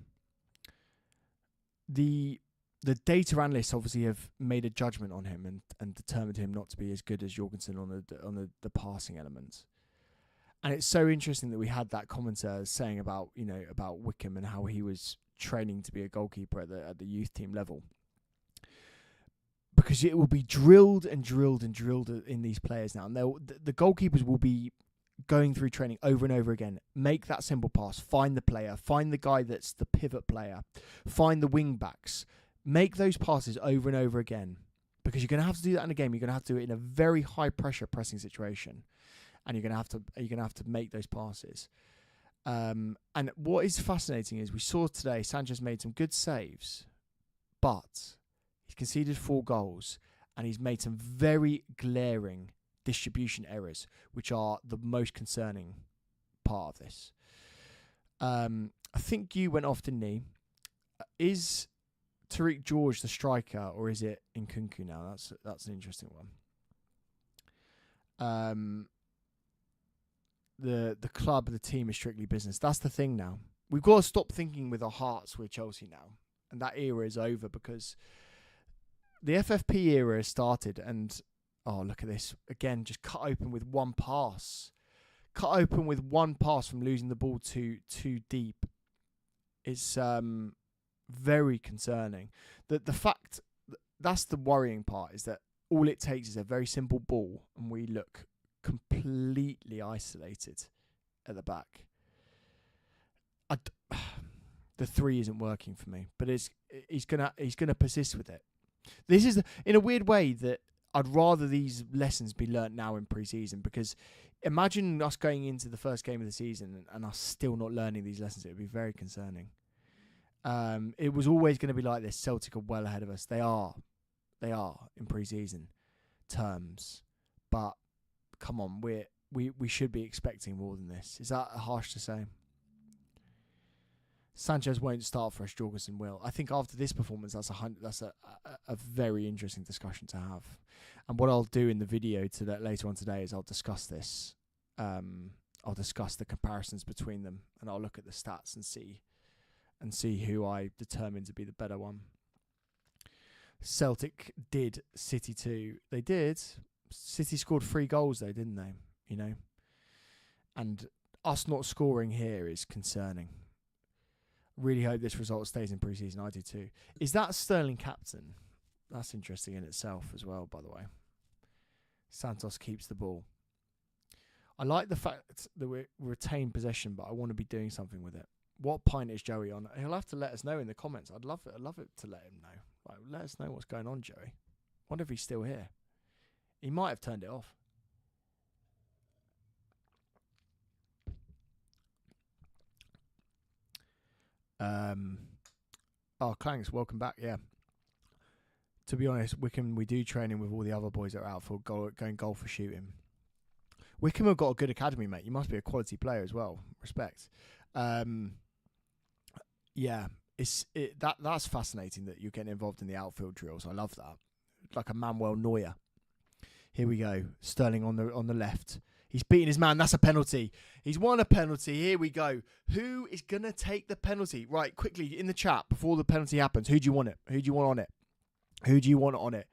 The data analysts obviously have made a judgment on him and determined him not to be as good as Jorgensen on the passing elements. And it's so interesting that we had that commentator saying about Wickham and how he was training to be a goalkeeper at the youth team level. Because it will be drilled and drilled and drilled in these players now. And the goalkeepers will be going through training over and over again. Make that simple pass. Find the player. Find the guy that's the pivot player. Find the wing backs. Make those passes over and over again. Because you're going to have to do that in a game. You're going to have to do it in a very high pressure pressing situation. And you're going to have to make those passes. And what is fascinating is we saw today Sanchez made some good saves. But he's conceded 4 goals. And he's made some very glaring distribution errors, which are the most concerning part of this. I think you went off, didn't he? Is Tariq George the striker, or is it Nkunku now? That's an interesting one. The club, the team is strictly business. That's the thing now. We've got to stop thinking with our hearts we're Chelsea now, and that era is over because the FFP era has started and. Oh, look at this. Again, just cut open with one pass. Cut open with one pass from losing the ball too deep. It's very concerning. The fact, that's the worrying part, is that all it takes is a very simple ball and we look completely isolated at the back. The 3 isn't working for me, but he's gonna persist with it. This is, in a weird way, that I'd rather these lessons be learnt now in pre-season, because imagine us going into the first game of the season and us still not learning these lessons. It would be very concerning. It was always going to be like this. Celtic are well ahead of us. They are in pre-season terms. But come on, we should be expecting more than this. Is that harsh to say? Sanchez won't start for us. Jorgensen will. I think after this performance, that's a very interesting discussion to have. And what I'll do in the video later on today is I'll discuss this I'll discuss the comparisons between them, and I'll look at the stats and see who I determine to be the better one. Celtic did City 2. They did. City scored 3 goals though, didn't they? You know, and us not scoring here is concerning. Really hope this result stays in pre-season. I do too. Is that Sterling captain? That's interesting in itself as well, by the way. Santos keeps the ball. I like the fact that we retain possession, but I want to be doing something with it. What pint is Joey on? He'll have to let us know in the comments. I'd love it to let him know. Like, let us know what's going on, Joey. Wonder if he's still here. He might have turned it off. Clanks, welcome back. Yeah. To be honest, Wickham, we do training with all the other boys that are out for going goal for shooting. Wickham have got a good academy, mate. You must be a quality player as well. Respect. Yeah, that's fascinating that you're getting involved in the outfield drills. I love that. Like a Manuel Neuer. Here we go. Sterling on the left. He's beating his man. That's a penalty. He's won a penalty. Here we go. Who is going to take the penalty? Right, quickly in the chat before the penalty happens. Who do you want it? Who do you want on it? Who do you want on it?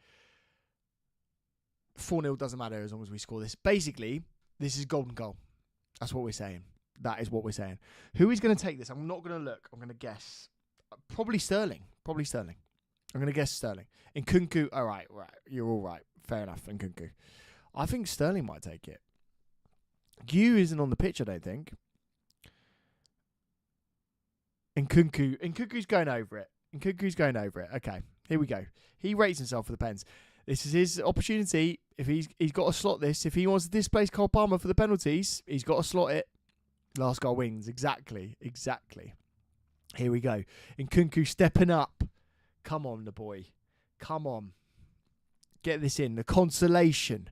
4-0 doesn't matter as long as we score this. Basically, this is golden goal. That's what we're saying. That is what we're saying. Who is going to take this? I'm not going to look. I'm going to guess. Probably Sterling. I'm going to guess Sterling. Nkunku. All right. You're all right. Fair enough. Nkunku. I think Sterling might take it. Gu isn't on the pitch, I don't think. Nkunku's going over it. Okay, here we go. He rates himself for the pens. This is his opportunity. If he's got to slot this. If he wants to displace Cole Palmer for the penalties, he's got to slot it. Last goal wins. Exactly. Here we go. Nkunku stepping up. Come on, the boy. Come on. Get this in. The consolation.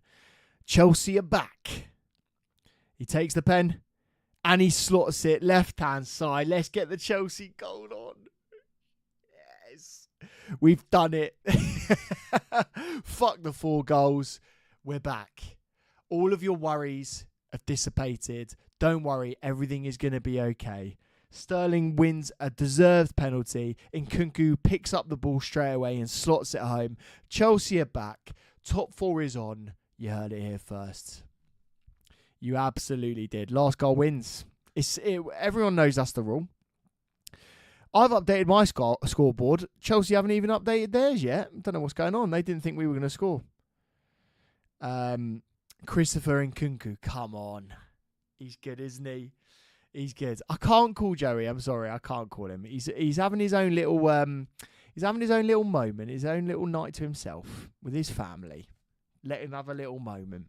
Chelsea are back. He takes the pen and he slots it left-hand side. Let's get the Chelsea goal on. Yes. We've done it. Fuck the 4 goals. We're back. All of your worries have dissipated. Don't worry. Everything is going to be okay. Sterling wins a deserved penalty. Nkunku picks up the ball straight away and slots it home. Chelsea are back. Top 4 is on. You heard it here first. You absolutely did. Last goal wins. Everyone knows that's the rule. I've updated my scoreboard. Chelsea haven't even updated theirs yet. Don't know what's going on. They didn't think we were going to score. Christopher Nkunku, come on. He's good, isn't he? He's good. I can't call Joey. I'm sorry, I can't call him. He's having his own little moment, his own little night to himself with his family. Let him have a little moment.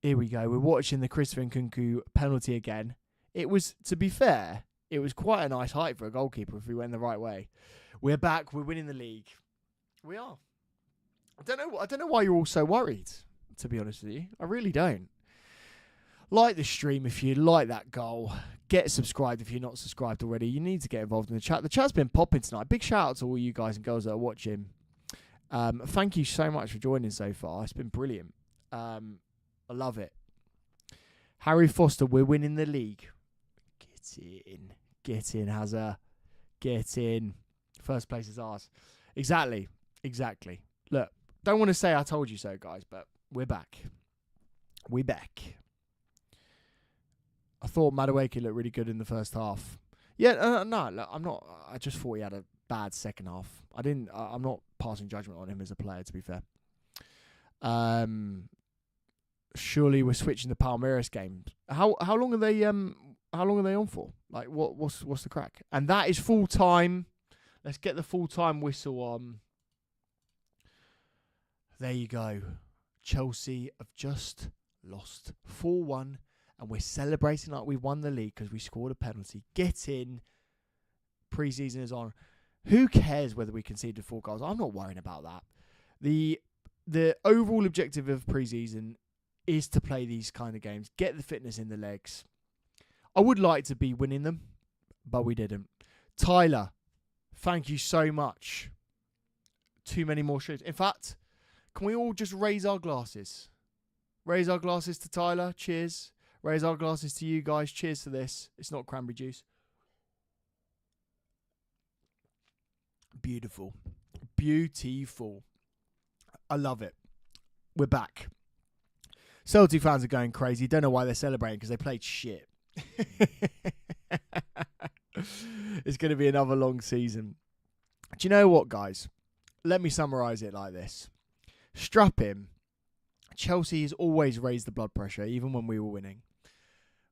Here we go. We're watching the Christopher Nkunku penalty again. It was, to be fair, it was quite a nice height for a goalkeeper if we went the right way. We're back. We're winning the league. We are. I don't know why you're all so worried, to be honest with you. I really don't. Like the stream if you like that goal. Get subscribed if you're not subscribed already. You need to get involved in the chat. The chat's been popping tonight. Big shout out to all you guys and girls that are watching. Thank you so much for joining so far. It's been brilliant. I love it. Harry Foster, we're winning the league. Get in, Hazard. Get in. First place is ours. Exactly. Look, don't want to say I told you so, guys, but we're back. I thought Madueke looked really good in the first half. Yeah, no, look, I'm not. I just thought he had a bad second half. I'm not passing judgment on him as a player, to be fair. Surely we're switching the Palmeiras game. How long are they? How long are they on for? Like, what's the crack? And that is full time. Let's get the full time whistle on. There you go. Chelsea have just lost 4-1, and we're celebrating like we won the league because we scored a penalty. Get in. Preseason is on. Who cares whether we conceded 4 goals? I'm not worrying about that. The overall objective of preseason is to play these kind of games, get the fitness in the legs. I would like to be winning them, but we didn't. Tyler, thank you so much. Too many more shirts. In fact, can we all just raise our glasses? Raise our glasses to Tyler. Cheers. Raise our glasses to you guys. Cheers to this. It's not cranberry juice. Beautiful. Beautiful. I love it. We're back. Celtic fans are going crazy. Don't know why they're celebrating because they played shit. It's going to be another long season. Do you know what, guys? Let me summarise it like this. Strap in. Chelsea has always raised the blood pressure, even when we were winning.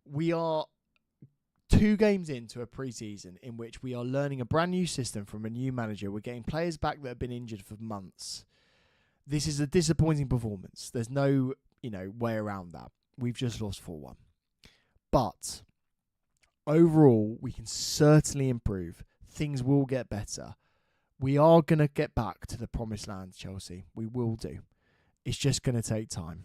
We are 2 games into a pre-season in which we are learning a brand new system from a new manager. We're getting players back that have been injured for months. This is a disappointing performance. There's no, way around that. We've just lost 4-1. But overall, we can certainly improve. Things will get better. We are going to get back to the promised land, Chelsea. We will do. It's just going to take time.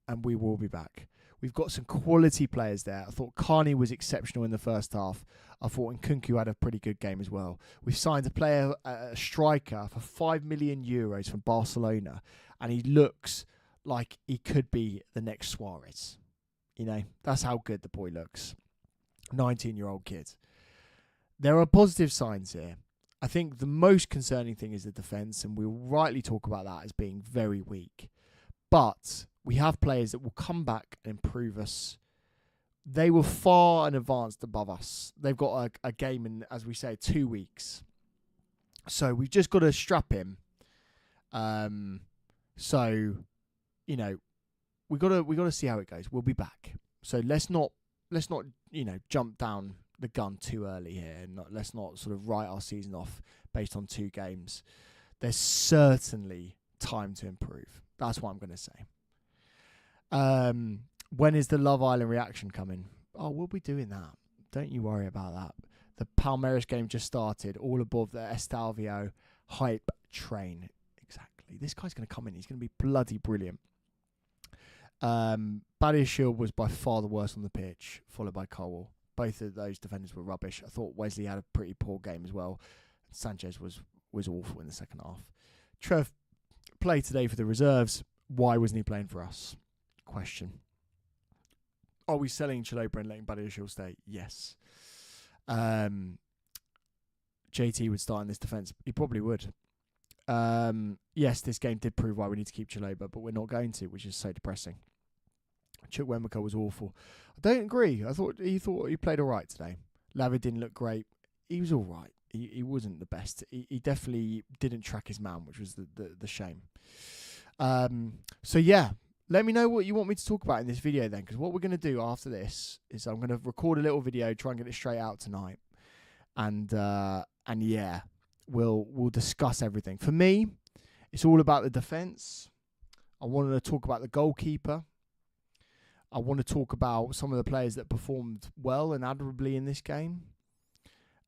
And we will be back. We've got some quality players there. I thought Carney was exceptional in the first half. I thought Nkunku had a pretty good game as well. We've signed a striker for €5 million from Barcelona. And he looks like he could be the next Suarez. That's how good the boy looks. 19-year-old kid. There are positive signs here. I think the most concerning thing is the defence, and we'll rightly talk about that as being very weak. But we have players that will come back and improve us. They were far and advanced above us. They've got a game in, as we say, 2 weeks. So we've just got to strap in. We got to see how it goes. We'll be back. So let's not jump down the gun too early here, and let's not sort of write our season off based on 2 games. There's certainly time to improve. That's what I'm going to say. When is the Love Island reaction coming? Oh, we'll be doing that. Don't you worry about that. The Palmeiras game just started, all above the Estalvio hype train. Exactly. This guy's going to come in. He's going to be bloody brilliant. Badiashile was by far the worst on the pitch, followed by Colwell. Both of those defenders were rubbish. I thought Wesley had a pretty poor game as well. Sanchez was awful in the second half. Trev played today for the reserves. Why wasn't he playing for us? Question. Are we selling Chalobah and letting Badiashile stay? Yes. JT would start in this defence. He probably would. Yes, this game did prove why we need to keep Chalobah, but we're not going to, which is so depressing. Chukwuemeka was awful. I don't agree. I thought he played all right today. Lavid didn't look great. He was all right. He wasn't the best. He definitely didn't track his man, which was the shame. So yeah, let me know what you want me to talk about in this video then, because what we're going to do after this is I'm going to record a little video, try and get it straight out tonight, and yeah, we'll discuss everything. For me, it's all about the defence. I wanted to talk about the goalkeeper. I want to talk about some of the players that performed well and admirably in this game.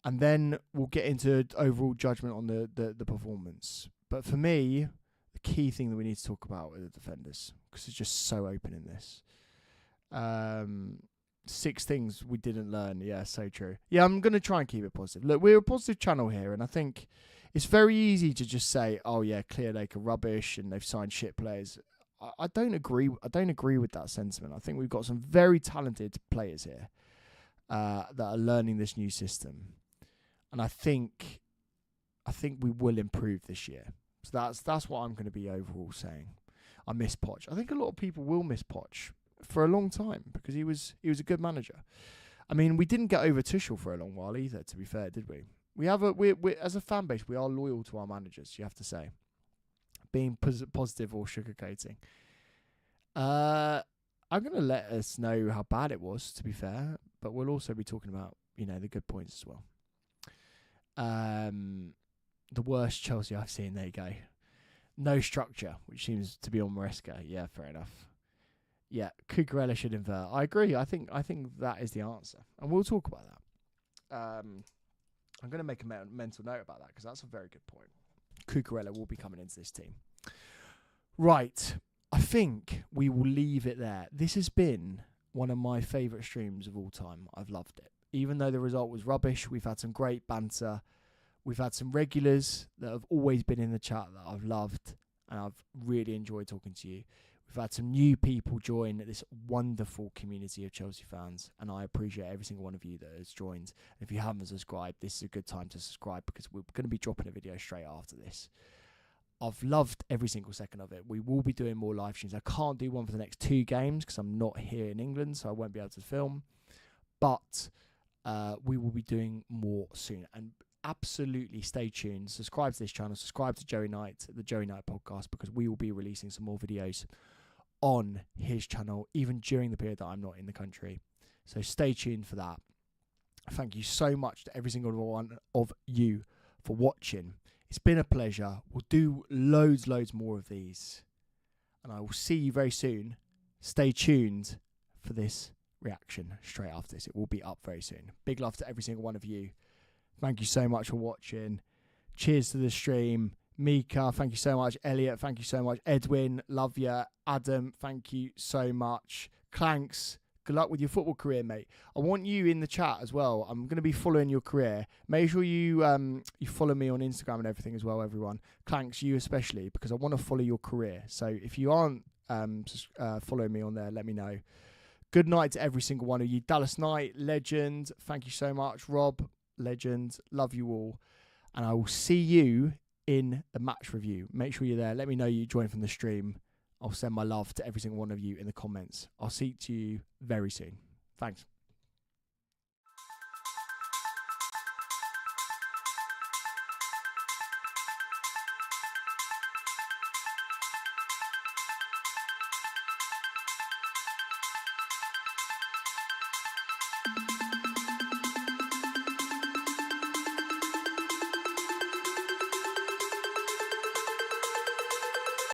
And then we'll get into overall judgment on the performance. But for me, the key thing that we need to talk about are the defenders, because it's just so open in this. 6 things we didn't learn. Yeah, so true. Yeah, I'm going to try and keep it positive. Look, we're a positive channel here, and I think it's very easy to just say, oh yeah, Clear Lake are rubbish and they've signed shit players. I don't agree. I don't agree with that sentiment. I think we've got some very talented players here that are learning this new system, and I think we will improve this year. So that's what I'm going to be overall saying. I miss Poch. I think a lot of people will miss Poch for a long time because he was a good manager. I mean, we didn't get over Tuchel for a long while either. To be fair, did we? We as a fan base, we are loyal to our managers. You have to say. Being positive or sugarcoating. I'm going to let us know how bad it was, to be fair, but we'll also be talking about, the good points as well. The worst Chelsea I've seen, there you go. No structure, which seems to be on Maresca. Yeah, fair enough. Yeah, Cucurella should invert. I agree. I think that is the answer, and we'll talk about that. I'm going to make a mental note about that because that's a very good point. Cucurella will be coming into this team. Right. I think we will leave it there. This has been one of my favourite streams of all time. I've loved it. Even though the result was rubbish, we've had some great banter. We've had some regulars that have always been in the chat that I've loved, and I've really enjoyed talking to you. We've had some new people join this wonderful community of Chelsea fans, and I appreciate every single one of you that has joined. If you haven't subscribed, this is a good time to subscribe because we're going to be dropping a video straight after this. I've loved every single second of it. We will be doing more live streams. I can't do one for the next 2 games because I'm not here in England, so I won't be able to film. But we will be doing more soon. And absolutely stay tuned. Subscribe to this channel. Subscribe to Joey Knight, the Joey Knight podcast, because we will be releasing some more videos on his channel, even during the period that I'm not in the country. So stay tuned for that. Thank you so much to every single one of you for watching. It's been a pleasure. We'll do loads more of these. And I will see you very soon. Stay tuned for this reaction straight after this. It will be up very soon. Big love to every single one of you. Thank you so much for watching. Cheers to the stream. Mika, thank you so much. Elliot, thank you so much. Edwin, love you. Adam, thank you so much. Clanks, good luck with your football career, mate. I want you in the chat as well. I'm going to be following your career. Make sure you you follow me on Instagram and everything as well, everyone. Clanks, you especially, because I want to follow your career. So if you aren't following me on there, let me know. Good night to every single one of you. Dallas Knight, legend. Thank you so much. Rob, legend. Love you all. And I will see you in the match review. Make sure you're there. Let me know you joined from the stream. I'll send my love to every single one of you in the comments. I'll see you very soon. Thanks.